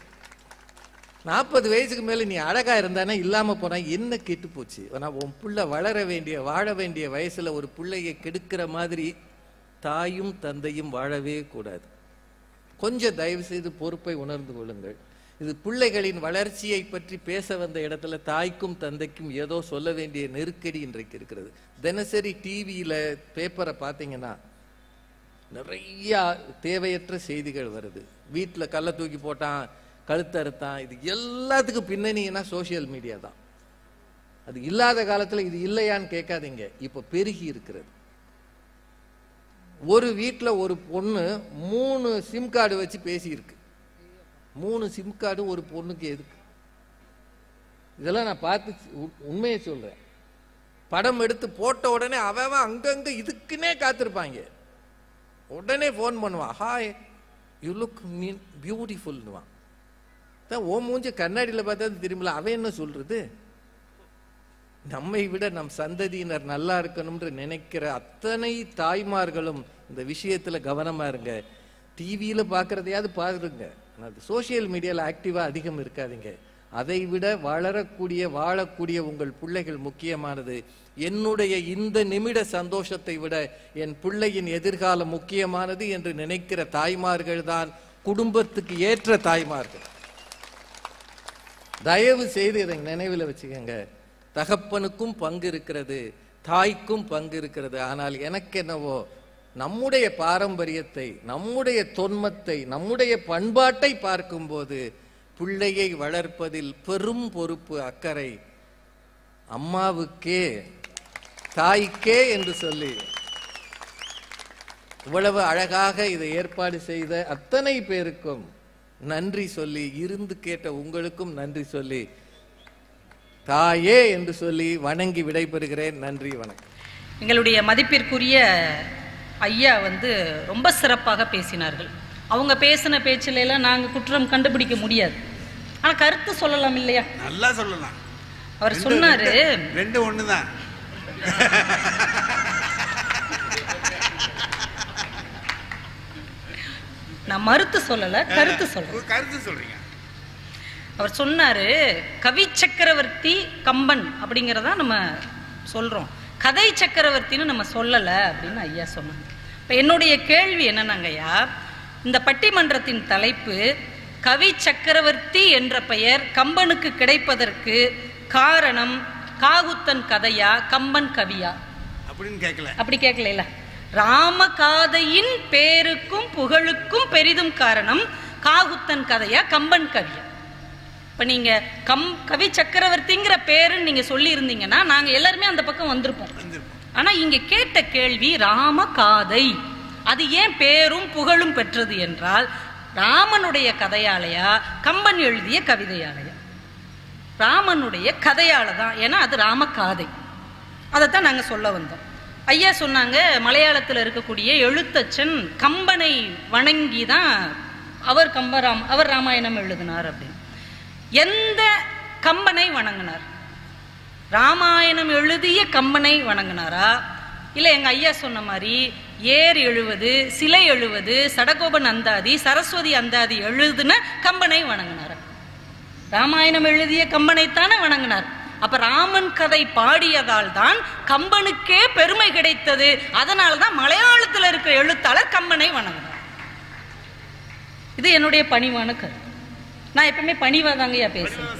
40 வயசுக்கு மேல நீ அழகா இருந்தானே இல்லாம போனா என்ன கெட்டு போச்சு? ஆனா உன் பிள்ளை வளர வேண்டிய வாழ வேண்டிய வயசுல ஒரு பிள்ளையை கெடுக்கிற மாதிரி தாயும் தந்தையும் வாழவே கூடாது. கொஞ்சம் தயவு செய்து பொறுப்பை உணர்ந்து கொள்ளுங்கள். இது பிள்ளைகளின் வளர்ச்சியை பற்றி பேச வந்த இடத்துல தாய்க்கும் தந்தைக்கும் ஏதோ சொல்ல வேண்டிய நெருக்கடி இன்றைக்கு இருக்கிறது. தினசரி டிவியில பேப்பரை பார்த்தீங்கன்னா நிறைய தேவையற்ற செய்திகள் வருது. வீட்டில் கல்லை தூக்கி போட்டான், கழுத்தறுத்தான், இது எல்லாத்துக்கும் பின்னணினா சோசியல் மீடியா தான். அது இல்லாத காலத்தில் இது இல்லையான்னு கேட்காதீங்க, இப்போ பெருகி இருக்கிறது. ஒரு வீட்டில் ஒரு பொண்ணு 3 சிம் கார்டு வச்சு பேசியிருக்கு. 3 சிம் கார்டு ஒரு பொண்ணுக்கு எதுக்கு? இதெல்லாம் நான் பார்த்து உண்மையை சொல்றேன். படம் எடுத்து போட்ட உடனே அவன் அங்கங்க இதுக்குன்னே காத்திருப்பாங்க. உடனே ஃபோன் பண்ணுவான், ஹாய் யூ லுக் மீன் பியூட்டிஃபுல்னுவான். தான் ஓ மூஞ்சி கண்ணாடியில் பார்த்தா திரும்பல. அவன் என்ன சொல்றது? நம்மை விட நம் சந்ததியினர் நல்லா இருக்கணும்னு நினைக்கிற அத்தனை தாய்மார்களும் இந்த விஷயத்துல கவனமா இருங்க. டிவியில பாக்குறதையாவது பாருங்க, சோசியல் மீடியால ஆக்டிவா அதிகம் இருக்காதீங்க. அதை விட வாழக்கூடிய உங்கள் பிள்ளைகள் முக்கியமானது. என்னுடைய இந்த நிமிட சந்தோஷத்தை விட என் பிள்ளையின் எதிர்காலம் முக்கியமானது என்று நினைக்கிற தாய்மார்கள் தான் குடும்பத்துக்கு ஏற்ற தாய்மார்கள். தயவு செய்து இதை நினைவில் வச்சுக்கோங்க. தகப்பனுக்கும் பங்கு இருக்கிறது, தாய்க்கும் பங்கு இருக்கிறது. ஆனால் எனக்கு என்னவோ நம்முடைய பாரம்பரியத்தை, நம்முடைய தொன்மத்தை, நம்முடைய பண்பாட்டை பார்க்கும்போது பிள்ளையை வளர்ப்பதில் பெரும் பொறுப்பு, அக்கறை அம்மாவுக்கே தாய்க்கே என்று சொல்லி இவ்வளவு அழகாக இதை ஏற்பாடு செய்த அத்தனை பேருக்கும் நன்றி சொல்லி, இருந்து கேட்ட உங்களுக்கும் நன்றி சொல்லி, தாயே என்று சொல்லி வணங்கி விடைபெறுகிறேன். நன்றி, வணக்கம். எங்களுடைய மதிப்பிற்குரிய ஐயா ரொம்ப சிறப்பாக பேசினார்கள். அவங்க பேசின பேச்சில எல்லாம் நாங்க குற்றம் கண்டுபிடிக்க முடியாது. ஆனா கருத்து சொல்லலாம் இல்லையா? நல்லா சொல்லலாம். அவர் சொன்னாரு, ரெண்டு ஒண்ணுதான். நான் மறுத்து சொல்லல, கருத்து சொல்றேன். கருத்து சொல்றீங்க. அவர் சொன்னாரு, கவி சக்கரவர்த்தி கம்பன் அப்படிங்கிறதா நம்ம சொல்றோம், கதை சக்கரவர்த்தின்னு நம்ம சொல்லல அப்படின்னு ஐயா சொன்னாங்க. இப்ப என்னுடைய கேள்வி என்னன்னாங்க ஐயா, இந்த பட்டிமன்றத்தின் தலைப்பு கவி சக்கரவர்த்தி என்ற பெயர் கம்பனுக்கு கிடைப்பதற்கு காரணம் காகுத்தன் கதையா கம்பன் கவியா அப்படின்னு கேட்கல. அப்படி கேட்கல. ராமகாதையின் பேருக்கும் புகழுக்கும் பெரிதும் காரணம் காகுத்தன் கதையா கம்பன் கவியா? இப்ப நீங்க கவி சக்கரவர்த்திங்கிற பேருன்னு நீங்க சொல்லி இருந்தீங்கன்னா நாங்க எல்லாருமே அந்த பக்கம் வந்திருப்போம். ஆனா இங்க கேட்ட கேள்வி ராமகாதை, அது ஏன் பேரும் புகழும் பெற்றது என்றால் ராமனுடைய கதையாலையா கம்பன் எழுதிய கவிதையாலையா? ராமனுடைய கதையால தான். ஏன்னா அது ராமகாதை. அதைத்தான் நாங்க சொல்ல வந்தோம். ஐயா சொன்னாங்க, மலையாளத்தில் இருக்கக்கூடிய எழுத்தச்சன் கம்பனை வணங்கி தான் அவர் ராமாயணம் எழுதினார் அப்படின்னு. எந்த கம்பனை வணங்கினார்? ராமாயணம் எழுதிய கம்பனை வணங்கினாரா, இல்ல எங்க ஐயா சொன்ன மாதிரி ஏர் எழுவது, சிலை எழுவது, சடகோபன் அந்தாதி, சரஸ்வதி அந்தாதி எழுதுன கம்பனை வணங்கினார்? ராமாயணம் எழுதிய கம்பனைத்தானே வணங்கினார். அப்ப ராமன் கதை பாடியதால் தான் கம்பனுக்கே பெருமை கிடைத்தது. அதனால்தான் மலையாளத்தில் இருக்கிற எழுத்தாளர் கம்பனை வணங்கினார். இது என்னுடைய பணிவான கருத்து. நான் எப்பவுமே பணிவாதாங்கய்யா பேசுறேன்.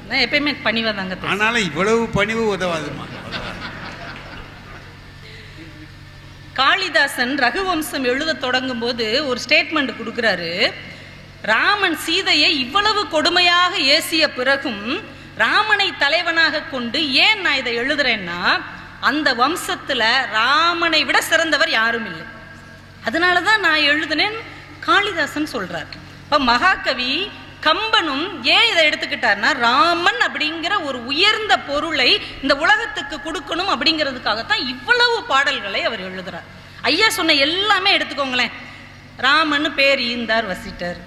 நான் எப்பயுமே பணிவாதாங்க பேசுறேன். ஆனாலும் இவ்வளவு பணிவு உதவாதுமா. காளிதாசன் ரகுவம்சம் எழுத தொடங்கும் போது ஒரு ஸ்டேட்மெண்ட் கொடுக்கிறாரு. ராமன் சீதையை இவ்வளவு கொடுமையாக ஏசிய பிறகும் ராமனை தலைவனாக கொண்டு ஏன் நான் இதை எழுதுறேன்னா, அந்த வம்சத்துல ராமனை விட சிறந்தவர் யாரும் இல்லை, அதனாலதான் நான் எழுதுனேன் காளிதாசன் சொல்றார். இப்ப மகாகவி கம்பனும் ஏன் இதை எடுத்துக்கிட்டார்னா, ராமன் அப்படிங்கிற ஒரு உயர்ந்த பொருளை இந்த உலகத்துக்கு கொடுக்கணும் அப்படிங்கிறதுக்காகத்தான் இவ்வளவு பாடல்களை அவர் எழுதுறார். ஐயா சொன்ன எல்லாமே எடுத்துக்கோங்களேன். ராமன் பேர் ஈந்தார் வசிட்டர்,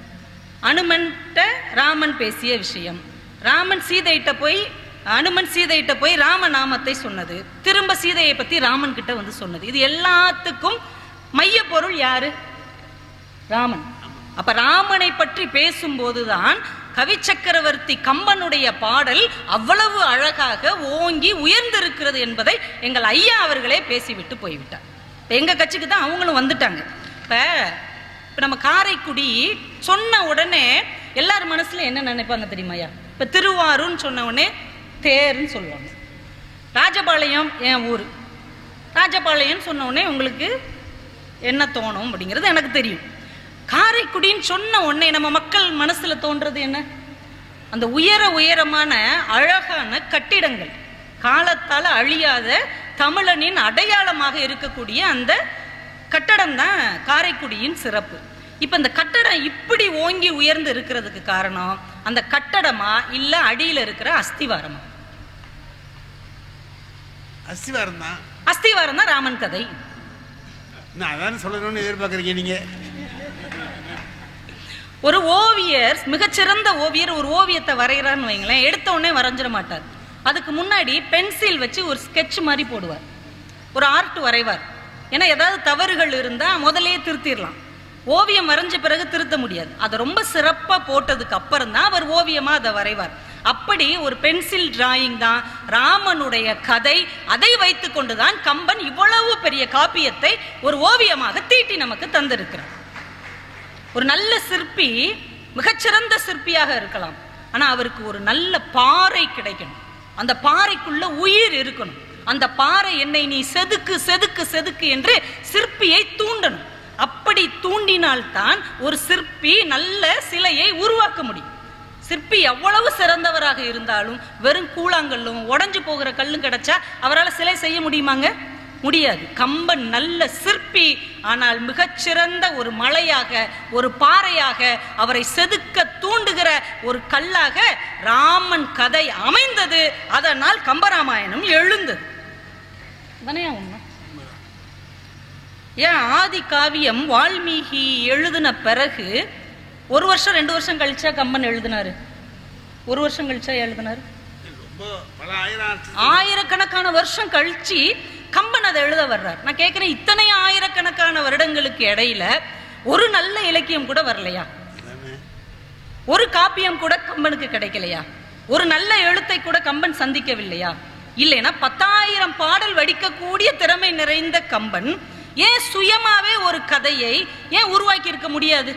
அனுமன்ட்ட ராமன் பேசிய விஷயம், ராமன் சீதையிட்ட போய் அனுமன் சீதையிட்ட போய் ராமநாமத்தை சொன்னது, திரும்ப சீதையை பத்தி ராமன் கிட்ட வந்து சொன்னது, இது எல்லாத்துக்கும் மைய பொருள் யாரு? ராமன். அப்ப ராமனை பற்றி பேசும்போதுதான் கவி சக்கரவர்த்தி கம்பனுடைய பாடல் அவ்வளவு அழகாக ஓங்கி உயர்ந்திருக்கிறது என்பதை எங்கள் ஐயா அவர்களே பேசிவிட்டு போய்விட்டார். எங்க கட்சிக்கு தான் அவங்களும் வந்துட்டாங்க. இப்ப நம்ம காரைக்குடி சொன்ன உடனே எல்லார் மனசுல என்ன நினைப்பாங்க தெரியுமாயா? இப்ப திருவாரூர்னு சொன்ன உடனே தேர்ன்னு சொல்லுவாங்க. ராஜபாளையம் என் ஊர், ராஜபாளையம் சொன்ன உடனே உங்களுக்கு என்ன தோணும் அப்படிங்கிறது எனக்கு தெரியும். காரைக்குடின்னு சொன்ன உடனே நம்ம மக்கள் மனசுல தோன்றது என்ன? அந்த உயரமான அழகான கட்டிடங்கள், காலத்தால அழியாத தமிழனின் அடையாளமாக இருக்கக்கூடிய அந்த கட்டடம் தான் காரைக்குடியின் சிறப்பு. இப்ப இந்த கட்டடம் இப்படி ஓங்கி உயர்ந்து இருக்கிறதுக்கு காரணம் அந்த கட்டடமா இல்ல அடியில இருக்கிற அஸ்திவாரமா? அஸ்திவாரம் தான். அஸ்திவாரம் தான் ராமன் கதை. நான் அதான் சொல்லணும்னு எதிர்பார்க்குறீங்க நீங்க. ஒரு ஓவியர், மிகச்சிறந்த ஓவியர் ஒரு ஓவியத்தை வரைகிறான்னு வைங்களேன், எடுத்த உடனே வரைஞ்சிட மாட்டார். அதுக்கு முன்னாடி பென்சில் வச்சு ஒரு ஸ்கெட்ச் மாதிரி போடுவார், ஒரு ஆர்ட் வரைவார். ஏன்னா ஏதாவது தவறுகள் இருந்தா முதலே திருத்திடலாம். ஓவியம் வரைஞ்ச பிறகு திருத்த முடியாது. அதை ரொம்ப சிறப்பா போட்டதுக்கு அப்புறம் தான் அவர் ஓவியமா அதை வரைவார். அப்படி ஒரு பென்சில் டிராயிங் தான் ராமனுடைய கதை. அதை வைத்துக் கொண்டுதான் கம்பன் இவ்வளவு பெரிய காப்பியத்தை ஒரு ஓவியமாக தீட்டி நமக்கு தந்திருக்கிறார். ஒரு நல்ல சிற்பி மிகச்சிறந்த சிற்பியாக இருக்கலாம், ஆனா அவருக்கு ஒரு நல்ல பாறை கிடைக்கணும், அந்த பாறைக்குள்ள உயிர் இருக்கணும். அந்த பாறை என்னை நீ செதுக்கு செதுக்கு செதுக்கு என்று சிற்பியை தூண்டணும். அப்படி தூண்டினால்தான் ஒரு சிற்பி நல்ல சிலையை உருவாக்க முடியும். சிற்பி எவ்வளவு சிறந்தவராக இருந்தாலும் வெறும் கூழாங்கல்லும் உடைஞ்சு போகிற கல்லும் கிடைச்சா அவரால் சிலை செய்ய முடியுமாங்க? முடியாது. கம்பன் நல்ல சிற்பி, ஆனால் மிகச்சிறந்த ஒரு மலையாக, ஒரு பாறையாக, அவரை செதுக்க தூண்டுகிற ஒரு கல்லாக ராமன் கதை அமைந்தது. அதனால் கம்பராமாயணம் எழுந்தது. ஏன் ஆதி காவியம் வால்மீகி எழுதின பிறகு 1 வருஷம் 2 வருஷம் கழிச்சா கம்பன் எழுதினாரு? 1 வருஷம் கழிச்சா எழுதினாரு? ஆயிரக்கணக்கான வருஷம் கழிச்சு கம்பன் அதை எழுத வர்றார். நான் கேட்கிறேன், இத்தனை ஆயிரக்கணக்கான வருடங்களுக்கு இடையில ஒரு நல்ல இலக்கியம் கூட வரலையா? ஒரு காப்பியம் கூட கம்பனுக்கு கிடைக்கலையா? ஒரு நல்ல எழுத்தை கூட கம்பன் சந்திக்கவில்லையா? இல்லைன்னா 10,000 பாடல் வடிக்கக்கூடிய திறமை நிறைந்த கம்பன் ஏன் சுயமாவே ஒரு கதையை ஏன் உருவாக்கி இருக்க முடியாது?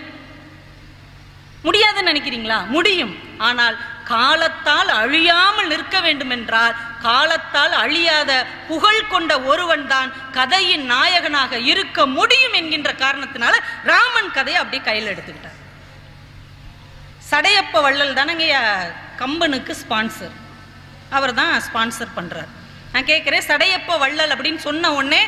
முடியாதுன்னு நினைக்கிறீங்களா? முடியும். ஆனால் காலத்தால் அழியாமல் நிற்க வேண்டும் என்றால் காலத்தால் அழியாத புகழ் கொண்ட ஒருவன் தான் கதையின் நாயகனாக இருக்க முடியும் என்கின்ற காரணத்தினால ராமன் கதையை அப்படியே கையில் எடுத்துக்கிட்டார். சடையப்ப வள்ளல் தானங்க கம்பனுக்கு ஸ்பான்சர், அவர் தான் ஸ்பான்சர் பண்றார். நான் கேட்கிறேன், சடையப்ப வள்ளல் அப்படின்னு சொன்ன உடனே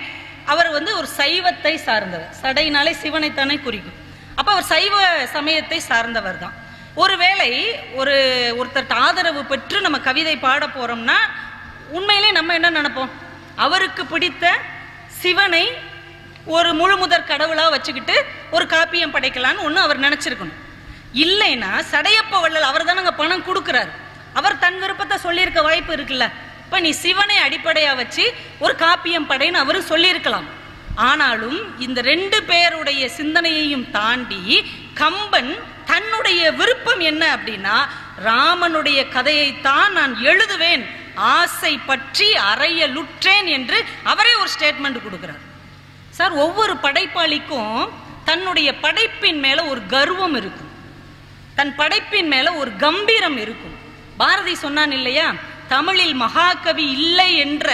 அவர் ஒரு சைவத்தை சார்ந்தவர். சடையினாலே சிவனைத்தானே குறிக்கும். அப்ப அவர் சைவ சமயத்தை சார்ந்தவர் தான். ஒருவேளை ஒருத்தர் ஆதரவு பெற்று நம்ம கவிதை பாட போறோம்னா உண்மையிலே நம்ம என்ன நினைப்போம்? அவருக்கு பிடித்த சிவனை ஒரு முழு முதற் கடவுளா வச்சுக்கிட்டு ஒரு காப்பியம் படைக்கலான்னு ஒண்ணு அவர் நினைச்சிருக்கணும். இல்லைன்னா சடையப்ப வள்ளல் அவர் தானங்க பணம் கொடுக்கிறார், அவர் தன் விருப்பத்தை சொல்லியிருக்க வாய்ப்பு இருக்குல்ல. இப்ப நீ சிவனை அடிப்படையா வச்சு ஒரு காப்பியம் படைன்னு அவரு சொல்லியிருக்கலாம். ஆனாலும் இந்த 2 பேருடைய சிந்தனையையும் தாண்டி கம்பன் தன்னுடைய விருப்பம் என்ன அப்படின்னா, ராமனுடைய கதையைத்தான் நான் எழுதுவேன், ஆசை பற்றி அறையலுற்றேன் என்று அவரே ஒரு ஸ்டேட்மெண்ட் கொடுக்கிறார். சார், ஒவ்வொரு படைப்பாளிக்கும் தன்னுடைய படைப்பின் மேல ஒரு கர்வம் இருக்கும், தன் படைப்பின் மேல ஒரு கம்பீரம் இருக்கும். பாரதி சொன்னான் இல்லையா, தமிழில் மகாகவி இல்லை என்ற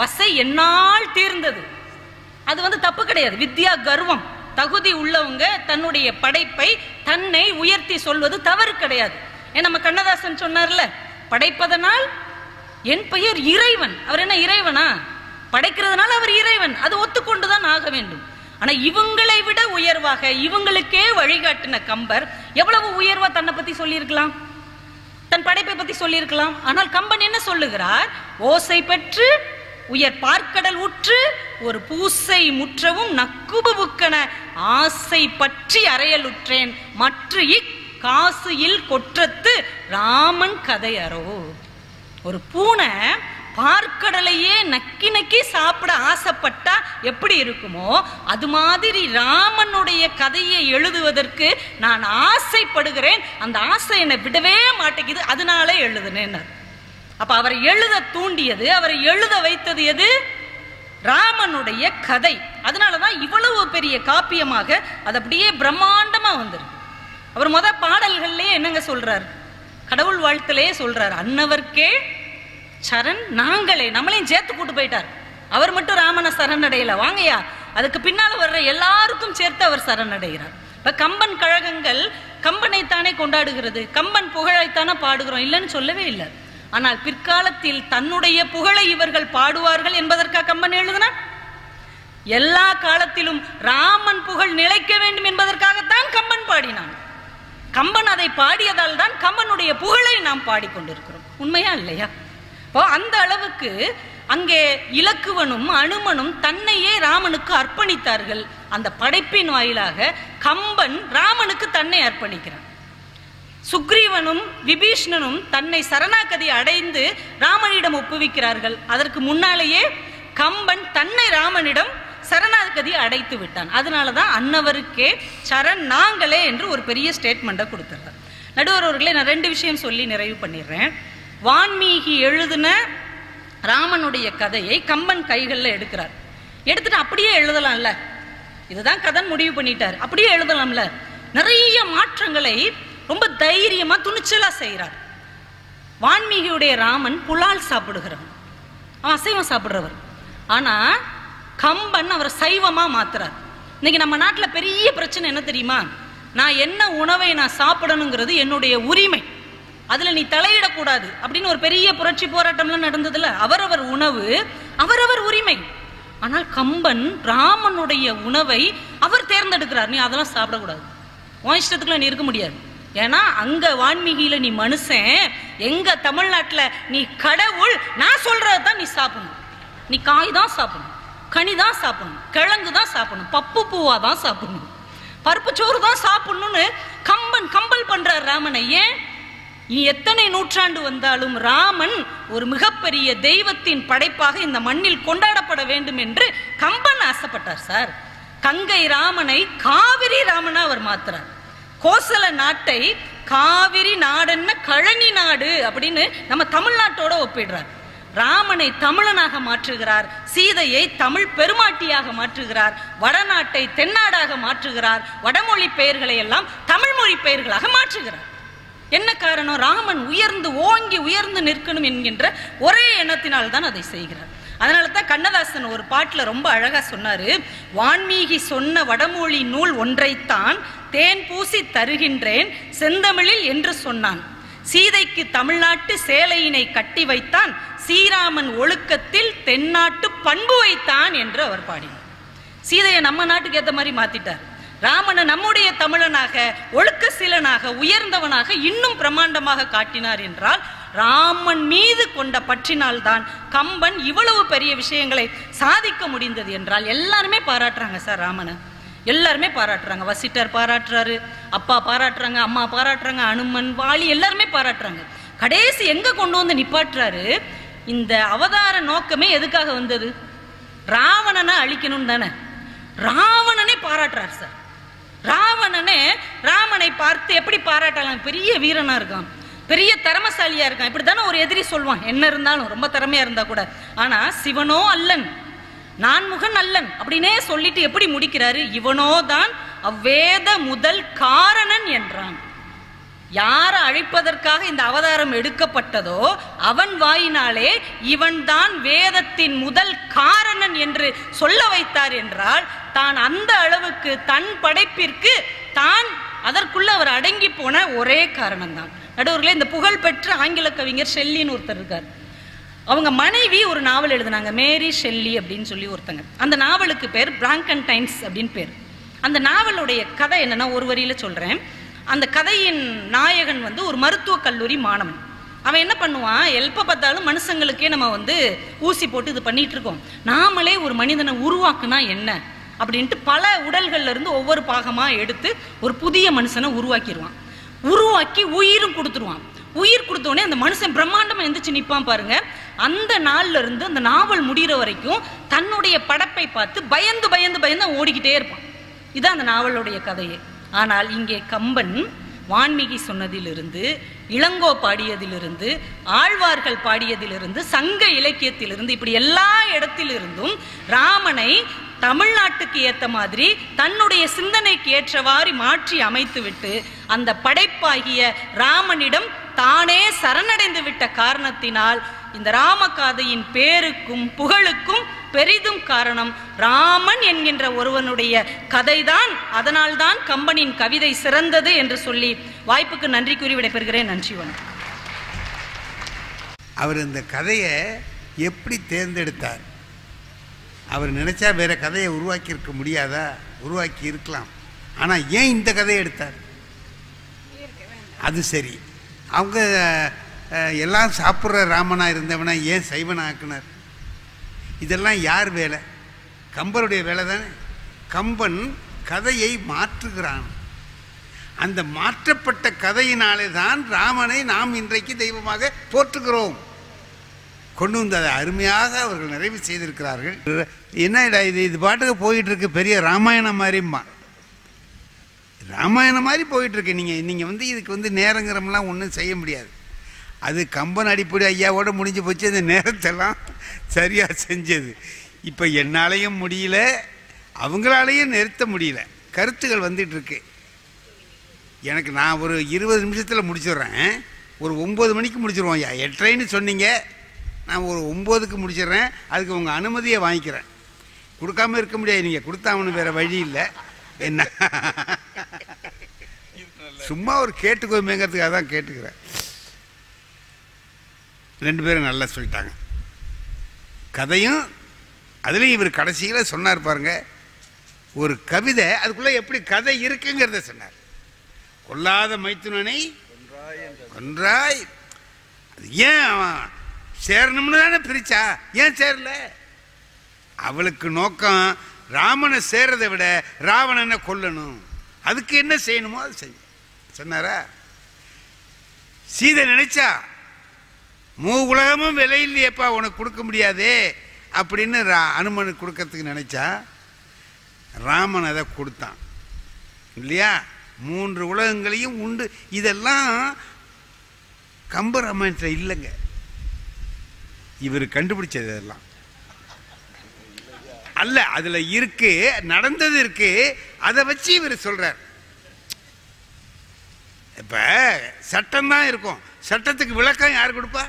வசை என்னால் தீர்ந்தது. அது தப்பு கிடையாது. வித்யா கர்வம், தகுதி உள்ளவங்க தன்னுடைய படைப்பை தன்னை உயர்த்தி சொல்வது தவறு கிடையாது. ஏன் நம்ம கண்ணதாசன் சொன்னார்ல, படைப்பதனால் என் பெயர் இறைவன். அவர் என்ன இறைவனா? படைக்கிறதுனால அவர் இறைவன், அது ஒத்துக்கொண்டுதான் ஆக வேண்டும். ஆனா இவங்களை விட உயர்வாக இவங்களுக்கே வழிகாட்டின கம்பர் எவ்வளவு உயர்வா தன்னை பத்தி சொல்லியிருக்கலாம், தன் படைப்பை பத்தி சொல்லியிருக்கலாம். ஆனால் கம்பன் என்ன சொல்லுகிறார்? ஓசை பெற்று உயர் பார்க்கடல் உற்று ஒரு பூசை முற்றவும் நக்குபுக்கன ஆசை பற்றி அறையலுற்றேன் மற்ற காசு இல் கொற்றத்து ராமன் கதை அரோ. ஒரு பூனை பார்க்கடலையே நக்கி நக்கி சாப்பிட ஆசைப்பட்டா எப்படி இருக்குமோ அது மாதிரி ராமனுடைய கதையை எழுதுவதற்கு நான் ஆசைப்படுகிறேன், அந்த ஆசை என்னை விடவே மாட்டேங்குது, அதனாலே எழுதுனேன். அப்ப அவரை எழுத தூண்டியது, அவரை எழுத வைத்தது எது? ராமனுடைய கதை. அதனாலதான் இவ்வளவு பெரிய காப்பியமாக அது அப்படியே பிரம்மாண்டமா வந்திருக்கு. அவர் பாடல்கள்லயே என்னங்க சொல்றார்? கடவுள் வாழ்த்திலேயே சொல்றார், அன்னவர்க்கே சரண் நாங்களே, நம்மளையும் சேர்த்து கூட்டு போயிட்டார். அவர் மட்டும் ராமனை சரணடையில, வாங்கயா அதுக்கு பின்னால வர்ற எல்லாருக்கும் சேர்த்து அவர் சரணடைகிறார். இப்ப கம்பன் கழகங்கள் கம்பனைத்தானே கொண்டாடுகிறது, கம்பன் புகழைத்தானே பாடுகிறோம், இல்லைன்னு சொல்லவே இல்லை. ஆனால் பிற்காலத்தில் தன்னுடைய புகழை இவர்கள் பாடுவார்கள் என்பதற்காக கம்பன் எழுதினார். எல்லா காலத்திலும் ராமன் புகழ் நிலைக்க வேண்டும் என்பதற்காகத்தான் கம்பன் பாடினான். கம்பன் அதை பாடியதால் தான் கம்பனுடைய புகழை நாம் பாடிக்கொண்டிருக்கிறோம். உண்மையா இல்லையா? இப்போ அந்த அளவுக்கு அங்கே இலக்குவனும் அனுமனும் தன்னையே ராமனுக்கு அர்ப்பணித்தார்கள். அந்த படைப்பின் வாயிலாக கம்பன் ராமனுக்கு தன்னை அர்ப்பணிக்கிறான். சுக்ரீவனும் விபீஷ்ணனும் தன்னை சரணாகதி அடைந்து ராமனிடம் ஒப்புவிக்கிறார்கள். அதற்கு முன்னாலேயே கம்பன் தன்னை ராமனிடம் சரணாகதி அடைத்து விட்டான். அதனாலதான் அன்னவருக்கே சரண் நாங்களே என்று ஒரு பெரிய ஸ்டேட்மெண்ட்டை கொடுத்துறார். நடுவர் அவர்களே, நான் 2 விஷயம் சொல்லி நிறைவு பண்ணிடுறேன். வான்மீகி எழுதின ராமனுடைய கதையை கம்பன் கைகளில் எடுக்கிறார். எடுத்துட்டு அப்படியே எழுதலாம்ல, இதுதான் கதை முடிவு பண்ணிட்டார், அப்படியே எழுதலாம்ல. நிறைய மாற்றங்களை ரொம்ப தைரியமா துணிச்சலா செய்கிறார். வான்மீகியுடைய ராமன் புலால் சாப்பிடுகிறவன், அவன் அசைவம் சாப்பிடுறவர். ஆனா கம்பன் அவரை சைவமா மாத்துறார். இன்னைக்கு நம்ம நாட்டுல பெரிய பிரச்சனை என்ன தெரியுமா? நான் என்ன உணவை நான் சாப்பிடணுங்கிறது என்னுடைய உரிமை, அதுல நீ தலையிடக்கூடாது அப்படின்னு ஒரு பெரிய புரட்சி போராட்டம்லாம் நடந்ததுல. அவரவர் உணவு அவரவர் உரிமை. ஆனால் கம்பன் ராமனுடைய உணவை அவர் தேர்ந்தெடுக்கிறார். நீ அதெல்லாம் சாப்பிடக்கூடாது, உன் இஷ்டத்துக்குள்ள நீ இருக்க முடியாது. ஏன்னா அங்க வான்மீகியில நீ மனுஷன், எங்க தமிழ்நாட்டுல நீ கடவுள், நான் சொல்றதான் நீ சாப்பிடணும். நீ காய் தான் சாப்பிடணும், கனி தான் சாப்பிடணும், கிழங்கு தான் சாப்பிடணும், பப்பு பூவா தான் சாப்பிடணும், பருப்பு சோறு தான் சாப்பிடணும்னு கம்பன் கம்பல் பண்றார் ராமனை. ஏன்? இனி எத்தனை நூற்றாண்டு வந்தாலும் ராமன் ஒரு மிகப்பெரிய தெய்வத்தின் படைப்பாக இந்த மண்ணில் கொண்டாடப்பட வேண்டும் என்று கம்பன் ஆசைப்பட்டார் சார். கங்கை ராமனை காவிரி ராமனா அவர் மாத்துறார். கோசல நாட்டை காவிரி நாடென்ன கழனி நாடு அப்படின்னு நம்ம தமிழ்நாட்டோட ஒப்பிடுறார். ராமனை தமிழனாக மாற்றுகிறார், சீதையை தமிழ் பெருமாட்டியாக மாற்றுகிறார், வடநாட்டை தென்னாடாக மாற்றுகிறார், வடமொழி பெயர்களை எல்லாம் தமிழ் மொழி பெயர்களாக மாற்றுகிறார். என்ன காரணம்? ராமன் உயர்ந்து ஓங்கி உயர்ந்து நிற்கணும் என்கின்ற ஒரே எண்ணத்தினால் தான் அதை செய்கிறார். அதனால தான் கண்ணதாசன் ஒரு பாட்டுல ரொம்ப அழகா சொன்னாரு, வான்மீகி சொன்ன வடமொழி நூல் ஒன்றைத்தான் தேன் பூசி தருகின்றேன் செந்தமிழில் என்று சொன்னான். சீதைக்கு தமிழ்நாட்டு சேலையினை கட்டி வைத்தான், ஸ்ரீராமன் ஒழுக்கத்தில் தென்னாட்டு பண்பு வைத்தான் என்று அவர் பாடினார். சீதையை நம்ம நாட்டுக்கு ஏற்ற மாதிரி மாத்திட்டார். ராமனை நம்முடைய தமிழனாக, ஒழுக்க சீலனாக, உயர்ந்தவனாக இன்னும் பிரமாண்டமாக காட்டினார். என்றால் ராமன் மீது கொண்ட பற்றினால்தான் கம்பன் இவ்வளவு பெரிய விஷயங்களை சாதிக்க முடிந்தது என்றால் எல்லாருமே பாராட்டுறாங்க சார் ராமனை. எல்லாருமே பாராட்டுறாங்க. வசிட்டர் பாராட்டுறாரு, அப்பா பாராட்டுறாங்க, அம்மா பாராட்டுறாங்க, அனுமன், வாலி எல்லாருமே பாராட்டுறாங்க. கடைசி எங்க கொண்டு வந்து நிப்பாட்டுறாரு? இந்த அவதார நோக்கமே எதுக்காக வந்தது? ராவணனை அழிக்கணும் தானே. ராவணனே பாராட்டுறார் சார். ராமனை பார்த்து எப்படி பாராட்டலாம்? பெரிய வீரனா இருக்கான், பெரிய திறமசாலியா இருக்கான், இப்படித்தானே ஒரு எதிரி சொல்வான் என்ன இருந்தாலும், ரொம்ப திறமையா இருந்தா கூட. ஆனா சிவனோ அல்லன், நான்முகன் அல்லன் அப்படின்னே சொல்லிட்டு எப்படி முடிக்கிறாரு? இவனோ தான் அவ்வேத முதல் காரணன் என்றான். யாரை அழைப்பதற்காக இந்த அவதாரம் எடுக்கப்பட்டதோ அவன் வாயினாலே இவன் தான் வேதத்தின் முதல் காரணன் என்று சொல்ல வைத்தார். என்றால் தான் அந்த அளவுக்கு தன் படைப்பிற்கு தான் அதற்குள்ள அவர் அடங்கி போன ஒரே காரணம் தான். நடுவர்களே, இந்த புகழ்பெற்ற ஆங்கில கவிஞர் ஷெல்லின்னு ஒருத்தர் இருக்கார். அவங்க மனைவி ஒரு நாவல் எழுதினாங்க, மேரி ஷெல்லி அப்படின்னு சொல்லி ஒருத்தங்க. அந்த நாவலுக்கு பேர் பிராங்கன்டைன்ஸ் அப்படின்னு பேர். அந்த நாவலுடைய கதை என்னன்னா, ஒரு வரியில சொல்றேன். அந்த கதையின் நாயகன் ஒரு மருத்துவக் கல்லூரி மாணவன். அவன் என்ன பண்ணுவான்? எப்ப பார்த்தாலும் மனுஷங்களுக்கே நம்ம ஊசி போட்டு இது பண்ணிட்டு இருக்கோம், நாமளே ஒரு மனிதனை உருவாக்குனா என்ன அப்படின்ட்டு பல உடல்கள்ல இருந்து ஒவ்வொரு பாகமா எடுத்து ஒரு புதிய மனுஷனை உருவாக்கிடுவான். உருவாக்கி உயிரும் கொடுத்துருவான். உயிர் கொடுத்தோடனே அந்த மனுஷன் பிரம்மாண்டமா எந்திரிச்சு நிற்பான் பாருங்க. அந்த நாள்ல இருந்து அந்த நாவல் முடிகிற வரைக்கும் தன்னுடைய படைப்பை பார்த்து பயந்து பயந்து பயந்து ஓடிக்கிட்டே இருப்பான். இதான் அந்த நாவலுடைய கதையே. ஆனால் இங்கே கம்பன் வான்மீகி சொன்னதிலிருந்து, இளங்கோ பாடியதிலிருந்து, ஆழ்வார்கள் பாடியதிலிருந்து, சங்க இலக்கியத்திலிருந்து, இப்படி எல்லா இடத்திலிருந்தும் ராமனை தமிழ்நாட்டுக்கு ஏற்ற மாதிரி தன்னுடைய சிந்தனைக்கு ஏற்றவாறு மாற்றி அமைத்து விட்டு அந்த படைப்பாகிய ராமனிடம் தானே சரணடைந்து விட்ட காரணத்தினால் இந்த ராமகாதையின் பேருக்கும் புகழுக்கும் பெரிதும் காரணம் ராமன் என்கின்ற ஒருவனுடைய கதைதான். அதனால்தான் கம்பனின் கவிதை சிறந்தது என்று சொல்லி வாய்ப்புக்கு நன்றி கூறி விடைபெறுகிறேன். நன்றி, வணக்கம். அவர் இந்த கதையை எப்படி தேர்ந்தெடுத்தார்? அவர் நினைச்சா வேற கதையை உருவாக்கி இருக்க முடியாதா? உருவாக்கி இருக்கலாம். ஆனால் ஏன் இந்த கதையை எடுத்தார்? அது சரி, அவங்க எல்லாம் சாப்பிட்ற ராமனா இருந்தவனா ஏன் சைவனா ஆக்குனார்? இதெல்லாம் யார் வேலை? கம்பனுடைய வேலை தானே. கம்பன் கதையை மாற்றுகிறான். அந்த மாற்றப்பட்ட கதையினாலே தான் ராமனை நாம் இன்றைக்கு தெய்வமாக போற்றுகிறோம். கொண்டு வந்து அதை அருமையாக அவர்கள் நிறைவு செய்திருக்கிறார்கள். என்னடா இது பாட்டுக்கு போயிட்டு இருக்கு, பெரிய ராமாயணம் மாதிரிம்மா. ராமாயணம் மாதிரி போயிட்டு இருக்கு. நீங்கள் வந்து இதுக்கு நேரங்கிறமெல்லாம் ஒன்றும் செய்ய முடியாது. அது கம்பன் அடிப்படை ஐயாவோட முடிஞ்சு போச்சு. அந்த நேரத்தெல்லாம் சரியாக செஞ்சது. இப்போ என்னாலையும் முடியல, அவங்களாலையும் நிறுத்த முடியல. கருத்துக்கள் வந்துட்டு இருக்கு. எனக்கு நான் ஒரு 20 நிமிஷத்தில் முடிச்சிடுறேன். ஒரு 9 மணிக்கு முடிச்சிடுவோம் ஐயா. 8:30ன்னு சொன்னீங்க, நான் ஒரு 9க்கு முடிச்சிடுறேன். அதுக்கு உங்கள் அனுமதியை வாங்கிக்கிறேன். கொடுக்காம இருக்க முடியாது. நீங்கள் கொடுத்தாமனு வேறு வழி இல்லை. என்ன சும்மா ஒரு கேட்டுக்கோமேங்கிறதுக்காக தான் கேட்டுக்கிறேன். 2 பேரும் நல்லா சொல்லிட்டாங்க. கதையும் அதுலேயும் இவர் கடைசியில் சொன்னார் பாருங்க, ஒரு கவிதை அதுக்குள்ளே எப்படி கதை இருக்குங்கிறத சொன்னார். கொல்லாத மைத்துனனை கொன்றாய். அது ஏன் அவன் சேரணும்னு தானே பிரிச்சா? ஏன் சேரல? அவளுக்கு நோக்கம் ராமனை சேர்றதை விட ராவணனை கொல்லணும். அதுக்கு என்ன செய்யணுமோ அது செய்ய சொன்னாரா? சீதை நினைச்சா உலகமும் விலை இல்லையப்பா உனக்கு கொடுக்க முடியாதே அப்படின்னு அனுமனுக்கு கொடுக்கறதுக்கு நினைச்சா ராமன் அதை கொடுத்தான் இல்லையா? 3 உலகங்களையும் உண்டு. இதெல்லாம் கம்பராமாயணத்தில் இல்லைங்க, இவர் கண்டுபிடிச்சது. இதெல்லாம் அல்ல, அதுல இருக்கு, நடந்தது இருக்கு. அதை வச்சு இவர் சொல்றார். இப்ப சட்டம் தான் இருக்கும், சட்டத்துக்கு விளக்கம் யார் கொடுப்பா?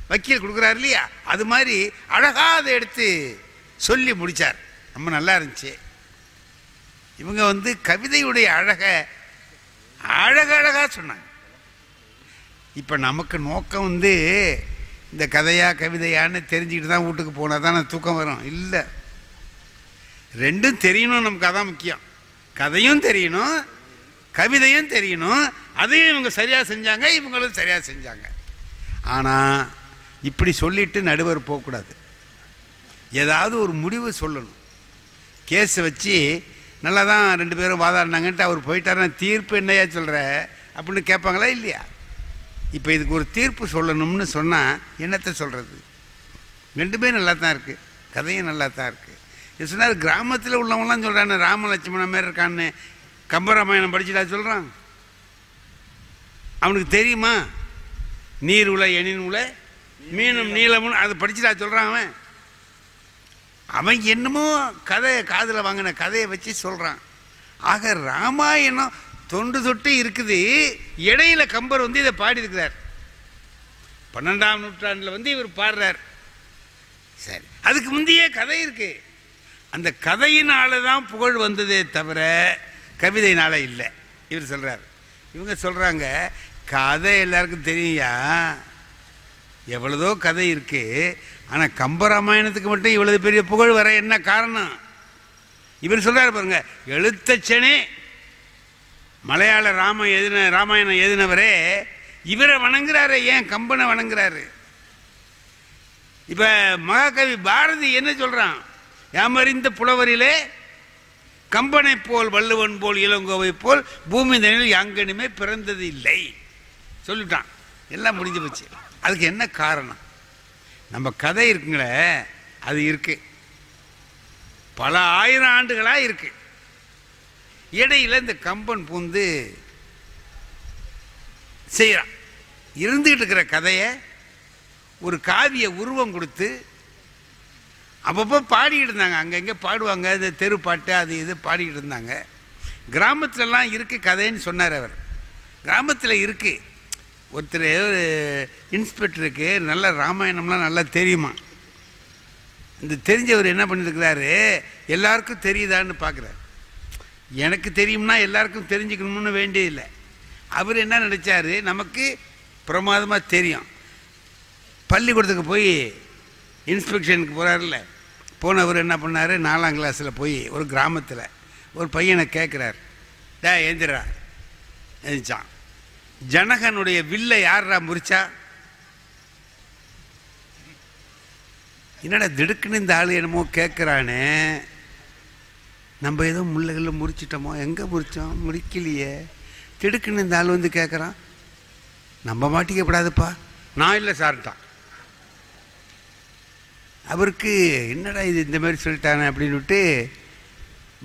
வக்கீல் கொடுக்குறாரு இல்லையா? அது மாதிரி அழகா அதை எடுத்து சொல்லி முடிச்சார். ரொம்ப நல்லா இருந்துச்சு. இவங்க கவிதையுடைய அழகழகா சொன்னாங்க. இப்ப நமக்கு நோக்கம் இந்த கதையா கவிதையான்னு தெரிஞ்சுக்கிட்டு தான் வீட்டுக்கு போனா தான் தூக்கம் வரும். இல்லை, ரெண்டும் தெரியணும். நமக்கு அதான் முக்கியம். கதையும் தெரியணும், கவிதையும் தெரியணும். அதையும் இவங்க சரியா செஞ்சாங்க, இவங்களும் சரியா செஞ்சாங்க. ஆனா இப்படி சொல்லிட்டு நடுவர் போகக்கூடாது. ஏதாவது ஒரு முடிவு சொல்லணும். கேஸை வச்சு நல்லா தான் 2 பேரும் வாதாடினாங்கன்ட்டு அவர் போயிட்டாருன்னா தீர்ப்பு என்னையா சொல்ற அப்படின்னு கேட்பாங்களா இல்லையா? இப்போ இதுக்கு ஒரு தீர்ப்பு சொல்லணும்னு சொன்னால் என்னத்தை சொல்கிறது? 2மே நல்லா தான் இருக்குது, கதையும் நல்லா தான் இருக்குது. இது சொன்னார் கிராமத்தில் உள்ளவங்களாம் சொல்கிறான்னு ராம லட்சுமணன் மாரி இருக்கான்னு கம்பராமாயணம் படிச்சுட்டா சொல்கிறான். அவனுக்கு தெரியுமா? நீர் உலை எனின் உலை மீனும் நீளமும் அதை படிச்சுட்டா சொல்கிறான். அவன் என்னமோ கதை காதில் வாங்கின கதையை வச்சு சொல்கிறான். ஆக ராமாயணம் தொண்டு தொட்டு இருக்குது. இடையில கம்பர் இதை பாடியிருக்கிறார். 12ஆம் நூற்றாண்டில் இவர் பாடுறார். சரி, அதுக்கு முந்தைய கதை இருக்கு. அந்த கதையினால தான் புகழ் வந்ததே தவிர கவிதையினால இல்லை இவர் சொல்றார். இவங்க சொல்றாங்க கதை எல்லாருக்கும் தெரியா, எவ்வளதோ கதை இருக்கு. ஆனா கம்பராமாயணத்துக்கு மட்டும் இவ்வளவு பெரிய புகழ் வர என்ன காரணம்? இவர் சொல்றாரு பாருங்க, எழுத்தச்சனே மலையாள ராமாயணம் எழுதினவரே இவரை வணங்குறாரு. ஏன் கம்பனை வணங்குறாரு? இப்ப மகாகவி பாரதி என்ன சொல்றான்? யாமறிந்த புலவரிலே கம்பனை போல் வள்ளுவன் போல் இளங்கோவை போல் பூமி தனியில் யாங்கனுமே பிறந்தது இல்லை சொல்லிட்டான். எல்லாம் முடிஞ்சு போச்சு. அதுக்கு என்ன காரணம்? நம்ம கதை இருக்குங்களே, அது இருக்கு, பல ஆயிரம் ஆண்டுகளா இருக்கு. இடையில இந்த கம்பன் பூந்து செய்யறான். இருந்துகிட்டு இருக்கிற கதையை ஒரு காவிய உருவம் கொடுத்து அப்பப்போ பாடிக்கிட்டு இருந்தாங்க. அங்கங்கே பாடுவாங்க, இந்த தெரு பாட்டு அது இது பாடிக்கிட்டு இருந்தாங்க. கிராமத்துலலாம் இருக்கு கதைன்னு சொன்னார் அவர். கிராமத்தில் இருக்கு. ஒருத்தர் ஒரு இன்ஸ்பெக்டருக்கு நல்ல ராமாயணம்லாம் நல்லா தெரியுமா. இந்த தெரிஞ்சவர் என்ன பண்ணியிருக்கிறாரு, எல்லாருக்கும் தெரியுதான்னு பார்க்குறாரு. எனக்கு தெரியும்னா எல்லாருக்கும் தெரிஞ்சுக்கணும்னு வேண்டியதில்லை. அவர் என்ன நினச்சார், நமக்கு பிரமாதமாக தெரியும். பள்ளிக்கூடத்துக்கு போய் இன்ஸ்பெக்ஷனுக்கு போகிறார்ல, போனவர் என்ன பண்ணார், 4ஆம் கிளாஸில் போய் ஒரு கிராமத்தில் ஒரு பையனை கேட்குறார், ஏந்திரா. எழுந்திச்சான். ஜனகனுடைய வில்லை யாரா முறிச்சா? என்னடா திடுக்குன்னு இந்த ஆள் என்னமோ கேட்குறானே, நம்ம ஏதோ முள்ளைகளில் முறிச்சிட்டோமோ, எங்கே முறிச்சோம், முறிக்கலையே. திடுக்குன்னு இந்த ஆள் வந்து கேட்குறான். நம்ம மாட்டிக்கப்படாதுப்பா. நான் இல்லை சார்ட்டான். அவருக்கு என்னடா இது இந்த மாதிரி சொல்லிட்டானே அப்படின்னுட்டு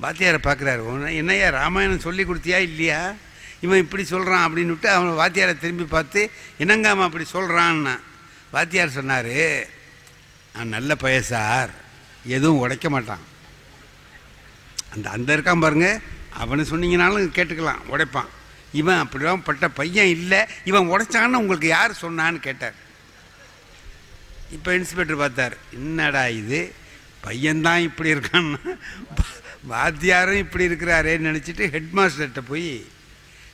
வாத்தியாரை பார்க்குறாரு. என்னையா ராமாயணம் சொல்லி கொடுத்தியா இல்லையா, இவன் இப்படி சொல்கிறான் அப்படின்னுட்டு அவன் வாத்தியாரை திரும்பி பார்த்து, என்னங்காம அப்படி சொல்கிறான்னா. வாத்தியார் சொன்னார், நான் நல்ல பையன் சார், எதுவும் உடைக்க மாட்டான். அந்த இருக்கான் பாருங்க, அவனை சொன்னீங்கனாலும் கேட்டுக்கலாம், உடைப்பான். இவன் அப்படிலாம் பட்ட பையன் இல்லை, இவன் உடைச்சான்னு உங்களுக்கு யார் சொன்னான்னு கேட்டார். இப்போ இன்ஸ்பெக்டர் பார்த்தார், என்னடா இது பையன்தான் இப்படி இருக்கான்னா வாத்தியாரும் இப்படி இருக்கிறாரேன்னு நினச்சிட்டு ஹெட் மாஸ்டர்கிட்ட போய்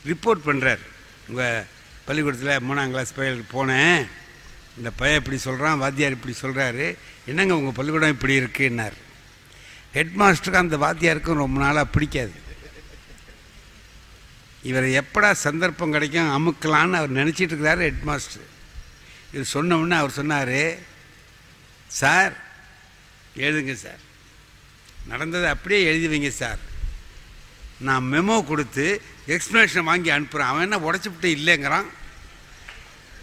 ரிப்போர்ட் பண்ணுறார். உங்கள் பள்ளிக்கூடத்தில் 3ஆம் கிளாஸ் பையனுக்கு போனேன், இந்த பையன் இப்படி சொல்கிறான், வாத்தியார் இப்படி சொல்கிறாரு, என்னங்க உங்கள் பள்ளிக்கூடம் இப்படி இருக்குன்னார். ஹெட் மாஸ்டருக்கு அந்த வாத்தியாருக்கும் ரொம்ப நாளாக பிடிக்காது. இவரை எப்படா சந்தர்ப்பம் கிடைக்கும் அமுக்கலான்னு அவர் நினச்சிட்டு இருக்கிறாரு ஹெட் மாஸ்டர். இது சொன்னோம்னா அவர் சொன்னார், சார் எழுதுங்க சார், நடந்ததை அப்படியே எழுதி வைங்க சார், நான் மெமோ கொடுத்து எக்ஸ்ப்ளனேஷன் வாங்கி அனுப்புகிறேன். அவன் என்ன உடச்சிவிட்டு இல்லைங்கிறான்.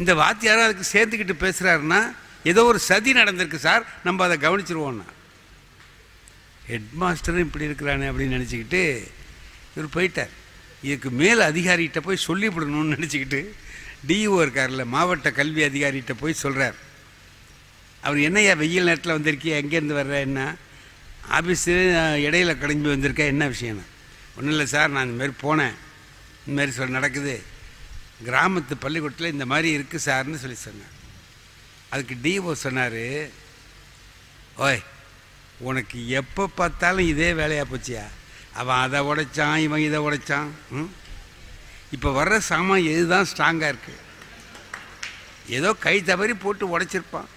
இந்த வாத்தியாரும் அதுக்கு சேர்த்துக்கிட்டு பேசுகிறாருன்னா ஏதோ ஒரு சதி நடந்திருக்கு சார், நம்ம அதை கவனிச்சிருவோன்னா. ஹெட் மாஸ்டரும் இப்படி இருக்கிறானே அப்படின்னு நினச்சிக்கிட்டு இவர் போயிட்டார். இதுக்கு மேல் அதிகாரிகிட்ட போய் சொல்லிவிடணும்னு நினச்சிக்கிட்டு டிஓ இருக்கார்ல, மாவட்ட கல்வி அதிகாரிகிட்ட போய் சொல்கிறார். அவர் என்னையா வெயில் நேரத்தில் வந்திருக்கியா, எங்கேருந்து வர்ற, என்ன ஆஃபீஸு இடையில கிளம்பி வந்திருக்கேன், என்ன விஷயம்னா. ஒன்றும் இல்லை சார், நான் இந்தமாரி போனேன், இந்தமாரி நடக்குது, கிராமத்து பள்ளிக்கூடத்தில் இந்த மாதிரி இருக்குது சார்னு சொன்னார். அதுக்கு டிஓ சொன்னார், ஓய் உனக்கு எப்போ பார்த்தாலும் இதே வேலையாக போச்சியா, அவன் அதை உடைச்சான், இவன் இதை உடைச்சான், இப்போ வர்ற சாமான் எதுதான் ஸ்ட்ராங்காக இருக்குது, ஏதோ கை தவறி போட்டு உடைச்சிருப்பான்,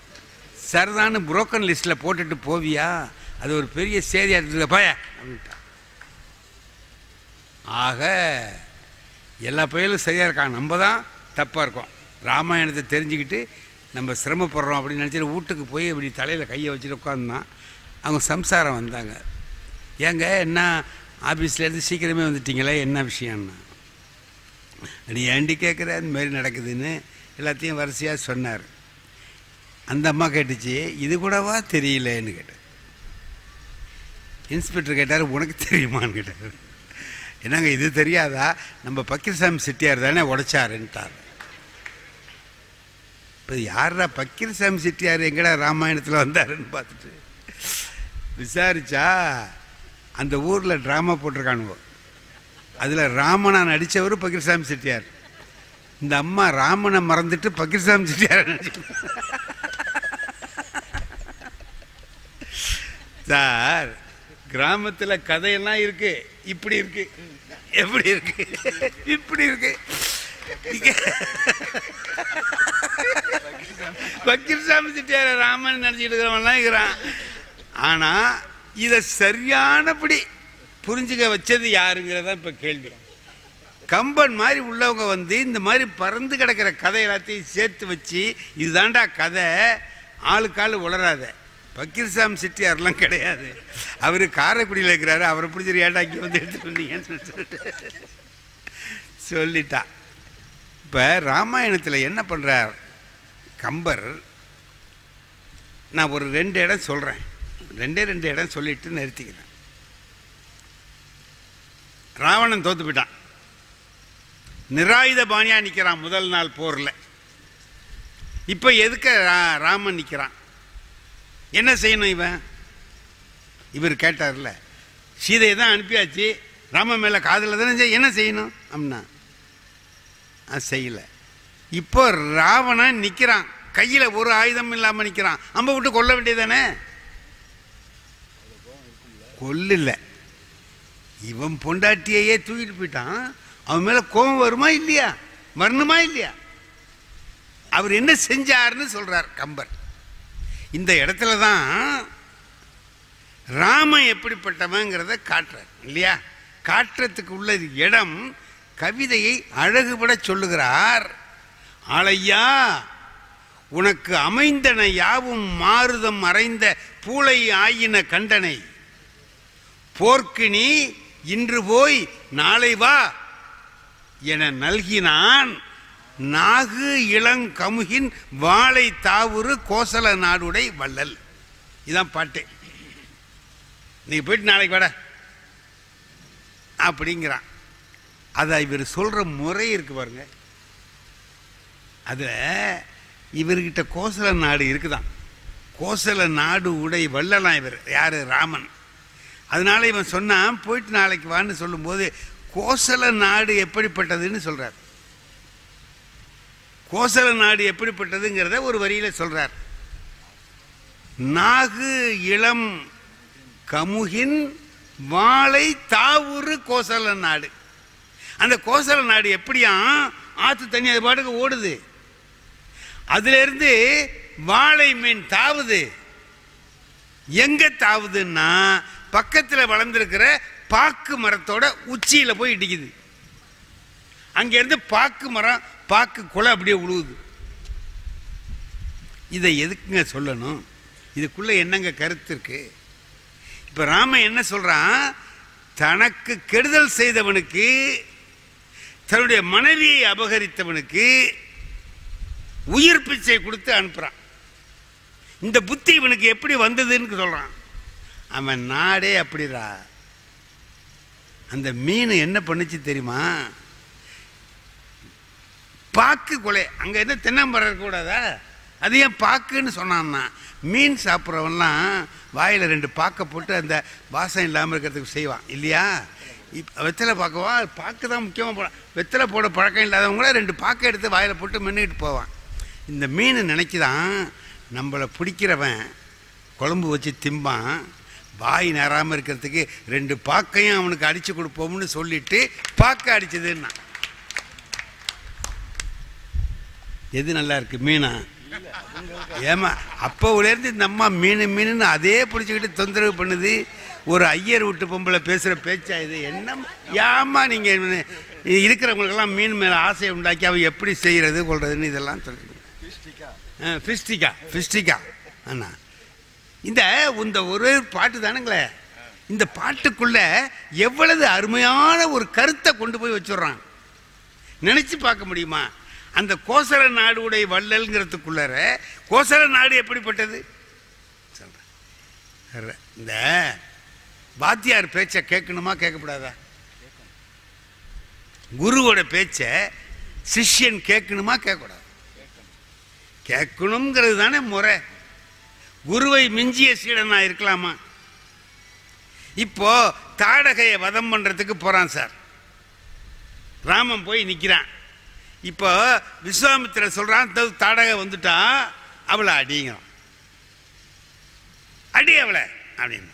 சரிதான்னு புரோக்கன் லிஸ்ட்டில் போட்டுட்டு போவியா, அது ஒரு பெரிய சேதியாக இருக்குது பய அப்படின்ட்டா. ஆக எல்லா பயிலும் சரியாக இருக்கான், நம்ம தான் தப்பாக இருக்கோம். ராமாயணத்தை தெரிஞ்சுக்கிட்டு நம்ம சிரமப்படுறோம் அப்படின்னு நினச்சிட்டு வீட்டுக்கு போய் இப்படி தலையில் கையை வச்சுட்டு உட்காந்துதான். அவங்க சம்சாரம் வந்தாங்க, ஏங்க என்ன ஆஃபீஸ்லேருந்து சீக்கிரமே வந்துட்டீங்களே, என்ன விஷயம்னா. நீ ஏண்டி கேட்குற, இந்தமாரி நடக்குதுன்னு எல்லாத்தையும் வரிசையாக சொன்னார். அந்த அம்மா கேட்டுச்சு, இது கூடவா தெரியலேன்னு கேட்டார். இன்ஸ்பெக்டர் கேட்டார், உனக்கு தெரியுமான்னு கேட்டார். என்னங்க இது தெரியாதா, நம்ம பக்கீர்சாமி செட்டியார் தானே உடைச்சாருன்ட்டார். இப்போ யாரா பக்கீர்சாமி செட்டியார் எங்கடா ராமாயணத்தில் வந்தாருன்னு பார்த்துட்டு விசாரிச்சா அந்த ஊரில் ட்ராமா போட்டிருக்கானுவோ, அதில் ராமனா நடித்தவர் பக்கீர்சாமி செட்டியார். இந்த அம்மா ராமனை மறந்துட்டு பக்கீர்சாமி செட்டியார் நடிச்சு. சார் கிராமத்தில் கதையெல்லாம் இருக்கு, இப்படி இருக்கு, எப்படி இருக்கு, இப்படி இருக்கு. பக்கீர்சாமி செட்டியார் ராமன் நினச்சிட்டு இருக்கிறவன்லாம் இருக்கிறான். ஆனால் இதை சரியானபடி புரிஞ்சுக்க வச்சது யாருங்கிறதான் இப்போ கேள்வி. கம்பன் மாதிரி உள்ளவங்க வந்து இந்த மாதிரி பறந்து கிடக்கிற கதை எல்லாத்தையும் சேர்த்து வச்சு இதுதான்டா கதை, ஆளுக்காள் உளராத. பக்கீர்சாமி செட்டியார்லாம் கிடையாது, அவர் காரைக்குடியில் இருக்கிறாரு, அவரை பிடிச்சிரு ஏண்டா இங்கே வந்து எடுத்துட்டு வந்தீங்கன்னு சொல்லிட்டா. இப்போ ராமாயணத்தில் என்ன பண்ணுறார் கம்பர், நான் ஒரு 2 இடம் சொல்கிறேன், 2 இடம் சொல்லிட்டு நிறுத்திக்கிறேன். ராவணன் தோத்து போயிட்டான், நிராயுத பாணியா நிற்கிறான் முதல் நாள் போரில். இப்போ எதுக்கு ராமன் நிற்கிறான், என்ன செய்யணும் இவன்? இவர் கேட்டார்ல, சீதையை தான் அனுப்பியாச்சு, ராமன் மேலே காதல தானே, என்ன செய்யணும் அப்படின்னா செய்யலை. இப்போ ராவணன் நிற்கிறான், கையில் ஒரு ஆயுதம் இல்லாமல் நிற்கிறான். அம்ப விட்டு கொல்ல வேண்டியதானே? கொல்ல, இவன் பொண்டாட்டியையே தூக்கிட்டு போயிட்டான். அவன் மேலே கோபம் வருமா இல்லையா? வரணுமா இல்லையா? அவர் என்ன செஞ்சார்னு சொல்றார் கம்பர். இந்த இடத்துல தான் ராமன் எப்படிப்பட்டவங்கிறத காட்டுறார் இல்லையா? காட்டுறதுக்கு உள்ள இடம் கவிதையை அழகுபட சொல்லுகிறார். ஆளையா உனக்கு அமைந்தன யாவும் மாறுதம் அறைந்த பூளை ஆயின கண்டனை போர்க்கு நீ இன்று போய் நாளை வா என நல்கினான் நாகு இளங்கமுகின் வாழை தாவுரு கோசல நாடுடை வள்ளல். இதான் பாட்டு. நீ போயிட்டு நாளைக்கு வாட அப்படிங்கிறான். அதை இவர் சொல்ற முறை இருக்கு பாருங்க. அதுல இவர்கிட்ட கோசல நாடு இருக்குதான். கோசல நாடு உடை வள்ளலாம் இவர். யாரு? ராமன். அதனால இவன் சொன்னான் போயிட்டு நாளைக்கு வான்னு சொல்லும்போது கோசல நாடு எப்படிப்பட்டதுன்னு சொல்றார். கோசல நாடு எப்படிப்பட்டதுங்கிறத ஒரு வரியில சொல்றார். நாகு இளம் கமுகின் வாழை தாவுரு கோசல நாடு. அந்த கோசல நாடு எப்படியா? ஆத்து தண்ணி அது பாட்டுக்கு ஓடுது, அதுல இருந்து வாழை மீன் தாவுது. எங்க தாவுதுன்னா பக்கத்தில் வளர்ந்துருக்கிற பாக்கு மரத்தோட உச்சியில போய் இடிக்குது. அங்க இருந்து பாக்கு மரம் பாக்கு குலை அப்படியே உழுவுது. இதை எதுக்குங்க சொல்லணும்? இதுக்குள்ள என்னங்க கருத்து இருக்கு? இப்ப ராமன் என்ன சொல்றான்? தனக்கு கெடுதல் செய்தவனுக்கு, தன்னுடைய மனைவியை அபகரித்தவனுக்கு உயிர் பிச்சை கொடுத்து அனுப்புறான். இந்த புத்தி இவனுக்கு எப்படி வந்ததுன்னு சொல்றான். அவன் நாடே அப்படிடா. அந்த மீன் என்ன பண்ணுச்சு தெரியுமா? பாக்கு கொலை. அங்க என்ன தென்னம்பரம் இருக்கக்கூடாதா? அது ஏன் பாக்குன்னு சொன்னான்னா, மீன் சாப்பிட்றவன்லாம் வாயில் 2 பாக்கை போட்டு அந்த வாசம் இல்லாமல் இருக்கிறதுக்கு செய்வான் இல்லையா? வெத்தலை பார்க்கவா? பாக்கு தான் முக்கியமாக போடான். வெத்தலை போட பழக்கம் இல்லாதவங்கள 2 பாக்கை எடுத்து வாயில் போட்டு மென்னுக்கிட்டு போவான். இந்த மீன் நினைக்குதான் நம்மளை பிடிக்கிறவன் குழம்பு வச்சு திம்பான், வாய் நேராமல் இருக்கிறதுக்கு 2 பாக்கையும் அவனுக்கு அடித்து கொடுப்போம்னு சொல்லிட்டு பாக்கை அடிச்சதுன்னா எது நல்லா இருக்கு? மீனா? ஏமா அப்போலேருந்து இந்த அம்மா மீன் மீனுன்னு அதே பிடிச்சிக்கிட்டு தொந்தரவு பண்ணுது. ஒரு ஐயர் விட்டு பொம்பளை பேசுகிற பேச்சா இது? என்ன ஏமா நீங்கள் இருக்கிறவங்களுக்கெல்லாம் மீன் மேலே ஆசையை உண்டாக்கி அவன் எப்படி செய்கிறது கொள்றதுன்னு இதெல்லாம் சொல்லுங்க. ஃபிஸ்டிகா அண்ணா, இந்த ஒரு பாட்டு தானுங்களே, இந்த பாட்டுக்குள்ள எவ்வளவு அருமையான ஒரு கருத்தை கொண்டு போய் வச்சுடுறான். நினைச்சு பார்க்க முடியுமா? அந்த கோசல நாடு உடைய வள்ளல்ங்கிறதுக்குள்ளார கோசல நாடு எப்படிப்பட்டது? இந்த வாத்தியார் பேச்சை கேட்கணுமா கேட்கக்கூடாதா? குருவோட பேச்ச சிஷ்யன் கேட்கணுமா கேட்கக்கூடாது? கேட்கணுங்கிறது தானே முறை. குருவை மிஞ்சிய சீடனா இருக்கலாமா? இப்போ தாடகையை வதம் பண்றதுக்கு போறான் சார். ராமன் போய் நிக்கிறான். இப்போ விஸ்வாமித்திரர் சொல்றான், தாடகை வந்துட்டா அவளை அடிங்கிறான். அடி அவளை அப்படின்னு.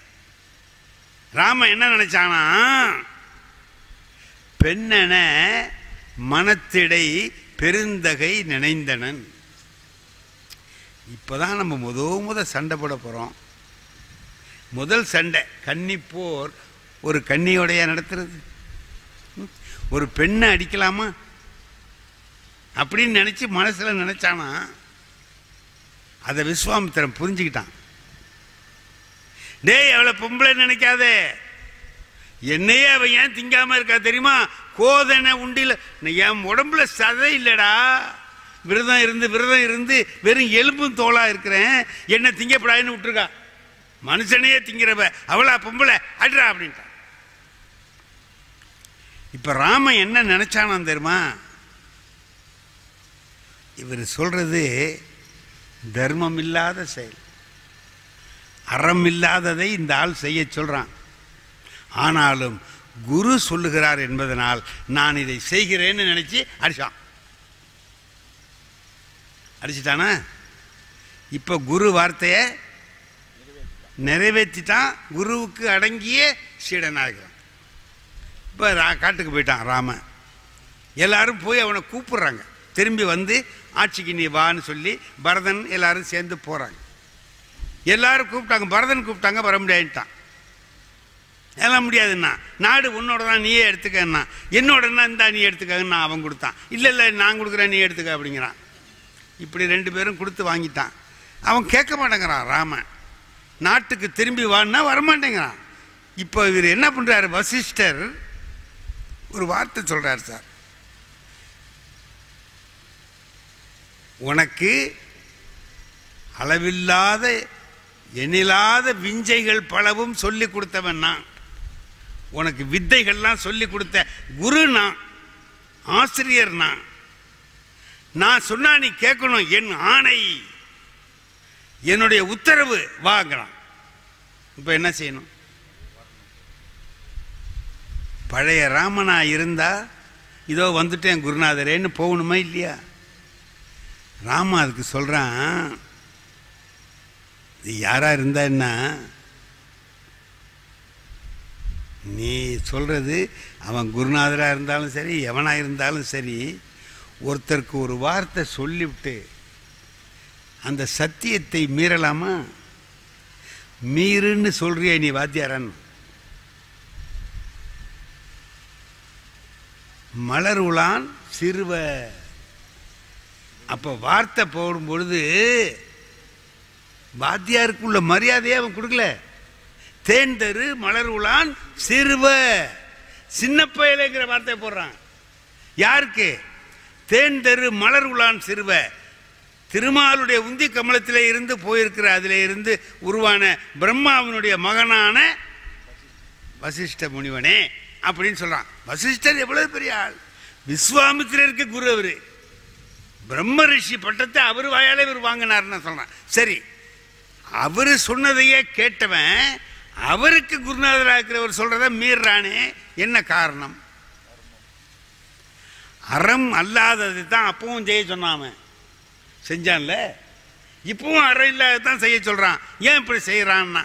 ராமன் என்ன நினைச்சானா, பெண்ணென மனத்திடை பெருந்தகை நினைந்தனன். இப்பதான் நம்ம முத சண்டை போட போறோம். முதல் சண்டை கன்னிப்போர். ஒரு கன்னியோடைய நடத்துறது? ஒரு பெண்ணை அடிக்கலாமா அப்படின்னு நினைச்சு மனசுல நினைச்சானா, அதை விஸ்வாமித்திரன் புரிஞ்சுக்கிட்டான். டேய், அவளை பொம்பளை நினைக்காதே, என்னையே அவன் ஏன் திங்காம இருக்கா தெரியுமா? கோதனை உண்டில என் உடம்புல சதை இல்லடா, விரதம் இருந்து வெறும் எலும்பும் தோளா இருக்கிறேன், என்ன திங்கப்படாதுன்னு விட்டுருக்கா. மனுஷனையே திங்கிறவ அவளா பொம்பளை, அட்ரா அப்படின்ட்டான். இப்ப ராமன் என்ன நினைச்சானான் தெரியுமா? இவர் சொல்றது தர்மம் இல்லாத செயல், அறம் இல்லாததை இந்த ஆள் செய்ய சொல்றான். ஆனாலும் குரு சொல்லுகிறார் என்பதனால் நான் இதை செய்கிறேன்னு நினைச்சு அடிச்சான். அடிச்சிட்டானா? இப்போ குரு வார்த்தையை நிறைவேற்றிட்டான். குருவுக்கு அடங்கிய சீடனாகிறான். இப்போ காட்டுக்கு போயிட்டான் ராமன். எல்லாரும் போய் அவனை கூப்பிடுறாங்க. திரும்பி வந்து ஆட்சிக்கு நீ வான்னு சொல்லி பரதன் எல்லாரும் சேர்ந்து போகிறாங்க. எல்லாரும் கூப்பிட்டாங்க. பரதன் கூப்பிட்டாங்க, வர முடியாதுட்டான். எல்லாம் முடியாதுன்னா, நாடு உன்னோட தான், நீயே எடுத்துக்கன்னா. என்னோடனா இந்தா நீ எடுத்துக்கன்னு அவன் கொடுத்தான். இல்லை இல்லை நான் கொடுக்குறேன், நீ எடுத்துக்க அப்படிங்கிறான். இப்படி 2 பேரும் கொடுத்து வாங்கிட்டான். அவன் கேட்க மாட்டேங்கிறான் ராமன். நாட்டுக்கு திரும்பி வான்னா வரமாட்டேங்கிறான். இப்போ இவர் என்ன பண்ணுறாரு, வசிஷ்டர் ஒரு வார்த்தை சொல்கிறார், சார் உனக்கு அளவில்லாத எண்ணில்லாத விஞ்சைகள் பலவும் சொல்லி கொடுத்தவன் நான். உனக்கு வித்தைகள்லாம் சொல்லி கொடுத்த குரு நான், ஆசிரியர் நான். நான் சொன்னா நீ கேட்கணும், என் ஆணை, என்னுடைய உத்தரவு வாங்குறான். இப்ப என்ன செய்யணும்? பழைய ராமனா இருந்தா இதோ வந்துட்டேன் குருநாதரேன்னு போகணுமா இல்லையா? ராமா அதுக்கு சொல்றான், இது யாரா இருந்தா என்ன, நீ சொல்றது அவன் குருநாதரா இருந்தாலும் சரி எவனா இருந்தாலும் சரி, ஒருத்தருக்கு ஒரு வார்த்தை சொல்லிவிட்டு அந்த சத்தியத்தை மீறலாமா? மீறுன்னு சொல்றிய நீ வாத்தியாரன். மலர் உலான் சிறுவ. அப்ப வார்த்தை போடும் பொழுது வாத்தியாருக்குள்ள மரியாதையை அவன் கொடுக்கல. தேர்ந்தரு மலர் உலான் சிறுவ, சின்ன பயலைங்கிற வார்த்தை போடுறான். யாருக்கு? தேர்ந்தரு மலர் உலான் சிறுவ. திருமாலுடைய உந்தி கமலத்திலே இருந்து போயிருக்கிற, அதிலே இருந்து உருவான பிரம்மாவினுடைய மகனான வசிஷ்ட முனிவனே அப்படின்னு சொல்றான். வசிஷ்டர் எவ்வளவு பெரிய ஆள், விஸ்வாமித்திரருக்கு குரு அவரு. பிரம்ம ரிஷி பட்டத்தை அவர் வாயாலே இவர் வாங்கினார்னு சொல்றான். சரி, அவரு சொன்னதையே கேட்டவன் அவருக்கு குருநாதராக இருக்கிறவர் சொல்றத மீறானே, என்ன காரணம்? அறம் அல்லாதது தான் அப்பவும் செய்ய சொன்னாம செஞ்சான்ல, இப்பவும் அறம் இல்லாததான் செய்ய சொல்றான். ஏன் இப்படி செய்யறான்னா,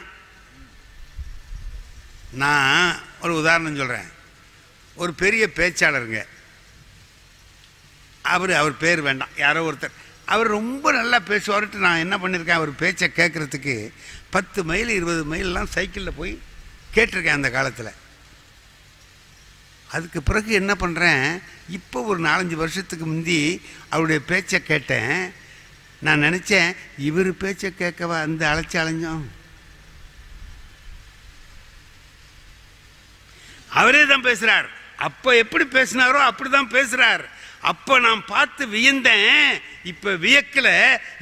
நான் ஒரு உதாரணம் சொல்றேன். ஒரு பெரிய பேச்சாளருங்க, அவர் பேர் வேண்டாம், யாரோ ஒருத்தர், அவர் ரொம்ப நல்லா பேசுவார்ட்டு நான் என்ன பண்ணியிருக்கேன், அவர் பேச்சை கேட்கறதுக்கு 10 மைல் 20 மைல்லாம் சைக்கிளில் போய் கேட்டிருக்கேன் அந்த காலத்தில். அதுக்கு பிறகு என்ன பண்ணுறேன், இப்போ ஒரு 4-5 வருஷத்துக்கு முந்தி அவருடைய பேச்சை கேட்டேன். நான் நினச்சேன், இவர் பேச்சை கேட்கவா அந்த அலைஞ்சோம். அவரே தான் பேசுகிறார். அப்போ எப்படி பேசினாரோ அப்படி தான் பேசுகிறார். அப்போ நான் பார்த்து வியந்தேன், இப்போ வியக்கல.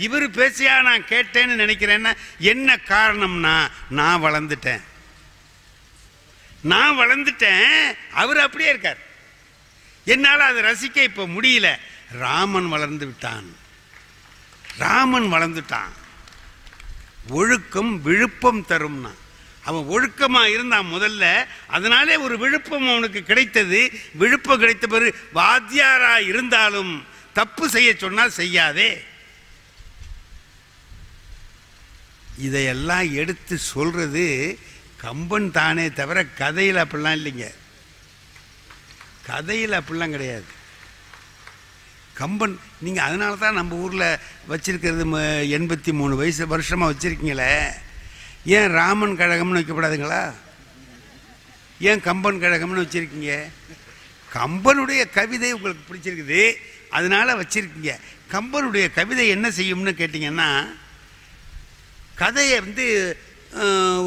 இவர் பேசியா நான் கேட்டேன்னு நினைக்கிறேன்னா என்ன காரணம்னா, நான் வளர்ந்துட்டேன். அவர் அப்படியே இருக்கார். என்னால் அதை ரசிக்க இப்போ முடியல. ராமன் வளர்ந்து விட்டான். ராமன் வளர்ந்துட்டான். ஒழுக்கம் விழுப்பம் தரும்னா, அவன் ஒழுக்கமா இருந்தான் முதல்ல, அதனாலே ஒரு விழுப்பம் அவனுக்கு கிடைத்தது. விழுப்பம் கிடைத்த பிறகு வாத்தியாரா இருந்தாலும் தப்பு செய்ய சொன்னா செய்யாதே. இதையெல்லாம் எடுத்து சொல்றது கம்பன் தானே தவிர கதையில் அப்படிலாம் இல்லைங்க. கதையில் அப்படிலாம் கிடையாது. கம்பன் நீங்க அதனால தான் நம்ம ஊர்ல வச்சிருக்கிறது 83 வருஷமா வச்சிருக்கீங்களே. ஏன் ராமன் கழகம்னு வைக்கப்படாதுங்களா? ஏன் கம்பன் கழகம்னு வச்சிருக்கீங்க? கம்பனுடைய கவிதை உங்களுக்கு பிடிச்சிருக்குது, அதனால வச்சிருக்கீங்க. கம்பனுடைய கவிதை என்ன செய்யும்னு கேட்டீங்கன்னா, கதையை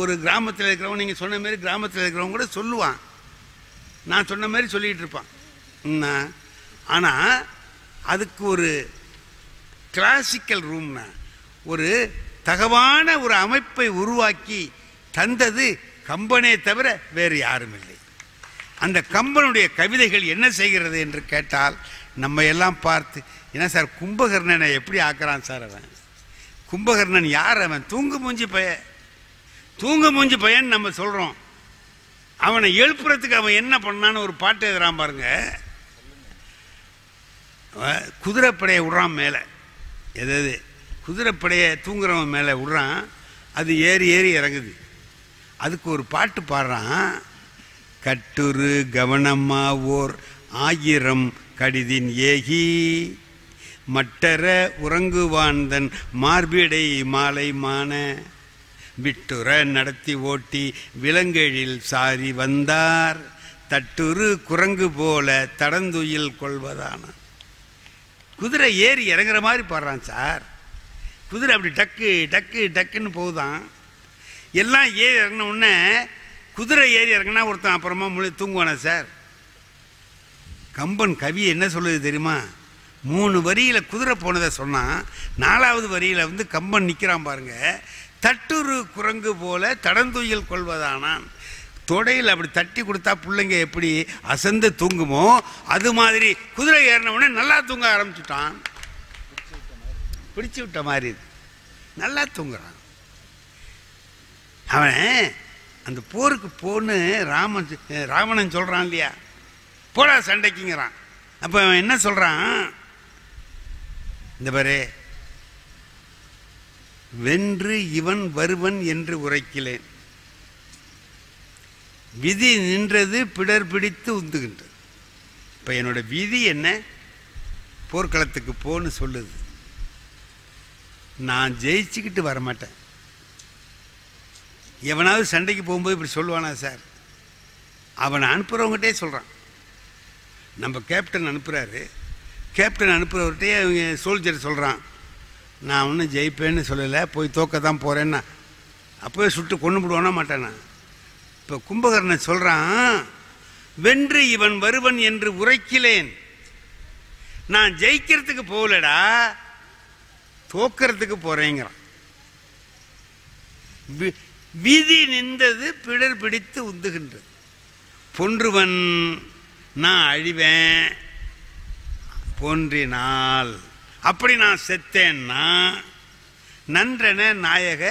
ஒரு கிராமத்தில் இருக்கிறவங்க, நீங்கள் சொன்ன மாதிரி கிராமத்தில் இருக்கிறவங்க கூட சொல்லுவான். நான் சொன்ன மாதிரி சொல்லிகிட்டு இருப்பான். ஆனால் அதுக்கு ஒரு கிளாசிக்கல் ரூம்னா, ஒரு தகவான ஒரு அமைப்பை உருவாக்கி தந்தது கம்பனே தவிர வேறு யாரும் இல்லை. அந்த கம்பனுடைய கவிதைகள் என்ன செய்கிறது என்று கேட்டால், நம்ம எல்லாம் பார்த்து, என்ன சார் கும்பகர்ணனை எப்படி ஆக்குறான் சார் அவன்? கும்பகர்ணன் யார்? அவன் தூங்கு மூஞ்சி பையன் நம்ம சொல்றோம். அவனை எழுப்புறதுக்கு அவன் என்ன பண்ணான்னு ஒரு பாட்டு எழுதுறான் பாருங்க. குதிரைப்படையை விடுறான் மேலே. எதாவது குதிரைப்படையை தூங்குறவன் மேலே விடுறான், அது ஏறி ஏறி இறங்குது. அதுக்கு ஒரு பாட்டு பாடுறான், கட்டுரு கவனமா ஓர் 1000 கடிதின் ஏகி மட்டர உறங்குவான்தன் மார்பிடை மாலை மான விட்டுற நடத்தி ஓட்டி விலங்கெழில் சாரி வந்தார் தட்டுரு குரங்கு போல தடந்துயில் கொள்வதான. குதிரை ஏறி இறங்குற மாதிரி பாடுறான் சார். குதிரை அப்படி டக்கு டக்கு டக்குன்னு போகுதான். எல்லாம் ஏறி இறங்கின உடனே குதிரை ஏறி இறங்கினா ஒருத்தன் அப்புறமா தூங்குவானா சார்? கம்பன் கவி என்ன சொல்லுது தெரியுமா? 3 வரியில் குதிரை போனதை சொன்னான். 4வது வரியில் கம்பன் நிற்கிறான் பாருங்க. தட்டுரு குரங்கு போல தடந்துயில் கொள்வதானான். தொடையில் அப்படி தட்டி கொடுத்தா பிள்ளைங்க எப்படி அசந்து தூங்குமோ அது மாதிரி குதிரை ஏறின உடனே நல்லா தூங்க ஆரம்பிச்சுட்டான். பிடிச்சு விட்ட மாதிரி நல்லா தூங்குறான். அவன் அந்த போருக்கு போன்னு ராவணன் சொல்றான் இல்லையா, போடா சண்டைக்குங்கிறான். அப்ப அவன் என்ன சொல்றான், இந்த பாரு, வென்று இவன் வருவன் என்று உரைக்கிலேன், விதி நின்றது பிடர் பிடித்து உந்துகின்றது. இப்ப என்னோட விதி என்ன, போர்க்களத்துக்கு போன்னு சொல்லுது. நான் ஜெயிச்சுக்கிட்டு வரமாட்டேன். எவனாவது சண்டைக்கு போகும்போது இப்படி சொல்லுவானா சார்? அவனை அனுப்புறவங்ககிட்டே சொல்றான். நம்ம கேப்டன் அனுப்புறாரு, கேப்டன் அனுப்புறவர்கிட்டே அவங்க சோல்ஜர் சொல்றான், நான் ஒன்றும் ஜெயிப்பேன்னு சொல்லலை, போய் தோக்க தான் போறேன்னா. அப்போவே சுட்டு கொண்டு விடுவானா மாட்டானா? இப்போ கும்பகர்ணன் சொல்றான், வென்று இவன் வருவன் என்று உரைக்கிலேன், நான் ஜெயிக்கிறதுக்கு போகலடா, தோக்கிறதுக்கு போறேங்கிறான். விதி நின்றது பிடர் பிடித்து உந்துகின்றது. பொன்றுவன் நான் அழிவேன், போன்றினால் அப்படி நான் செத்தேன்னா நன்றென நாயக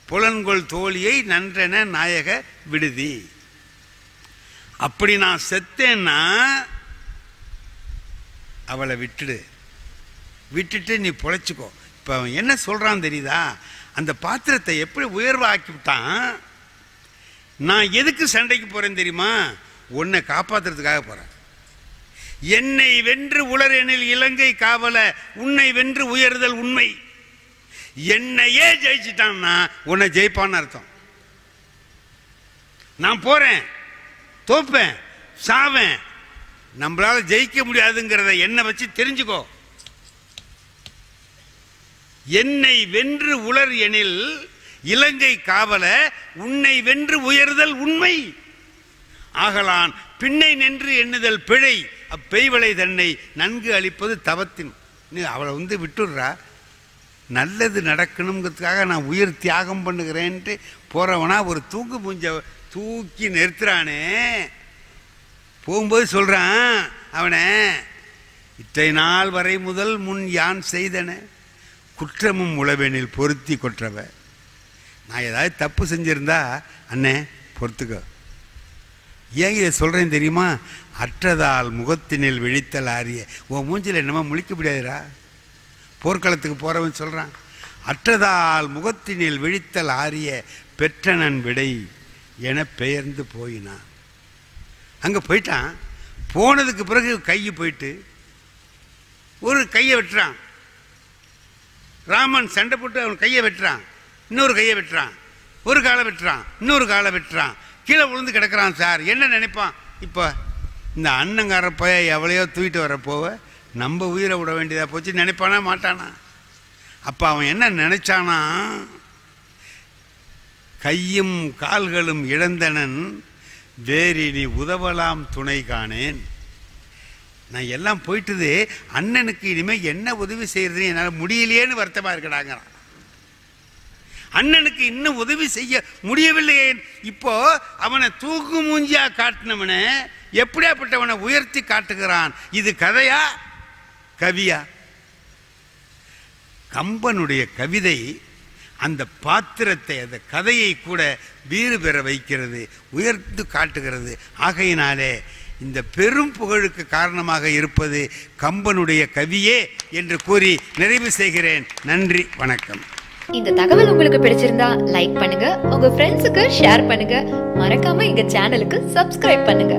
புலன்கொள் தோழியை நன்றென நாயக விடுதி. அப்படி நான் செத்தேன்னா அவளை விட்டுட்டு நீ பொழைச்சிக்கோ. இப்ப அவன் என்ன சொல்றான் தெரியுதா? அந்த பாத்திரத்தை எப்படி உயர்வாக்கி விட்டான். நான் எதுக்கு சண்டைக்கு போறேன் தெரியுமா? உன்னை காப்பாத்துறதுக்காக போறேன். என்னை வென்று உளர் எனில் இலங்கை காவல, உன்னை வென்று உயர்தல் உண்மை. என்னையே ஜெயிச்சிட்டான்னா உன்னை ஜெயிப்பான்னு அர்த்தம். நான் போறேன், தோப்பேன், சாவேன், நம்மளால ஜெயிக்க முடியாதுங்கிறத என்ன வச்சு தெரிஞ்சுக்கோ. என்னை வென்று உளர் எனில் இலங்கை காவல, உன்னை வென்று உயர்தல் உண்மை. ஆகலான் பின்னை நின்று எண்ணுதல் பிழை, அப்பெய்வளை தன்னை நன்கு அளிப்பது தவத்தின். அவளை விட்டுடுறா, நல்லது நடக்கணுங்கிறதுக்காக நான் உயிர் தியாகம் பண்ணுகிறேன்ட்டு போறவனா ஒரு தூக்கு மூஞ்ச தூக்கி நிறுத்துறானே. போகும்போது சொல்றான் அவனை, இற்றை நாள் வரை முதல் முன் யான் செய்தன குற்றமும் உளவெனில் பொருத்தி கொற்றவ. நான் ஏதாவது தப்பு செஞ்சிருந்தா அண்ணே பொறுத்துக்கோ. ஏன் இதை சொல்றேன் தெரியுமா? அற்றதால் முகத்தினில் விழித்தல் ஆரிய. உன் மூஞ்சில் என்னமா முழிக்க முடியாதுரா. போர்க்களத்துக்கு போறவன் சொல்றான், அற்றதால் முகத்தினில் விழித்தல் ஆரிய பெற்றனன் விடை என பெயர்ந்து போயினான். அங்க போயிட்டான். போனதுக்கு பிறகு கையை போயிட்டு ஒரு கையை வெட்டுறான். ராமன் சண்டை போட்டு அவன் கையை வெட்டுறான், இன்னொரு கையை வெட்டுறான், ஒரு காலை வெட்டுறான், இன்னொரு காலை வெட்டுறான், கீழே விழுந்து கிடக்கிறான். சார் என்ன நினைப்பான்? இப்போ இந்த அண்ணங்கார பைய எவ்வளையோ தூக்கிட்டு வர போவ நம்ம உயிரை விட வேண்டியதா போச்சு நினைப்பானா மாட்டானா? அப்ப அவன் என்ன நினைச்சானா, கையும் கால்களும் இழந்தனன் வேறினி உதவலாம் துணை காணேன். நான் எல்லாம் போயிட்டுது, அண்ணனுக்கு இனிமே என்ன உதவி செய்யறது என்னால் முடியலையேன்னு வருத்தமா இருக்கடாங்கிறான். அண்ணனுக்கு இன்னும் உதவி செய்ய முடியவில்லையே. இப்போ அவனை தூக்கு மூஞ்சியா காட்டினவனை எப்படியாப்பட்டவனை உயர்த்தி காட்டுகிறான். இது கதையா கவியா? கம்பனுடைய கவிதை அந்த பாத்திரத்தை, அந்த கதையை கூட வீறு பெற வைக்கிறது, உயர்த்து காட்டுகிறது. ஆகையினாலே இந்த பெரும் புகழுக்கு காரணமாக இருப்பது கம்பனுடைய கவியே என்று கூறி நிறைவு செய்கிறேன். நன்றி, வணக்கம். இந்த தகவல் உங்களுக்கு பிடிச்சிருந்தா லைக் பண்ணுங்க, உங்க ஃப்ரெண்ட்ஸுக்கு ஷேர் பண்ணுங்க, மறக்காம எங்க சேனலுக்கு சப்ஸ்கிரைப் பண்ணுங்க.